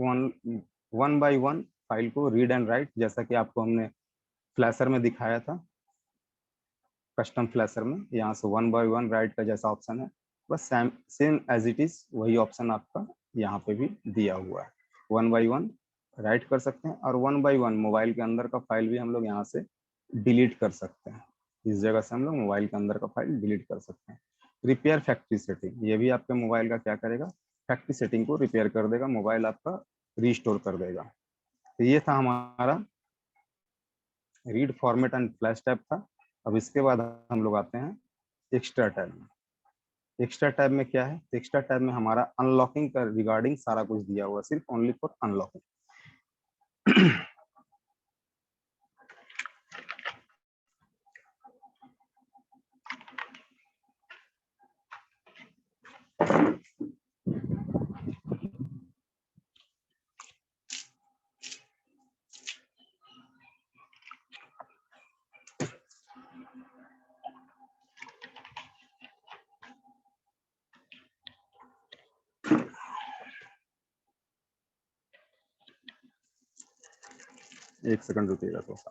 वन बाय वन फाइल को रीड एंड राइट, जैसा कि आपको हमने फ्लैशर में दिखाया था, कस्टम फ्लैशर में, यहाँ से 1 बाय 1 राइट का जैसा ऑप्शन है बस सेम एज इट इज वही ऑप्शन आपका यहाँ पे भी दिया हुआ है। 1 बाय 1 राइट कर सकते हैं और 1 बाय 1 मोबाइल के अंदर का फाइल भी हम लोग यहाँ से डिलीट कर सकते हैं। इस जगह से हम लोग मोबाइल के अंदर का फाइल डिलीट कर सकते हैं। रिपेयर फैक्ट्री सेटिंग, ये भी आपके मोबाइल का क्या करेगा, फैक्ट्री सेटिंग को रिपेयर कर देगा, मोबाइल आपका रिस्टोर कर देगा। तो ये था हमारा read format and flash tab था। अब इसके बाद हम लोग आते हैं एक्स्ट्रा टैब में। एक्स्ट्रा टैब में क्या है, एक्स्ट्रा टैब में हमारा अनलॉकिंग का रिगार्डिंग सारा कुछ दिया हुआ है, सिर्फ ओनली फॉर अनलॉकिंग। एक सेकंड रुकिएगा तो। तो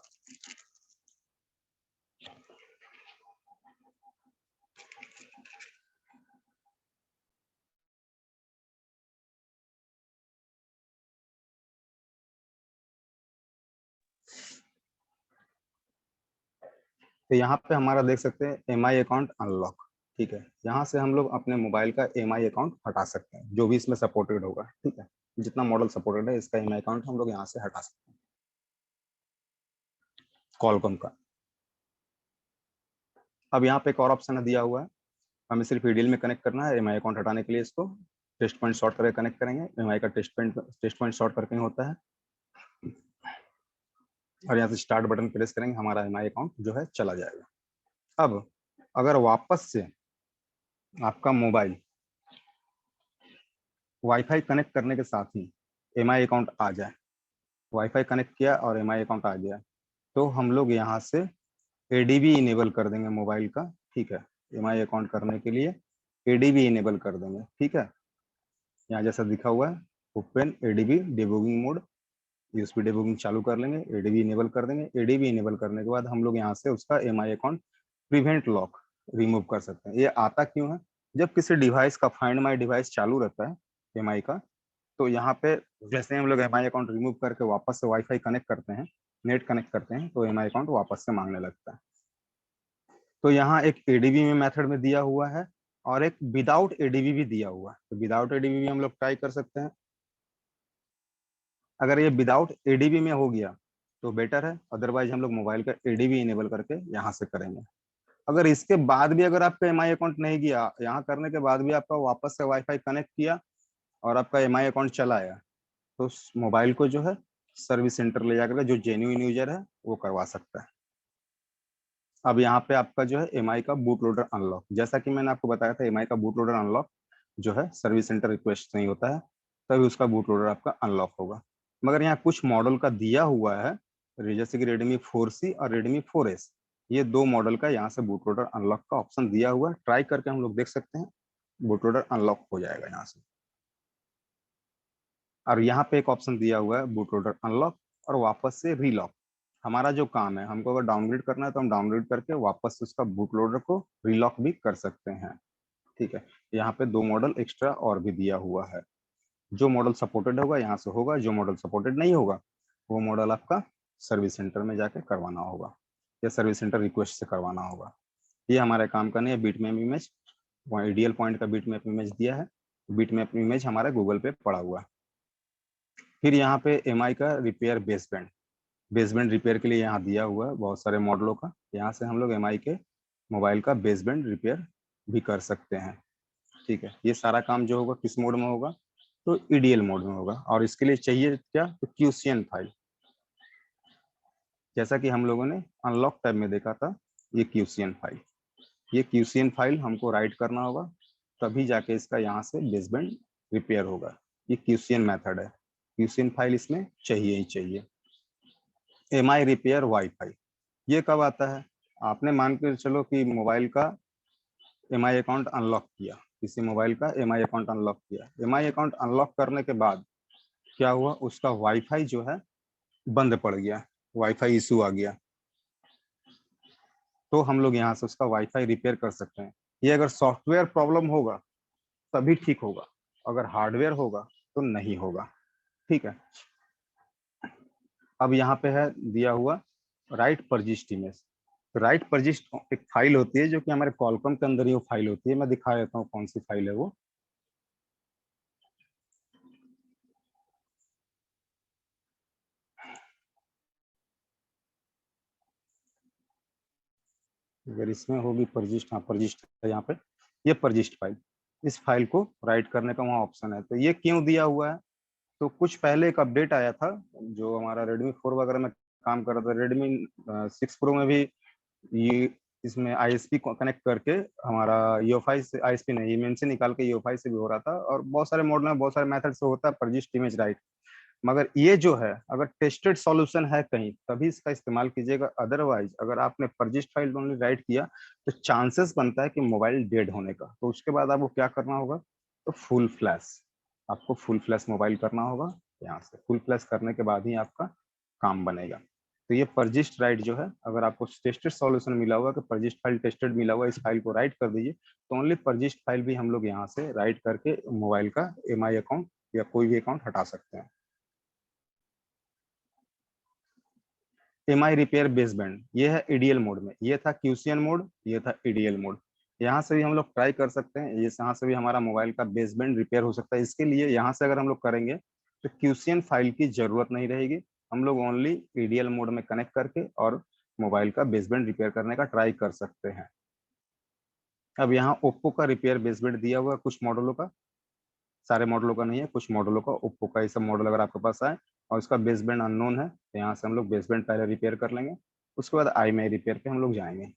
यहाँ पे हमारा देख सकते हैं MI अकाउंट अनलॉक, ठीक है। यहाँ से हम लोग अपने मोबाइल का MI अकाउंट हटा सकते हैं जो भी इसमें सपोर्टेड होगा, ठीक है। जितना मॉडल सपोर्टेड है इसका MI अकाउंट हम लोग यहाँ से हटा सकते हैं कॉलकॉम का। अब यहाँ पे एक और ऑप्शन दिया हुआ है, हमें सिर्फ EDL में कनेक्ट करना है। MI अकाउंट हटाने के लिए इसको टेस्ट पॉइंट शॉर्ट करके कनेक्ट करेंगे। MI का टेस्ट पॉइंट शॉर्ट करके होता है और यहाँ से स्टार्ट बटन प्रेस करेंगे, हमारा MI अकाउंट जो है चला जाएगा। अब अगर वापस से आपका मोबाइल वाईफाई कनेक्ट करने के साथ ही MI अकाउंट आ जाए, वाईफाई कनेक्ट किया और MI अकाउंट आ गया, तो हम लोग यहाँ से ADB इनेबल कर देंगे मोबाइल का, ठीक है। MI अकाउंट करने के लिए ADB इनेबल कर देंगे, ठीक है। यहाँ जैसा दिखा हुआ है open ADB debugging mode, USB debugging चालू कर लेंगे, ADB इनेबल कर देंगे। ADB इनेबल करने के बाद हम लोग यहाँ से उसका MI account prevent lock remove कर सकते हैं। ये आता क्यों है, जब किसी डिवाइस का फाइंड माई डिवाइस चालू रहता है एमआई का, तो यहाँ पे जैसे हम लोग एमआई अकाउंट रिमूव करके वापस से वाईफाई कनेक्ट करते हैं, नेट कनेक्ट करते हैं, तो एमआई अकाउंट वापस से मांगने लगता है। तो यहाँ एक एडीबी में मेथड में दिया हुआ है और एक विदाउट एडीबी भी दिया हुआ है। तो विदाउट एडीबी भी हम लोग ट्राई कर सकते हैं। अगर ये विदाउट एडीबी में हो गया तो बेटर है, अदरवाइज हम लोग मोबाइल का एडीबी इनेबल करके यहाँ से करेंगे। अगर इसके बाद भी अगर आपका एमआई अकाउंट नहीं गया, यहाँ करने के बाद भी आपका वापस से वाईफाई कनेक्ट किया और आपका एमआई अकाउंट चला आया, तो उस मोबाइल को जो है सर्विस सेंटर ले जाकर जो जेन्युइन यूजर है वो करवा सकता है। अब यहाँ पे आपका जो है एमआई का बूट लोडर अनलॉक, जैसा कि मैंने आपको बताया था, एमआई का बूट लोडर अनलॉक जो है सर्विस सेंटर रिक्वेस्ट नहीं होता है, तभी उसका बूट लोडर आपका अनलॉक होगा। मगर यहाँ कुछ मॉडल का दिया हुआ है, जैसे कि Redmi 4C और Redmi 4S, ये दो मॉडल का यहाँ से बूट लोडर अनलॉक का ऑप्शन दिया हुआ है। ट्राई करके हम लोग देख सकते हैं, बूट लोडर अनलॉक हो जाएगा यहाँ से। और यहाँ पे एक ऑप्शन दिया हुआ है बूट लोडर अनलॉक और वापस से रीलॉक। हमारा जो काम है, हमको अगर डाउनग्रेड करना है तो हम डाउनग्रेड करके वापस उसका बूट लोडर को रीलॉक भी कर सकते हैं। ठीक है, यहाँ पे दो मॉडल एक्स्ट्रा और भी दिया हुआ है। जो मॉडल सपोर्टेड होगा यहाँ से होगा, जो मॉडल सपोर्टेड नहीं होगा वो मॉडल आपका सर्विस सेंटर में जाके करवाना होगा या सर्विस सेंटर रिक्वेस्ट से करवाना होगा। ये हमारे काम का नहीं है। बीटमैप इमेज, वहाँ आइडियल पॉइंट का बीटमैप इमेज दिया है, बीटमैप इमेज हमारे गूगल पे पड़ा हुआ है। फिर यहाँ पे एमआई का रिपेयर बेसबैंड, बेसबैंड रिपेयर के लिए यहाँ दिया हुआ है बहुत सारे मॉडलों का। यहाँ से हम लोग एमआई के मोबाइल का बेसबैंड रिपेयर भी कर सकते हैं। ठीक है, ये सारा काम जो होगा किस मोड में होगा, तो ईडीएल मोड में होगा। और इसके लिए चाहिए क्या, तो क्यूसीएन फाइल, जैसा कि हम लोगों ने अनलॉक टैब में देखा था। ये क्यूसीएन फाइल, ये क्यूसीएन फाइल हमको राइट करना होगा, तभी जाके इसका यहाँ से बेसबैंड रिपेयर होगा। ये क्यूसीएन मेथड है, क्यूसीएन फाइल इसमें चाहिए ही चाहिए। एमआई रिपेयर वाईफाई, ये कब आता है, आपने मान के चलो कि मोबाइल का एमआई अकाउंट अनलॉक किया, किसी मोबाइल का एमआई अकाउंट अनलॉक किया, एमआई अकाउंट अनलॉक करने के बाद क्या हुआ, उसका वाईफाई जो है बंद पड़ गया, वाईफाई इशू आ गया, तो हम लोग यहाँ से उसका वाईफाई रिपेयर कर सकते हैं। ये अगर सॉफ्टवेयर प्रॉब्लम होगा तभी ठीक होगा, अगर हार्डवेयर होगा तो नहीं होगा। ठीक है, अब यहाँ पे है दिया हुआ राइट परजिस्ट इमेज। तो राइट परजिस्ट एक फाइल होती है जो कि हमारे कॉलकॉम के अंदर ही वो फाइल होती है। मैं दिखा देता हूँ कौन सी फाइल है वो। अगर इसमें होगी परजिस्ट, हाँ परजिस्ट है यहाँ पे, ये परजिस्ट फाइल, इस फाइल को राइट करने का वहाँ ऑप्शन है। तो ये क्यों दिया हुआ है, तो कुछ पहले एक अपडेट आया था जो हमारा Redmi 4 वगैरह में काम कर रहा था, Redmi 6 Pro में भी ये इसमें ISP कनेक्ट करके हमारा UEFI से, ISP नहीं ईमेल से निकाल के UEFI से भी हो रहा था। और बहुत सारे मॉडल में बहुत सारे मेथड से होता है परजिस्ट इमेज राइट। मगर ये जो है अगर टेस्टेड सॉल्यूशन है कहीं तभी इसका इस्तेमाल कीजिएगा, अदरवाइज अगर आपने परजिस्ट फाइल ओनली राइट किया तो चांसेस बनता है कि मोबाइल डेड होने का। तो उसके बाद आपको क्या करना होगा, तो फुल फ्लैश, आपको फुल फ्लैश मोबाइल करना होगा। यहाँ से फुल फ्लैश करने के बाद ही आपका काम बनेगा। तो ये परजिस्ट राइट जो है, अगर आपको टेस्टेड सॉल्यूशन मिला हुआ कि परजिस्ट फाइल टेस्टेड मिला हुआ, इस फाइल को राइट कर दीजिए, तो ओनली परजिस्ट फाइल भी हम लोग यहाँ से राइट करके मोबाइल का एमआई अकाउंट या कोई भी अकाउंट हटा सकते हैं। एमआई रिपेयर बेसबैंड, ये है ईडीएल मोड में, ये था क्यूसीएन मोड, ये था ईडीएल मोड। यहाँ से भी हम लोग ट्राई कर सकते हैं, ये यहाँ से भी हमारा मोबाइल का बेसबैंड रिपेयर हो सकता है। इसके लिए यहाँ से अगर हम लोग करेंगे तो क्यूसीएन फाइल की जरूरत नहीं रहेगी, हम लोग ओनली ईडीएल मोड में कनेक्ट करके और मोबाइल का बेसबैंड रिपेयर करने का ट्राई कर सकते हैं। अब यहाँ ओप्पो का रिपेयर बेसबैंड दिया हुआ है कुछ मॉडलों का, सारे मॉडलों का नहीं है, कुछ मॉडलों का। ओप्पो का ये सब मॉडल अगर आपके पास आए और उसका बेसबैंड अननोन है तो यहाँ से हम लोग बेसबैंड पहले रिपेयर कर लेंगे, उसके बाद IMEI रिपेयर पे हम लोग जाएंगे।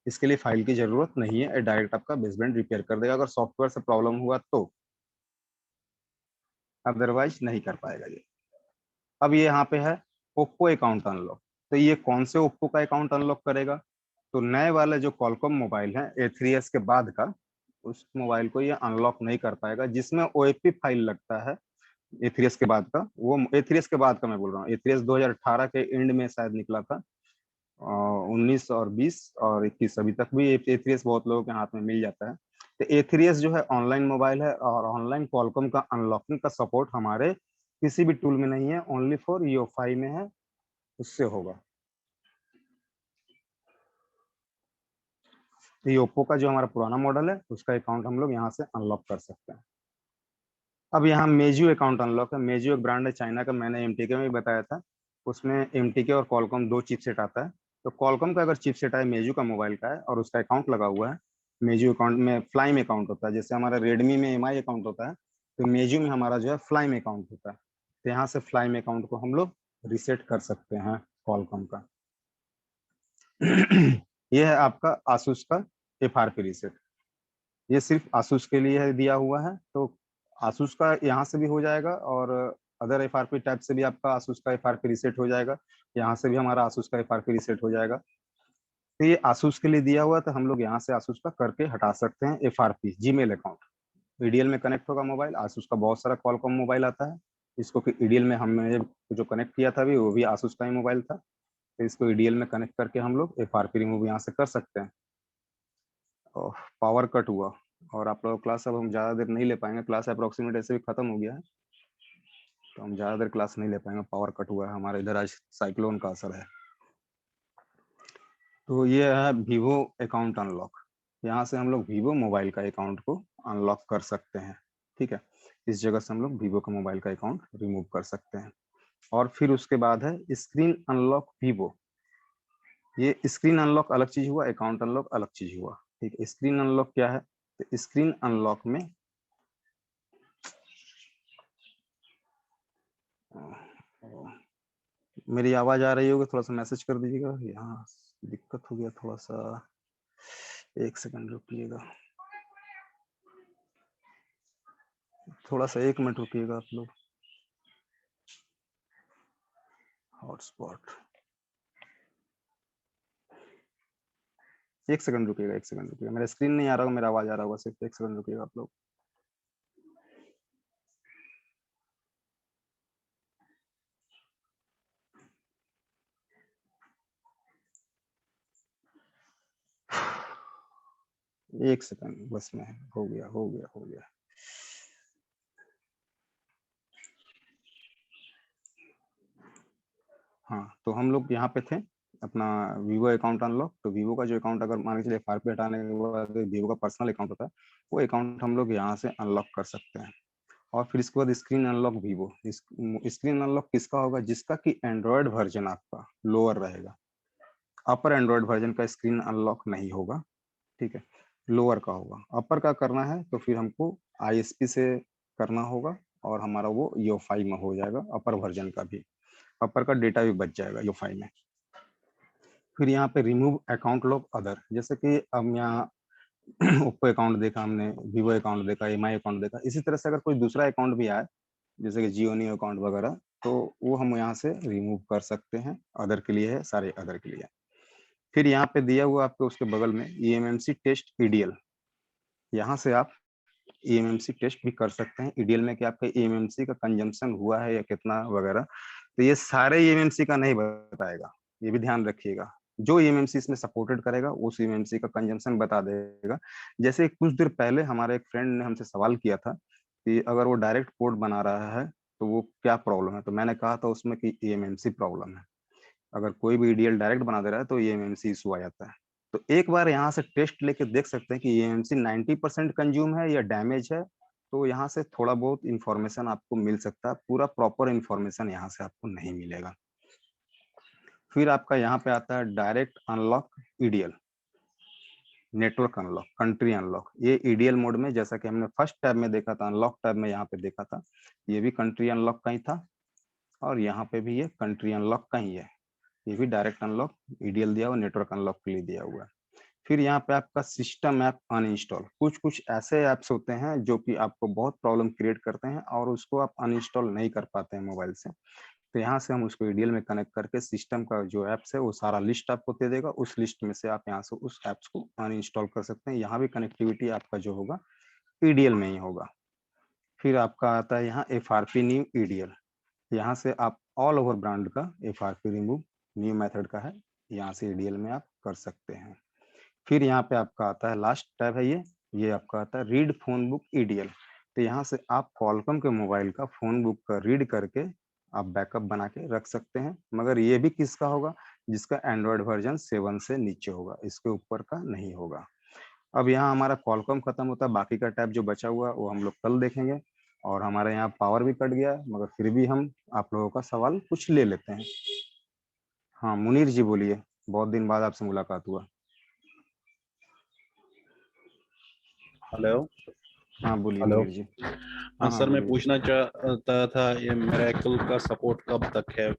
इसके लिए फाइल की जरूरत नहीं है, डायरेक्ट आपका बेसबैंड रिपेयर कर देगा अगर सॉफ्टवेयर से प्रॉब्लम हुआ तो, अदरवाइज नहीं कर पाएगा ये। अब ये यहाँ पे है ओप्पो अकाउंट अनलॉक, तो ये कौन से ओप्पो का अकाउंट अनलॉक करेगा, तो नए वाले जो कॉलकॉम मोबाइल है A3s के बाद का, उस मोबाइल को ये अनलॉक नहीं कर पाएगा जिसमें OAP फाइल लगता है A3s के बाद का। वो A3s के बाद का मैं बोल रहा हूँ, A3s 2018 के एंड में शायद निकला था, 19 और 20 और 21 अभी तक भी A3s बहुत लोगों के हाथ में मिल जाता है। तो A3s जो है ऑनलाइन मोबाइल है और ऑनलाइन क्वालकॉम का अनलॉकिंग का सपोर्ट हमारे किसी भी टूल में नहीं है, ओनली फॉर EOFI में है, उससे होगा। तो ये ओप्पो का जो हमारा पुराना मॉडल है उसका अकाउंट हम लोग यहाँ से अनलॉक कर सकते हैं। अब यहाँ मेजू अकाउंट अनलॉक है। मेजू एक ब्रांड है चाइना का, मैंने MTK में भी बताया था। उसमें MTK और क्वालकॉम 2 चिपसेट आता है। तो क्वालकॉम का अगर चिपसेट है, मेजू का मोबाइल का है और उसका अकाउंट लगा हुआ है, मेजू अकाउंट में फ्लाइम अकाउंट होता है। जैसे हमारा रेडमी में MI अकाउंट होता है, तो मेजू में हमारा जो है फ्लाइम अकाउंट होता है। तो यहाँ से फ्लाइम अकाउंट को हम लोग रिसेट कर सकते हैं क्वालकॉम का। ये है आपका आसूस का FRP रिसेट। ये सिर्फ आसूस के लिए दिया हुआ है, तो आसूस का यहाँ से भी हो जाएगा और अदर FRP टैब से भी आपका आसूस का FRP रिसेट हो जाएगा। यहाँ से भी हमारा आसूस का FRP रिसेट हो जाएगा। तो ये आसूस के लिए दिया हुआ, तो हम लोग यहाँ से आसूस का करके हटा सकते हैं FRP जीमेल अकाउंट। EDL में कनेक्ट होगा मोबाइल। आसूस का बहुत सारा क्वालकॉम मोबाइल आता है, इसको EDL में हमने जो कनेक्ट किया था अभी, वो भी आसूस का ही मोबाइल था। तो इसको EDL में कनेक्ट करके हम लोग FRP रिमूव यहाँ से कर सकते हैं। पावर कट हुआ और आप लोग क्लास अब हम ज़्यादा देर नहीं ले पाएंगे, क्लास अप्रोक्सीमेट ऐसे भी खत्म हो गया है, तो हम ज़्यादा देर क्लास नहीं ले पाएंगे। पावर कट हुआ है, हमारे इधर आज साइक्लोन का असर है। तो ये है वीवो अकाउंट अनलॉक। यहाँ से हम लोग वीवो मोबाइल का अकाउंट को अनलॉक कर सकते हैं। ठीक है, इस जगह से हम लोग वीवो का मोबाइल का अकाउंट रिमूव कर सकते हैं। और फिर उसके बाद है स्क्रीन अनलॉक वीवो। ये स्क्रीन अनलॉक अलग चीज हुआ, अकाउंट अनलॉक अलग चीज हुआ। ठीक है, स्क्रीन अनलॉक क्या है? तो स्क्रीन अनलॉक में मेरी आवाज आ रही होगी, थोड़ा सा मैसेज कर दीजिएगा। यहाँ दिक्कत हो गया थोड़ा सा, 1 सेकंड रुकिएगा, थोड़ा सा 1 मिनट रुकिएगा आप लोग। हॉटस्पॉट 1 सेकंड रुकिएगा, 1 सेकंड रुकिएगा। मेरा स्क्रीन नहीं आ रहा होगा, मेरा आवाज आ रहा होगा, सिर्फ 1 सेकंड रुकिएगा आप लोग। एक सेकंड बस में, हो गया हो गया हो गया। हाँ, तो हम लोग यहाँ पे थे अपना वीवो अकाउंट अनलॉक। तो वीवो का जो अकाउंट अगर मान के चलिए FRP हटाने के बाद वीवो का पर्सनल अकाउंट होता है, वो अकाउंट हम लोग यहाँ से अनलॉक कर सकते हैं। और फिर इसके बाद screen unlock Vivo. Screen unlock किसका होगा? जिसका कि एंड्रॉयड वर्जन आपका लोअर रहेगा। अपर एंड्रॉयड वर्जन का स्क्रीन अनलॉक नहीं होगा, ठीक है, लोअर का होगा। अपर का करना है तो फिर हमको ISP से करना होगा और हमारा वो EOFI में हो जाएगा, अपर वर्जन का भी। अपर का डेटा भी बच जाएगा EOFI में। फिर यहाँ पे रिमूव अकाउंट लॉक अदर, जैसे कि हम यहाँ ओप्पो अकाउंट देखा हमने, वीवो अकाउंट देखा, MI अकाउंट देखा, इसी तरह से अगर कोई दूसरा अकाउंट भी आए जैसे कि जियोनियो अकाउंट वगैरह, तो वो हम यहाँ से रिमूव कर सकते हैं। अदर के लिए है, सारे अदर के लिए। फिर यहाँ पे दिया हुआ आपको उसके बगल में eMMC टेस्ट EDL, यहाँ से आप eMMC टेस्ट भी कर सकते हैं EDL में कि आपका eMMC का कंजम्पशन हुआ है या कितना वगैरह। तो ये सारे eMMC का नहीं बताएगा, ये भी ध्यान रखिएगा। जो eMMC इसमें सपोर्टेड करेगा उस eMMC का कंजम्पशन बता देगा। जैसे कुछ देर पहले हमारे एक फ्रेंड ने हमसे सवाल किया था कि अगर वो डायरेक्ट पोर्ट बना रहा है तो वो क्या प्रॉब्लम है, तो मैंने कहा था उसमें कि eMMC प्रॉब्लम है। अगर कोई भी EDL डायरेक्ट बना दे रहा है तो eMMC इशू आ जाता है। तो एक बार यहाँ से टेस्ट लेके देख सकते हैं कि eMMC 90% कंज्यूम है या डैमेज है, तो यहाँ से थोड़ा बहुत इंफॉर्मेशन आपको मिल सकता है। पूरा प्रॉपर इंफॉर्मेशन यहाँ से आपको नहीं मिलेगा। फिर आपका यहाँ पे आता है direct unlock EDL, network unlock, country unlock. ये EDL मोड में, जैसा कि हमने फर्स्ट टैब में देखा था, अनलॉक टैब में यहाँ पे देखा था, ये भी कंट्री अनलॉक का ही था और यहाँ पे भी ये कंट्री अनलॉक का ही है। ये भी डायरेक्ट अनलॉक EDL दिया हुआ, नेटवर्क अनलॉक के लिए दिया हुआ है। फिर यहाँ पे आपका सिस्टम ऐप अनइंस्टॉल। कुछ कुछ ऐसे ऐप्स होते हैं जो कि आपको बहुत प्रॉब्लम क्रिएट करते हैं और उसको आप अनइंस्टॉल नहीं कर पाते हैं मोबाइल से। तो यहाँ से हम उसको EDL में कनेक्ट करके सिस्टम का जो ऐप्स है वो सारा लिस्ट आपको दे देगा। उस लिस्ट में से आप यहाँ से उस ऐप्स को अनइंस्टॉल कर सकते हैं। यहाँ भी कनेक्टिविटी आपका जो होगा EDL में ही होगा। फिर आपका आता है यहाँ FRP न्यू EDL। यहाँ से आप ऑल ओवर ब्रांड का FRP रिमूव न्यू मेथड का है, यहाँ से EDL में आप कर सकते हैं। फिर यहाँ पे आपका आता है लास्ट टैब है ये ये आपका आता है रीड फोन बुक ईडीएल। तो यहाँ से आप कॉलकॉम के मोबाइल का फोन बुक का रीड करके आप बैकअप बना के रख सकते हैं, मगर ये भी किसका होगा, जिसका एंड्रॉयड वर्जन 7 से नीचे होगा, इसके ऊपर का नहीं होगा। अब यहाँ हमारा कॉलकॉम खत्म होता है, बाकी का टैब जो बचा हुआ वो हम लोग कल देखेंगे। और हमारे यहाँ पावर भी कट गया, मगर फिर भी हम आप लोगों का सवाल कुछ ले लेते हैं। हाँ मुनीर जी बोलिए, बहुत दिन बाद आपसे मुलाकात हुआ। हेलो। हाँ बोलिए हेलो। मुनीर जी। हाँ सर, मैं बोलिए। पूछना चाहता था ये मिरेकल का सपोर्ट कब तक है,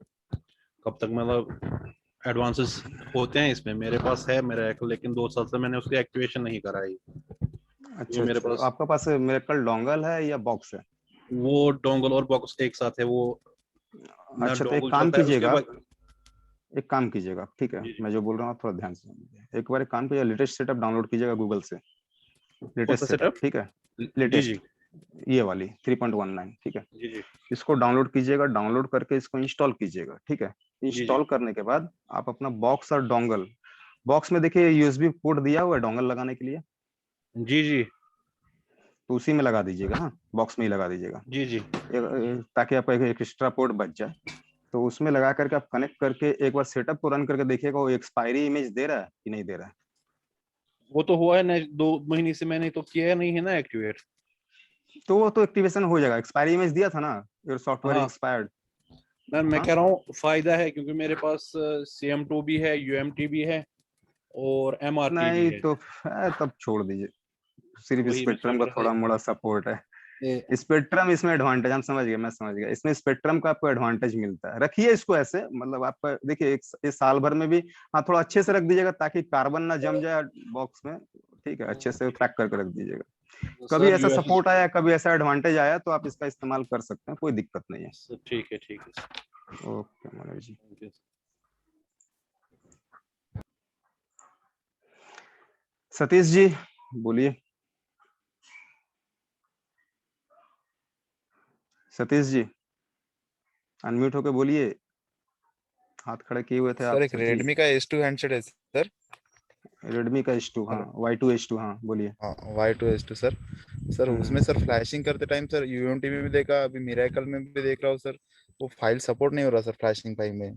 कब तक मतलब एडवांसेस होते हैं इसमें? मेरे पास है मिरेकल, लेकिन 2 साल से मैंने उसकी एक्टिवेशन नहीं कराई। अच्छा वो मेरे अच्छा, पास, आपका पास मिरेकल डोंगल है या बॉक्स है? वो डोंगल और बॉक्स एक साथ है। वो ना अच्छा, तो एक डोंगल काम चलता है उसके कीजिएगा, बाद। एक काम कीजिएगा, ठीक है, जी जी। मैं जो बोल रहा हूँ आप थोड़ा ध्यान से सुनिए। एक बार एक काम कीजिएगा, लेटेस्ट सेटअप डाउनलोड कीजिएगा गूगल से, कौन सा लेटेस्ट सेटअप, सेटअप? ठीक है, जी जी लेटेस्ट, ये वाली 3.19, ठीक है। जी जी इसको डाउनलोड कीजिएगा, डाउनलोड करके इसको इंस्टॉल कीजिएगा, ठीक है। जी जी इंस्टॉल करने के बाद आप अपना बॉक्स और डोंगल, बॉक्स में देखिए यूएसबी पोर्ट दिया हुआ है डोंगल लगाने के लिए, जी जी तो उसी में लगा दीजिएगा। हाँ बॉक्स में ही लगा दीजिएगा, जी जी। ताकि आपका एक एक्स्ट्रा पोर्ट बच जाए। तो उसमें लगा करके आप कनेक्ट करके एक बार सेटअप को रन करके देखिएगा वो एक्सपायरी इमेज दे रहा है कि नहीं दे रहा है। वो तो हुआ है ना, 2 महीने से मैंने तो किया नहीं है ना एक्टिवेट। तो वो तो एक्टिवेशन हो जाएगा, एक्सपायरी इमेज दिया था ना, योर सॉफ्टवेयर हाँ एक्सपायर्ड। मैं हाँ कह रहा हूँ फायदा है, क्योंकि मेरे पास CM2 भी है, UMT भी है और MRT भी नहीं है। तो तब छोड़ दीजिए, सिर्फ वही मैं स्पेक्ट्रम सोच का रहा थोड़ा था। मोड़ा सपोर्ट है। ए, स्पेक्ट्रम इसमें एडवांटेज, हम समझ गए, मैं समझ गया, इसमें स्पेक्ट्रम का आपको एडवांटेज मिलता है, रखिए इसको ऐसे, मतलब आपका देखिए इस साल भर में भी, हाँ थोड़ा अच्छे से रख दीजिएगा ताकि कार्बन ना जम जाए बॉक्स में, ठीक है, अच्छे से पैक करके रख दीजिएगा। तो कभी सर ऐसा US। सपोर्ट आया, कभी ऐसा एडवांटेज आया तो आप इसका इस्तेमाल कर सकते हैं, कोई दिक्कत नहीं है। ठीक है ठीक है। Okay Manoj ji. Thank you. Satish ji बोलिए, सतीश जी अनम्यूट होके बोलिए, हाथ खड़े किए हुए थे सर आप एक सर जी। रेडमी का S2 हैंडसेट है सर। रेडमी का H2, हाँ हेलो। Y2 H2, हाँ बोलिए। हाँ Y2 S2 सर। सर उसमें सर फ्लैशिंग करते टाइम सर UMT में भी देखा, अभी मिरेकल में भी देख रहा हूँ सर, वो फाइल सपोर्ट नहीं हो रहा सर फ्लैशिंग फाइल में।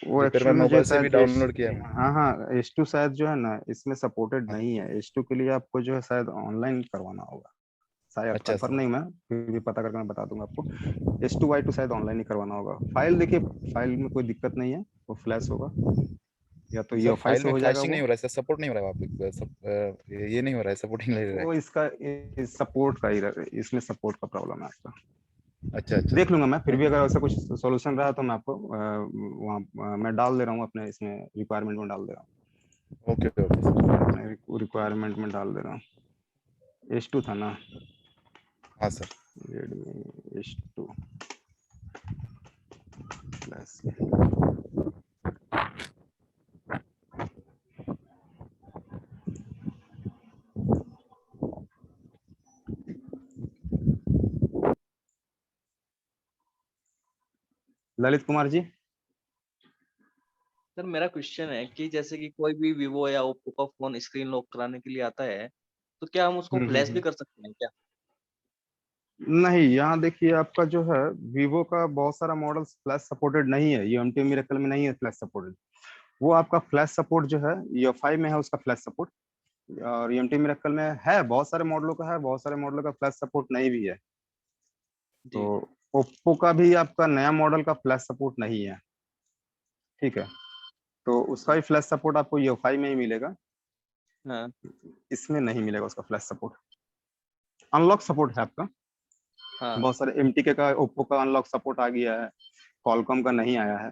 वो रिपेयर एक्चुअल मैन में जो मोबाइल से भी शायद डाउनलोड किया है। हाँ हाँ H2 शायद जो है ना इसमें सपोर्टेड हाँ। नहीं है, H2 के लिए आपको जो है शायद ऑनलाइन करवाना होगा, शायद अच्छा कंफर्म सर। नहीं, मैं फिर भी पता करके मैं बता दूंगा आपको। H2 Y2 शायद ऑनलाइन ही करवाना होगा। फाइल देखिए, फाइल में कोई दिक्कत नहीं है, वो फ्लैश होगा, या तो सर UEFI फाइल से में हो जाएगा फ्लैशिंग नहीं वो। हो रहा है सर, सपोर्ट नहीं हो रहा है वहाँ पे ये नहीं हो रहा है, सपोर्टिंग नहीं हो रहा वो इसका सपोर्ट का ही इसमें सपोर्ट का प्रॉब्लम है आपका। है। अच्छा अच्छा देख सर। लूंगा मैं, फिर भी अगर ऐसा कुछ सॉल्यूशन रहा तो मैं आपको वहाँ मैं डाल दे रहा हूँ अपने इसमें रिक्वायरमेंट में डाल दे रहा हूँ, ओके ओके सर। अपने रिक्वायरमेंट में डाल दे रहा हूँ। H2 था ना, हाँ sir. Redmi H2 plus. Lalit Kumar ji. Sir मेरा क्वेश्चन है कि जैसे कि कोई भी वीवो या ओप्पो का फोन स्क्रीन लॉक कराने के लिए आता है, तो क्या हम उसको फ्लैश भी कर सकते हैं क्या? नहीं, यहाँ देखिए आपका जो है वीवो का बहुत सारा मॉडल फ्लैश सपोर्टेड नहीं है, UMT मिरेकल में नहीं है फ्लैश सपोर्टेड। वो आपका फ्लैश सपोर्ट जो है UEFI में है उसका फ्लैश सपोर्ट, और UMT मिरेकल में है, बहुत सारे मॉडलों का है, बहुत सारे मॉडलों का फ्लैश सपोर्ट नहीं भी है। तो जी। ओप्पो का भी आपका नया मॉडल का फ्लैश सपोर्ट नहीं है, ठीक है, तो उसका भी फ्लैश सपोर्ट आपको UEFI में ही मिलेगा, हाँ इसमें नहीं मिलेगा उसका फ्लैश सपोर्ट। अनलॉक सपोर्ट है आपका, हाँ बहुत सारे MTK का, ओप्पो का अनलॉक सपोर्ट आ गया है, कॉलकॉम का नहीं आया है,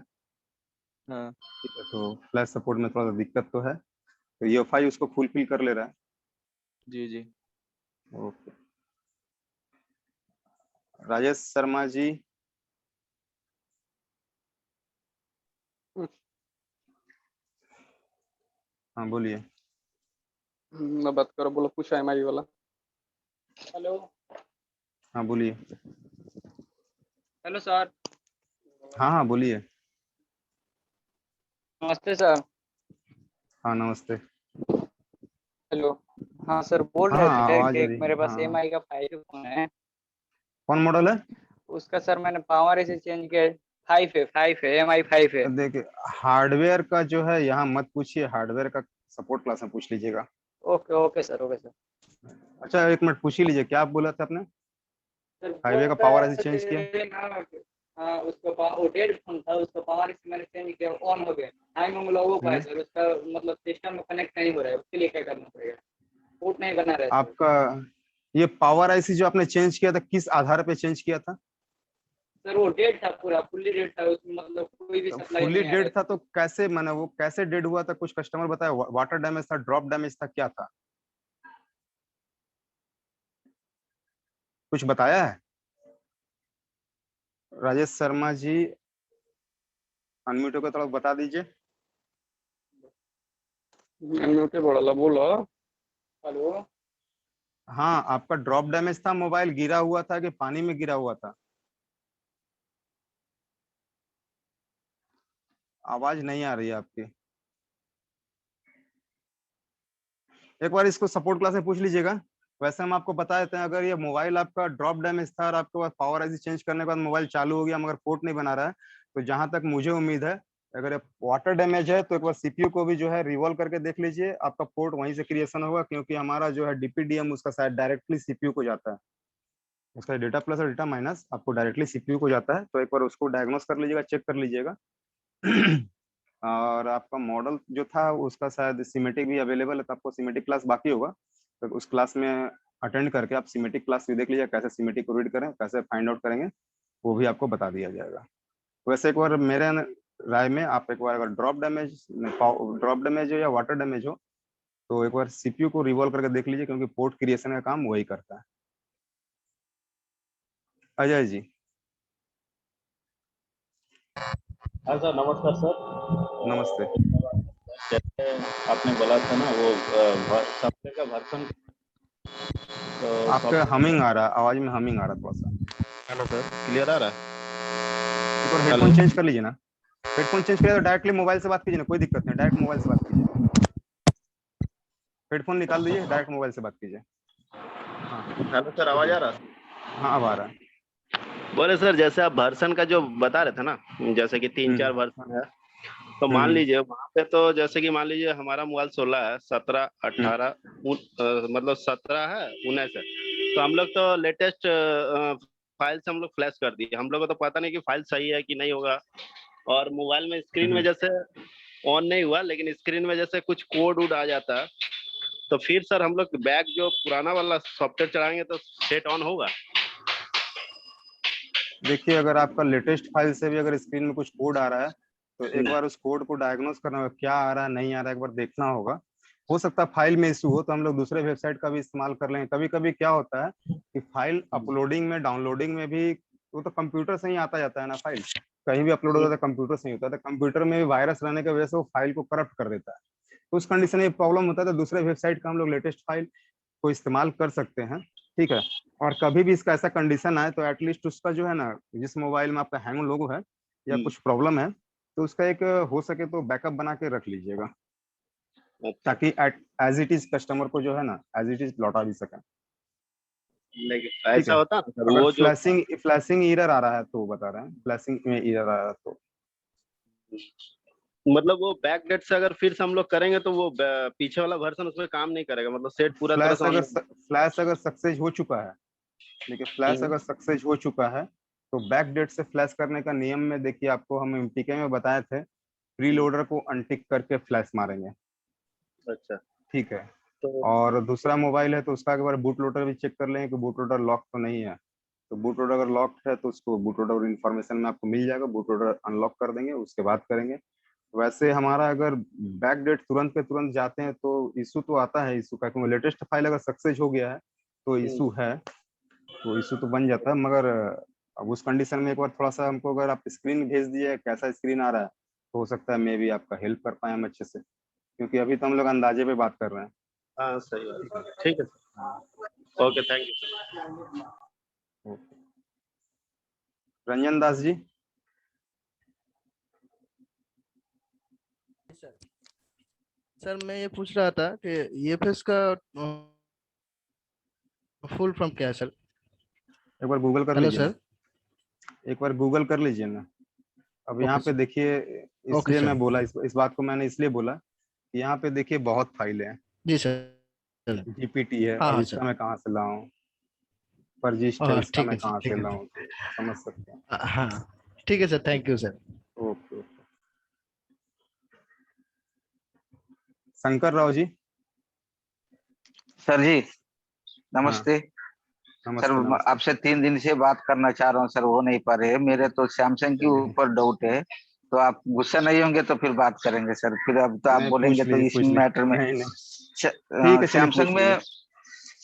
हाँ। ठीक है, तो फ्लैश सपोर्ट में थोड़ा सा दिक्कत तो है, तो UEFI उसको फुलफिल कर ले रहा है। जी जी। ओके, राजेश शर्मा जी। हाँ बोलिए। ना बात करो, बोलो पूछो MI वाला। हेलो। हाँ बोलिए। Hello sir. हाँ हाँ बोलिए। नमस्ते सर। हाँ नमस्ते। हेलो। हाँ सर, बोल हाँ रहे हाँ, थे आवाज कि आ एक रही है। मेरे पास हाँ एम आई का 5 फोन है, कौन मॉडल है? उसका सर मैंने पावर ऐसे चेंज किया। 5 है, एम आई 5 है। देखिए, हार्डवेयर का जो है यहाँ मत पूछिए, हार्डवेयर का सपोर्ट क्लास में पूछ लीजिएगा। Okay okay sir, okay sir. अच्छा एक मिनट पूछ ही लीजिए, क्या आप बोला था आपने? सर हाईवे बोल का पावर ऐसे रहे चेंज किया? थे ना कि हाँ, उसका वो डेड फोन था, उसका पावर ऐसे मैंने चेंज किया, ऑन हो गया। हैंग में लॉग हुआ है सर, उसका मतलब सिस्टम में कनेक्ट नहीं हो रहा है, उसके लिए क्या करना पड़ेगा? पोर्ट नहीं बना रहा है सर। आपका ये पावर आईसी जो आपने चेंज किया था, किस आधार पे चेंज किया था? सर वो डेड था, पूरा फुल्ली डेड था, उसमें मतलब कोई भी सप्लाई फुल्ली नहीं आ रहा डेड था था। तो कैसे, मैंने वो कैसे डेड हुआ था? कुछ कस्टमर बताया, वाटर डैमेज था, ड्रॉप डैमेज था, क्या था? कुछ बताया है? राजेश शर्मा जी अनम्यूट होकर थोड़ा बता दीजिए। अनम्यूट बोला बोलो। हेलो। हाँ, आपका ड्रॉप डैमेज था, मोबाइल गिरा हुआ था कि पानी में गिरा हुआ था? आवाज नहीं आ रही है आपकी। एक बार इसको सपोर्ट क्लास में पूछ लीजिएगा। वैसे हम आपको बता देते हैं, अगर ये मोबाइल आपका ड्रॉप डैमेज था और आपके पास पावर आईसी चेंज करने के बाद मोबाइल चालू हो गया मगर पोर्ट नहीं बना रहा है, तो जहां तक मुझे उम्मीद है, अगर वाटर डैमेज है तो एक बार सीपीयू को भी जो है रिवॉल्व करके देख लीजिए, आपका पोर्ट वहीं से क्रिएशन होगा, क्योंकि हमारा जो है डीपीडीएम उसका शायद डायरेक्टली सीपीयू को जाता है। उसका डेटा प्लस और डेटा माइनस आपको डायरेक्टली सीपीयू को जाता है, तो एक बार उसको डायग्नोस कर लीजिएगा, चेक कर लीजिएगा। और आपका मॉडल जो था उसका शायद सिमेटिक भी अवेलेबल है, तो आपको सिमेटिक क्लास बाकी होगा, तो उस क्लास में अटेंड करके आप सिमेटिक क्लास भी देख लीजिए, कैसे सिमेटिक को रीड करें, कैसे फाइंड आउट करेंगे, वो भी आपको बता दिया जाएगा। वैसे एक बार मेरे राय में आप एक बार अगर ड्रॉप डैमेज हो या वाटर डैमेज हो, तो एक बार सीपीयू को रिवॉल्व करके देख लीजिए, क्योंकि पोर्ट क्रिएशन का काम वही करता है। अजय जी। हाँ सर, नमस्कार सर। नमस्ते। जैसे आपने बोला था ना वो सॉफ्टवेयर का वर्जन, तो आपका हमिंग आ रहा है, आवाज में हमिंग आ रहा है थोड़ा सा। हेलो सर, क्लियर आ रहा है? एक बार हेलो। हेडफोन चेंज कर लीजिए ना। हेडफोन चेंज करिए तो डायरेक्टली मोबाइल से बात कीजिए ना, कोई दिक्कत नहीं, डायरेक्ट मोबाइल से बात कीजिए। हेडफोन निकाल दीजिए, डायरेक्ट मोबाइल से बात कीजिए। हेलो सर, आवाज आ रहा है? हाँ अब आ रहा है। बोले सर, जैसे आप वर्जन का जो बता रहे थे ना, जैसे कि 3-4 वर्जन है, तो मान लीजिए वहां पे, तो जैसे कि मान लीजिए हमारा मोबाइल 16 है, 17, 18, मतलब 17 है, 19 है, तो हम लोग तो लेटेस्ट फाइल से हम लोग फ्लैश कर दिए, हम लोग को तो पता नहीं कि फाइल सही है कि नहीं होगा, और मोबाइल में स्क्रीन में जैसे ऑन नहीं हुआ, लेकिन स्क्रीन में जैसे कुछ कोड उड आ जाता है, तो फिर सर हम लोग बैक जो पुराना वाला सॉफ्टवेयर चलाएंगे तो सेट ऑन होगा? देखिए, अगर आपका लेटेस्ट फाइल से भी अगर स्क्रीन में कुछ कोड आ रहा है, तो एक बार उस कोड को डायग्नोस करना होगा, क्या आ रहा है नहीं आ रहा है, एक बार देखना होगा। हो सकता है फाइल में इशू हो, तो हम लोग दूसरे वेबसाइट का भी इस्तेमाल कर लेंगे। कभी कभी क्या होता है कि फाइल अपलोडिंग में, डाउनलोडिंग में भी, वो तो कंप्यूटर से ही आता जाता है ना, फाइल कहीं भी अपलोड होता है कंप्यूटर से ही होता है, तो कंप्यूटर में भी वायरस रहने की वजह से वो फाइल को करप्ट कर देता है। तो उस कंडीशन में प्रॉब्लम होता है, तो दूसरे वेबसाइट का हम लोग लेटेस्ट फाइल को इस्तेमाल कर सकते हैं, ठीक है। और कभी भी इसका ऐसा कंडीशन आए, तो एटलीस्ट उसका जो है ना, जिस मोबाइल में आपका हैंग लोगो है या कुछ प्रॉब्लम है, तो उसका एक हो सके तो बैकअप बना के रख लीजिएगा, ताकि एज इट इज कस्टमर को जो है ना एज इट इज लौटा भी सके। लेकिन ठीक ऐसा है, होता है ना सर, अगर वो जो फ्लैशिंग एरर आ रहा है तो बता रहे हैं, फ्लैशिंग में एरर आ रहा है तो मतलब वो बैक डेट से अगर फिर से हम लोग करेंगे तो वो पीछे वाला वर्जन उसमें काम नहीं करेगा, मतलब सेट पूरा तरह से फ्लैश अगर सक्सेस हो चुका है, देखिए फ्लैश अगर सक्सेस हो चुका है, तो बैक डेट से फ्लैश करने का नियम में देखिए, आपको हम एमटीके में बताए थे, प्री लोडर को अनटिक करके फ्लैश मारेंगे। अच्छा, ठीक है। तो और दूसरा मोबाइल है तो उसका एक बार बूट लोडर भी चेक कर लेंगे कि बूट लोडर लॉक तो नहीं है, तो बूट लोडर अगर लॉक है तो उसको बूट लोडर इन्फॉर्मेशन में आपको मिल जाएगा, बूट लोडर अनलॉक कर देंगे, उसके बाद करेंगे। वैसे हमारा अगर बैक डेट तुरंत पे तुरंत जाते हैं तो इशू तो आता है, इशू का, क्योंकि लेटेस्ट फाइल अगर सक्सेस हो गया है तो इशू है, तो इशू तो बन जाता है। मगर अब उस कंडीशन में एक बार थोड़ा सा हमको, अगर आप स्क्रीन भेज दिए कैसा स्क्रीन आ रहा है, तो हो सकता है मे भी आपका हेल्प कर पाए हम अच्छे से, क्योंकि अभी तो हम लोग अंदाजे पे बात कर रहे हैं। हाँ सही बात है, ठीक है sir, okay, thank you. Ranjan Das ji. Sir मैं ये पूछ रहा था कि ईएफएस का फुल फॉर्म क्या है सर? एक बार गूगल कर हेलो लीजिए ना, सर। एक बार गूगल कर लीजिए ना। अब यहाँ ओके पे सर। देखिए, ओके इसलिए मैं सर। बोला, इस बात को मैंने इसलिए बोला कि यहाँ पे देखिए बहुत फाइलें हैं। जी सर। जीपीटी है, हाँ अब हाँ इसका सर। मैं कहाँ से लाऊं, परजिस्टर इसका ठीक मैं है सर, कहाँ ठीक से है लाऊं, सर। समझ सकते हैं। हाँ ठीक है sir, thank you sir. Okay. Shankar Rao ji. Sir जी हाँ नमस्ते। सर नमस्ते नमस्ते। आपसे 3 दिन से बात करना चाह रहा हूँ सर, हो नहीं पा रहे है। मेरे तो सैमसंग के चलिए, ऊपर डाउट है, तो आप गुस्सा नहीं होंगे तो फिर बात करेंगे सर। फिर अब तो आप नहीं बोलेंगे पूछ तो लीजिए इस पूछ लीजिए, मैटर में नहीं नहीं ठीक है, चलिए पूछ लीजिए।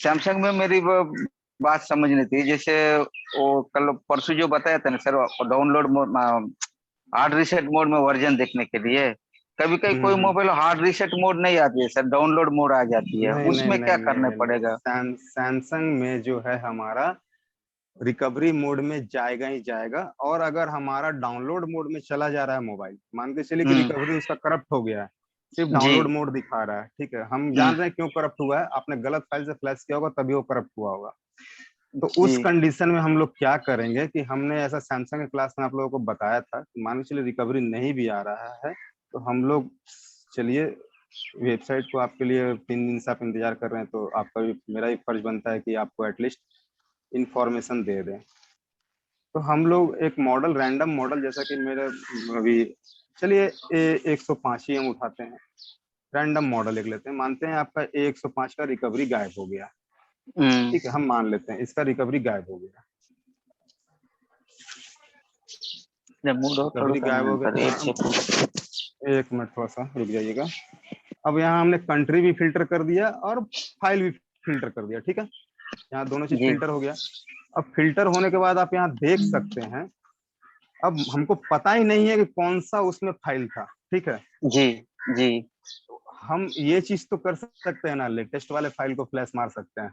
सैमसंग में मेरी वो बात समझनी थी। जैसे वो कल परसों जो बताया था ना sir, download hard reset mode में वर्जन देखने के लिए, कभी कभी कोई हम्म। मोबाइल हार्ड रीसेट मोड नहीं आती है सर, डाउनलोड मोड आ जाती है, नहीं नहीं उसमें नहीं क्या नहीं करना नहीं नहीं, पड़ेगा? सैमसंग में जो है हमारा रिकवरी मोड में जाएगा ही जाएगा। और अगर हमारा डाउनलोड मोड में चला जा रहा है मोबाइल, मान के चलिए कि हम्म। रिकवरी उसका करप्ट हो गया है, सिर्फ जी। डाउनलोड मोड दिखा रहा है, ठीक है, हम हम्म। जान रहे हैं क्यों करप्ट हुआ है, आपने गलत फाइल से फ्लैश किया होगा तभी वो करप्ट हुआ होगा। तो जी। उस कंडीशन में हम लोग क्या करेंगे कि हमने ऐसा सैमसंग के क्लास में आप लोगों को बताया था कि मान के चलिए रिकवरी नहीं भी आ रहा है, तो हम लोग, चलिए वेबसाइट को आपके लिए 3 दिन से आप इंतजार कर रहे हैं, तो आपका भी मेरा भी फर्ज बनता है कि आपको एटलीस्ट इंफॉर्मेशन दे दें। तो हम लोग एक मॉडल, रैंडम मॉडल, जैसा कि मेरे अभी, चलिए A105 ही हम उठाते हैं, रैंडम मॉडल एक लेते हैं, मानते हैं आपका A105 का रिकवरी गायब हो गया, हम्म। ठीक है, हम मान लेते हैं इसका रिकवरी गायब हो गया, मूड ऑफ रिकवरी गायब हो सर, एक गया। सेकंड। एक मिनट थोड़ा सा रुक जाइएगा। अब यहाँ हमने कंट्री भी फिल्टर कर दिया और फाइल भी फिल्टर कर दिया, ठीक है, यहाँ दोनों चीज जी। फिल्टर हो गया। अब फिल्टर होने के बाद आप यहाँ देख सकते हैं, अब हमको पता ही नहीं है कि कौन सा उसमें फाइल था, ठीक है, जी। जी। हम ये चीज तो कर सकते हैं ना, लेटेस्ट वाले फाइल को फ्लैश मार सकते हैं।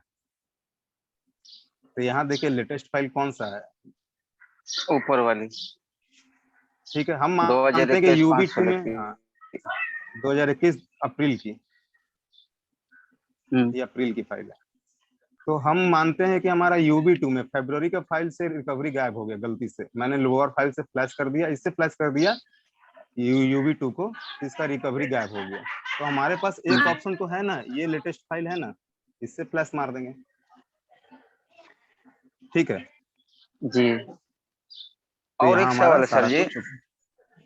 तो यहाँ देखिए लेटेस्ट फाइल कौन सा है, ऊपर वाली ठीक है, हम मानते हैं कि 2021 UV2 516 में, की। हाँ, 2021 अप्रैल की, हम्म। ये अप्रैल की फाइल है। तो हम मानते हैं कि हमारा UV2 में फरवरी के फाइल से रिकवरी गायब हो गया, गलती से मैंने लोअर फाइल से फ्लैश कर दिया, इससे फ्लैश कर दिया UV2 को, इसका रिकवरी गायब हो गया। तो हमारे पास एक ऑप्शन तो है ना, ये लेटेस्ट फाइल है ना, इससे फ्लैश मार देंगे, ठीक है। जी। तो और यहाँ एक हमारा सवाल है सर सारा जी, कुछ,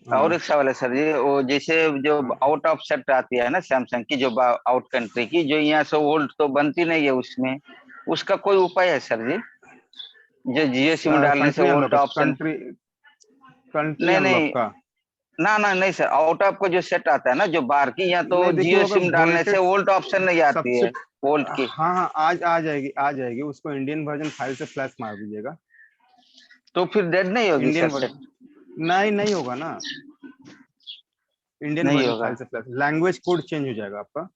और हाँ एक सवाल है सर जी, वो जैसे जो हाँ आउट ऑफ सेट आती है ना सैमसंग की, जो आउट कंट्री की, जो यहाँ से वोल्ट तो बनती नहीं है उसमें, उसका कोई उपाय है सर जी? जो जियो सिम डालने से country volt unlock, option? Country नहीं अनलॉक नहीं, का, ना ना नहीं सर, आउट ऑफ का जो सेट आता है ना जो बाहर की, यहाँ तो नहीं देखिए जियो वो अगर सिम डालने से वोल्टेज वोल्ट ऑप्शन नहीं आती सबसे, है, वोल्ट की। हाँ हाँ, आज आ जाएगी आ जाएगी, उसको इंडियन वर्जन फाइल से फ्लैश मार दीजिएगा। तो फिर डेड नहीं होगी इंडियन सर सेट? वर्जन नहीं, नहीं होगा ना, इंडियन नहीं वर्जन होगा? फाइल से फ्लैश, लैंग्वेज कोड चेंज हो जाएगा आपका,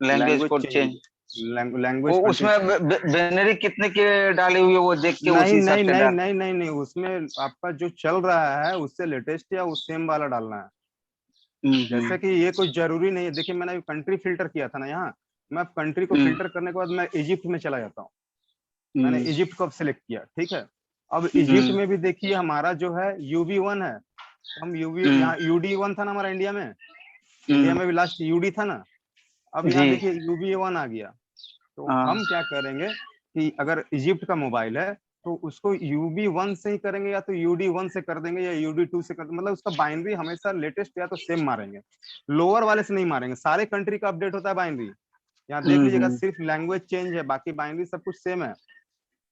language language code change, change? वो लैंग्वेज कंट्री उसमें चेंज। बेनरी कितने के डाले हुए वो देख के नहीं उसी हिसाब नहीं से नहीं डाल? नहीं नहीं नहीं, उसमें आपका जो चल रहा है उससे लेटेस्ट या उस सेम वाला डालना है। जैसे कि ये कोई जरूरी नहीं है, देखिए मैंने कंट्री फिल्टर किया था ना यहाँ, मैं कंट्री को हम्म। फिल्टर करने के बाद मैं इजिप्ट में चला जाता हूँ, मैंने हम्म। इजिप्ट को अब सिलेक्ट किया, ठीक है। अब इजिप्ट हम्म। में भी देखिए हमारा जो है UV1 है, तो हम UV, हम्म। यहाँ UD1 था ना हमारा इंडिया में, इंडिया हम्म। में भी लास्ट UD था ना, अब जी। यहाँ देखिए UV1 आ गया। तो हाँ। हम क्या करेंगे कि अगर इजिप्ट का मोबाइल है तो उसको UV1 से ही करेंगे, या तो UD1 से कर देंगे, या UD2 से कर देंगे, मतलब उसका बाइनरी हमेशा लेटेस्ट या तो सेम मारेंगे, लोअर वाले से नहीं मारेंगे। सारे कंट्री का अपडेट होता है बाइनरी, यहाँ देख लीजिएगा, हम्म। सिर्फ लैंग्वेज चेंज है, बाकी बाइनरी सब कुछ सेम है।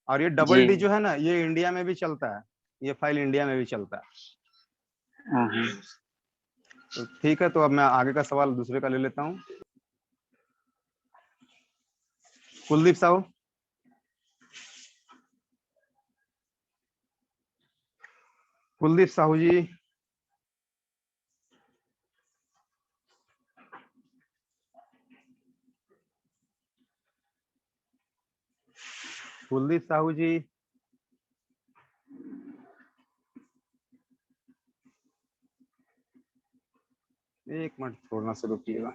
और ये डबल जी। डी जो है ना, ये इंडिया में भी चलता है, ये फाइल इंडिया में भी चलता है। हम्म। तो ठीक है, तो अब मैं आगे का सवाल दूसरे का ले लेता हूँ। कुलदीप साहू, कुलदीप साहू जी, कुलदीप साहू जी, एक मिनट थोड़ा सा रुकिएगा।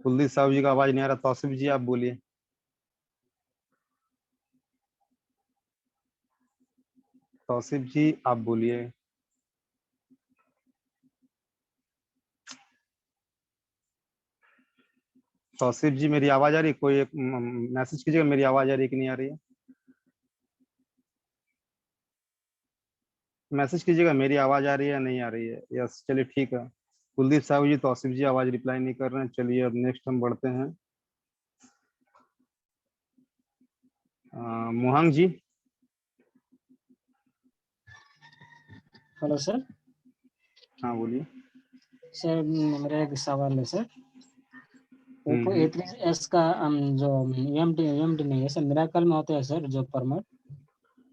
कुलदीप साहब जी का आवाज नहीं आ रहा। तौसीफ जी आप बोलिए। तौसीफ जी आप बोलिए। तौसीफ जी मेरी आवाज आ रही है? कोई एक मैसेज कीजिएगा मेरी आवाज आ रही है कि नहीं आ रही है। मैसेज कीजिएगा मेरी आवाज आ रही है या नहीं आ रही है। यस चलिए ठीक है। कुलदीप साहब जी तौसीफ जी आवाज रिप्लाई नहीं कर रहे हैं। चलिए अब नेक्स्ट हम बढ़ते हैं। मोहंग जी। Hello sir. हाँ बोलिए। सर मेरा एक सवाल है सर। ओप्पो A3s का जो EMD नहीं है सर, मिराकल में होता है सर जो परमिट?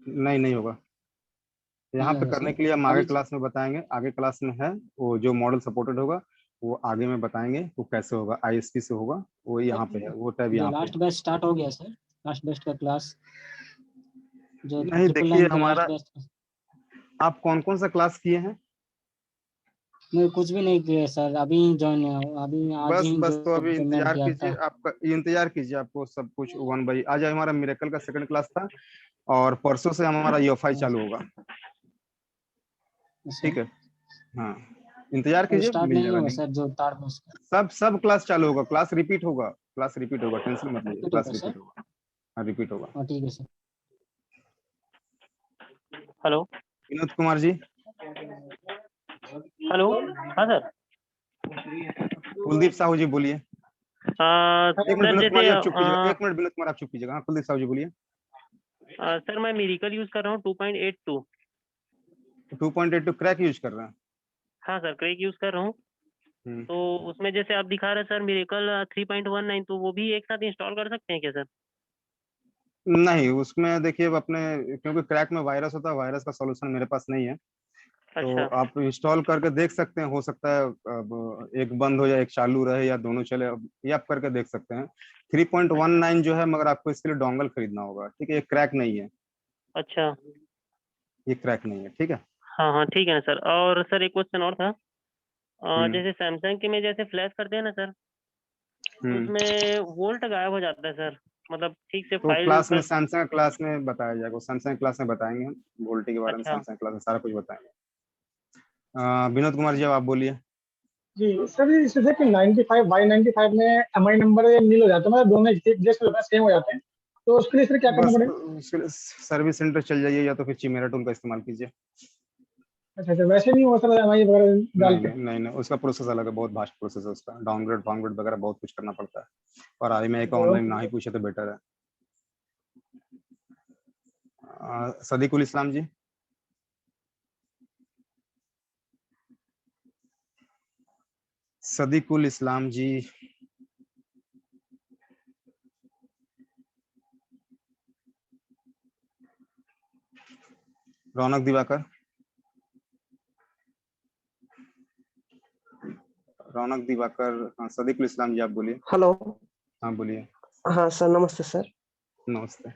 नहीं नहीं होगा। यहाँ नहीं पे होगा करने सर के लिए हम आगे अभी? क्लास में बताएंगे। आगे क्लास में है वो जो मॉडल सपोर्टेड होगा वो आगे में बताएंगे वो कैसे होगा। ISP से होगा वो यहाँ पे है। वो टैब जो यहाँ पे लास्ट है। बैच स्टार्ट हो गया सर, लास्ट बैच का क्लास जो नहीं ट्रिपल देखिए लाइन का लास्ट हमारा बैच। आप कौन कौन सा क्लास किए हैं? मैं कुछ भी नहीं किया सर, अभी ज्वाइन, अभी आज बस ही बस तो जो अभी पेमेंट इंतजार किया कीजिए। था। आपका इंतजार कीजिए। आपको सब कुछ वन बाई आज हमारा मिरेकल का सेकंड क्लास था और परसों से हमारा UFI चालू होगा। ठीक है। हाँ इंतजार और कीजिए स्टार्ट मिल नहीं जाएगा होगा लिंक। सर जो तार बस का? सब क्लास चालू होगा। क्लास रिपीट होगा। क्लास रिपीट होगा। टेंशन मत लीजिए। रिपीट क्लास होगा रिपीट सर? होगा। हाँ रिपीट होगा। हाँ ठीक है sir. Hello Vinod Kumar ji. Hello. हाँ सर। कुलदीप साहू जी बोलिए। एक मिनट सर विनोद कुमार जैसे जी आप चुप कीजिएगा। एक मिनट विनोद कुमार आप चुप कीजिएगा। हाँ कुलदीप साहू जी बोलिए। सर मैं मिरिकल यूज कर रहा हूँ 2.82। 2.82 क्रैक यूज कर रहे हैं। हाँ सर क्रैक यूज कर रहा हूँ। तो उसमें जैसे आप दिखा रहे हैं सर मिरिकल 3.19, तो वो भी एक साथ इंस्टॉल कर सकते हैं क्या सर? नहीं उसमें देखिए अब अपने क्योंकि क्रैक में वायरस होता है। वायरस का सॉल्यूशन मेरे पास नहीं है। तो अच्छा आप इंस्टॉल करके देख सकते हैं। हो सकता है अब एक बंद हो जाए एक चालू रहे या दोनों चले। अब ये आप करके देख सकते हैं। 3.19 जो है मगर आपको इसके लिए डोंगल खरीदना होगा। ठीक है। ये क्रैक नहीं है। अच्छा। ये क्रैक नहीं है। ठीक है। हाँ हाँ ठीक है ना सर। और सर एक क्वेश्चन और था। हम्म जैसे सैमसंग के में जैसे फ्लैश करते हैं ना सर, तो हम्म उसमें वोल्ट गायब हो जाता है सर, मतलब ठीक से तो फाइल क्लास में कर। सैमसंग क्लास में बताया जाएगा। सैमसंग क्लास में बताएंगे हम वोल्टी के बारे में। अच्छा। सैमसंग क्लास में सारा कुछ बताएंगे। विनोद कुमार जी अब आप बोलिए। जी सर, जैसे कि 95 Y95 में MI नंबर नील हो जाता है, मतलब दोनों जैसे सेम हो जाते हैं, तो उसके लिए सर क्या करना बस पड़ेगा? उसके लिए सर्विस सेंटर चल जाइए या तो फिर चिमेरा टूल का इस्तेमाल कीजिए। अच्छा अच्छा, वैसे नहीं हो सर MI वगैरह डाल नहीं के? नहीं नहीं नहीं उसका प्रोसेस अलग है। बहुत भास्ट प्रोसेस है उसका। डाउनग्रेड वाउनग्रेड वगैरह बहुत कुछ करना पड़ता है। और IMEI का ऑनलाइन ना ही पूछे तो बेटर है। सदीकुल इस्लाम जी। सदीकुल इस्लाम जी। रौनक दिवाकर। रौनक दिवाकर। हाँ सदीकुल इस्लाम जी आप बोलिए। हेलो। हाँ बोलिए। हाँ सर, नमस्ते सर। नमस्ते।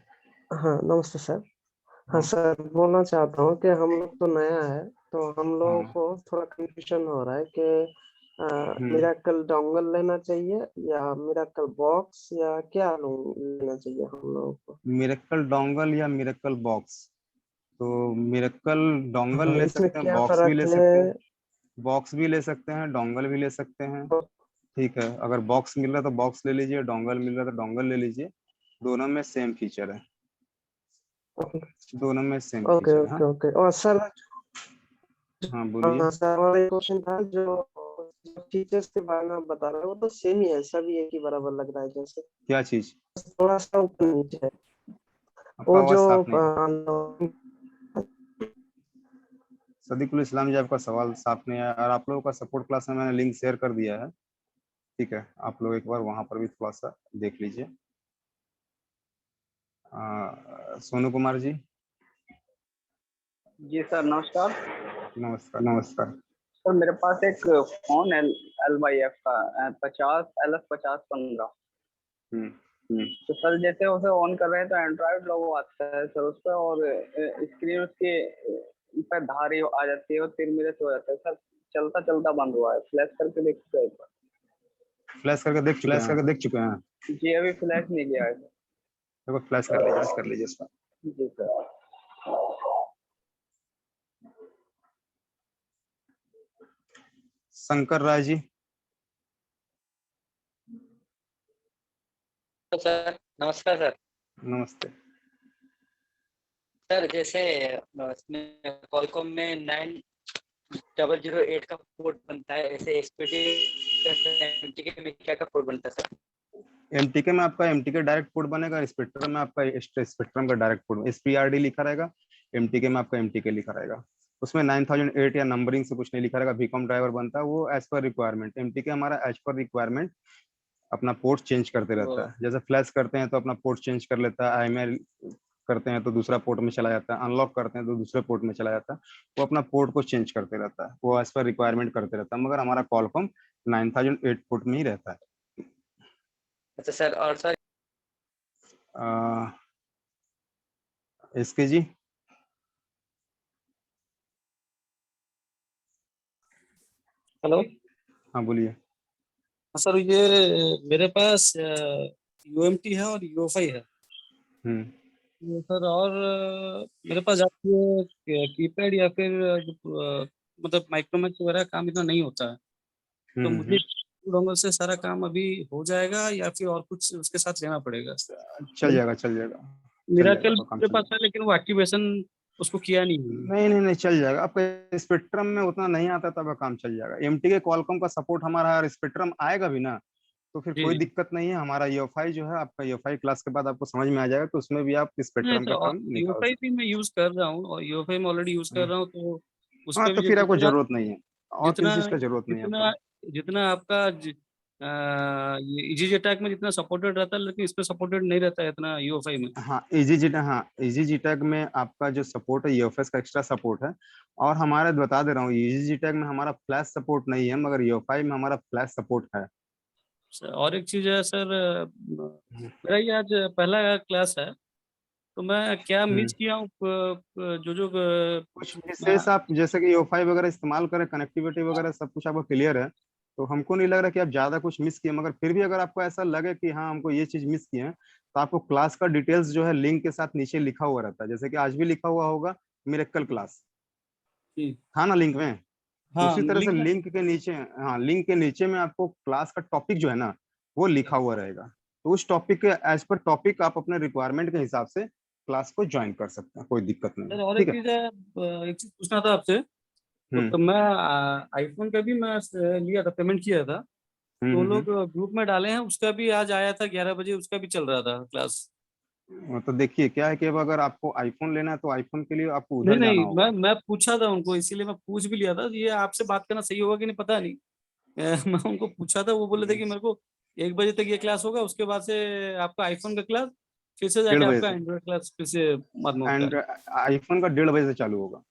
हाँ नमस्ते सर। हाँ हाँ सर, बोलना चाहता हूँ कि हम लोग तो नया है, तो हम लोगों हाँ को थोड़ा कंफ्यूजन हो रहा है कि मिराकल डोंगल लेना चाहिए या मिराकल बॉक्स या क्या लेना चाहिए हम लोगों को? मिरेकल डोंगल या मिरेकल बॉक्स? तो मिरेकल डोंगल हाँ, ले इसमें सकते हैं। क्या बॉक्स भी फर्क ले सकते हैं। है? बॉक्स भी ले सकते हैं। डोंगल भी ले सकते हैं। ठीक है। अगर बॉक्स मिल रहा है तो बॉक्स ले लीजिए। डोंगल मिल रहा है तो डोंगल ले लीजिए। दोनों में सेम फीचर है। दोनों में सेम ओके फीचर है। ओके हाँ ओके। और सर, हाँ बोलिए। सर हमारा एक क्वेश्चन था, जो फीचर्स के बारे में आप बता रहे हो वो तो सेम ही है, सभी एक ही बराबर लग रहा है जैसे, क्या चीज? थोड़ा सा ऊपर नीचे है आपका वो आवाज जो साफ नहीं है। सदीकुल इस्लाम जी आपका सवाल साफ नहीं है। और आप लोगों का सपोर्ट क्लास में मैंने लिंक शेयर कर दिया है। ठीक है। आप लोग एक बार वहां पर भी थोड़ा सा देख लीजिए। सोनू कुमार जी। जी सर नमस्कार। नमस्कार नमस्कार। सर मेरे पास एक फोन है LYF का 50 LF5015। तो सर जैसे उसे ऑन कर रहे हैं तो एंड्रॉइड लोगो आता है सर उस पर, और स्क्रीन उसके पर धारी आ जाती है और तिरमिरे से हो जाता है सर। चलता चलता बंद हुआ है। फ्लैश करके देखते हैं एक बार। फ्लैश करके देख चुके हैं। जी अभी फ्लैश नहीं लिया है सर। देखो फ्लैश कर लीजिए इसका। जी सर। शंकर राय जी। तो सर नमस्कार सर। नमस्ते। सर जैसे इसमें कॉलकॉम में 9008 का पोर्ट बनता है, ऐसे एसपीडी एमटीके में क्या का पोर्ट बनता है सर? एमटीके में आपका एमटीके डायरेक्ट पोर्ट बनेगा, स्पेक्ट्रम में आपका स्पेक्ट्रम का डायरेक्ट पोर्ट, एसपीआरडी लिखा रहेगा, एमटीके में आपका एमटीके लिखा रहेगा। उसमें 9008 या नंबरिंग से कुछ नहीं लिखा रहेगा। बीकॉम ड्राइवर बनता है वो एज पर रिक्वायरमेंट। एमटीके हमारा एज पर रिक्वायरमेंट अपना पोर्ट चेंज करते रहता है। जैसे फ्लैश करते हैं तो अपना पोर्ट चेंज कर लेता है, आईएमआई करते हैं तो दूसरा पोर्ट में चला जाता है, अनलॉक करते हैं तो दूसरे पोर्ट में चला जाता है। वो अपना पोर्ट को चेंज करते रहता है, वो एज पर रिक्वायरमेंट करते रहता है। मगर हमारा कॉलकॉम 9008 पोर्ट में ही रहता है। अच्छा सर, और सर इसके जी हेलो। हाँ बोलिए। सर ये मेरे पास यूएमटी है और यूएफआई है। तो सर और मेरे पास आपके कीपैड या फिर मतलब माइक्रोमैक्स वगैरह काम इतना नहीं होता है, तो मुझे डोंगल से सारा काम अभी हो जाएगा या फिर और कुछ उसके साथ लेना पड़ेगा? चल जाएगा। मेरा कल मेरे पास है लेकिन वो एक्टिवेशन उसको किया नहीं। नहीं चल जाएगा। आपका स्पेक्ट्रम में उतना नहीं आता तब काम चल जाएगा। एमटीके कॉलकॉम का सपोर्ट हमारा और स्पेक्ट्रम आएगा भी ना, तो फिर कोई दिक्कत नहीं है। हमारा यूएफआई जो है, आपका यूएफआई क्लास के बाद आपको समझ में आ जाएगा, तो उसमें भी आप स्पेक्ट्रम का काम निकाल यूएफआई भी मैं यूज कर रहा हूँ और यूएफआई में ऑलरेडी यूज कर रहा हूँ, तो उस हाँ, पे तो भी फिर आपको जरूरत नहीं है और किसी चीज का जरूरत नहीं है। जितना आपका ये इजी अटैक में जितना सपोर्टेड रहता है, लेकिन इसमें सपोर्टेड नहीं रहता है इतना यूएफआई में। इजी जीटैग में आपका जो सपोर्ट है यूएफएस का एक्स्ट्रा सपोर्ट है। और हमारा बता दे रहा हूँ, इजी जीटैग में हमारा फ्लैश सपोर्ट नहीं है, मगर यूएफआई में हमारा फ्लैश सपोर्ट है। और एक चीज है सर, मेरा ये आज पहला क्लास है, तो मैं क्या मिस किया हूँ जो कुछ विशेष आप जैसे कि यूएफआई वगैरह इस्तेमाल करें, कनेक्टिविटी वगैरह सब कुछ आपको क्लियर है, तो हमको नहीं लग रहा कि आप ज्यादा कुछ मिस किए। मगर फिर भी अगर आपको ऐसा लगे कि हाँ हमको ये चीज मिस किए हैं, तो आपको क्लास का डिटेल्स जो है लिंक के साथ नीचे लिखा हुआ रहता है। जैसे कि आज भी लिखा हुआ होगा मिरेकल क्लास, था ना लिंक में। हाँ, उसी तरह से लिंक के नीचे में आपको क्लास का टॉपिक जो है ना वो लिखा हुआ रहेगा। तो उस टॉपिक के एज पर टॉपिक आप अपने रिक्वायरमेंट के हिसाब से क्लास को ज्वाइन कर सकते हैं, कोई दिक्कत नहीं। और एक चीज है, एक चीज पूछना था आपसे। तो मैं आईफोन का भी मैं लिया था, पेमेंट किया था, तो लोग ग्रुप में डाले हैं, उसका भी आज आया था 11 बजे, उसका भी चल रहा था क्लास। तो देखिए क्या है कि अब अगर आपको आईफोन लेना है तो आईफोन के लिए आपको उधर जाना होगा। मैं पूछा था उनको, इसीलिए मैं पूछ भी लिया था। ये आपसे बात करना सही होगा कि नहीं पता नहीं। मैं उनको पूछा था, वो बोले थे कि मेरे को 1 बजे तक ये क्लास होगा, उसके बाद से आपका आईफोन का क्लास, फिर से जाके आपका एंड्रॉइड क्लास फिर से आईफोन का 1:30 बजे से चालू होगा।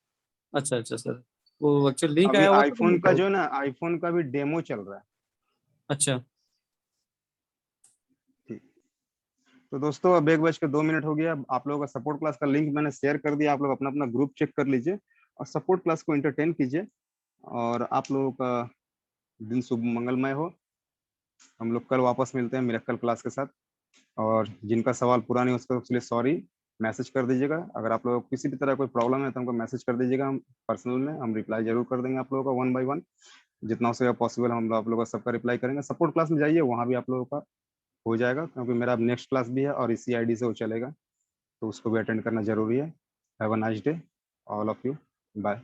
अच्छा सर, वो एक्चुअली लिंक आया हुआ आईफोन का जो ना, आईफोन का भी डेमो चल रहा है। अच्छा ठीक। तो दोस्तों अब 1:02 हो गया। आप लोगों का सपोर्ट क्लास का लिंक मैंने शेयर कर दिया। आप लोग अपना अपना ग्रुप चेक कर लीजिए और सपोर्ट क्लास को एंटरटेन कीजिए, और आप लोगों का दिन शुभ मंगलमय हो। हम लोग कल वापस मिलते हैं मिरेकल क्लास के साथ। और जिनका सवाल पूरा नहीं उसका उसके लिए सॉरी, मैसेज कर दीजिएगा। अगर आप लोगों को किसी भी तरह कोई प्रॉब्लम है तो हमको मैसेज कर दीजिएगा, हम पर्सनल में हम रिप्लाई जरूर कर देंगे आप लोगों का 1 by 1। जितना हो सकेगा पॉसिबल हम आप लोगों का सबका रिप्लाई करेंगे। सपोर्ट क्लास में जाइए, वहाँ भी आप लोगों का हो जाएगा, क्योंकि मेरा अब नेक्स्ट क्लास भी है और इसी आईडी से वो चलेगा, तो उसको भी अटेंड करना जरूरी है। Have a nice day all of you, bye.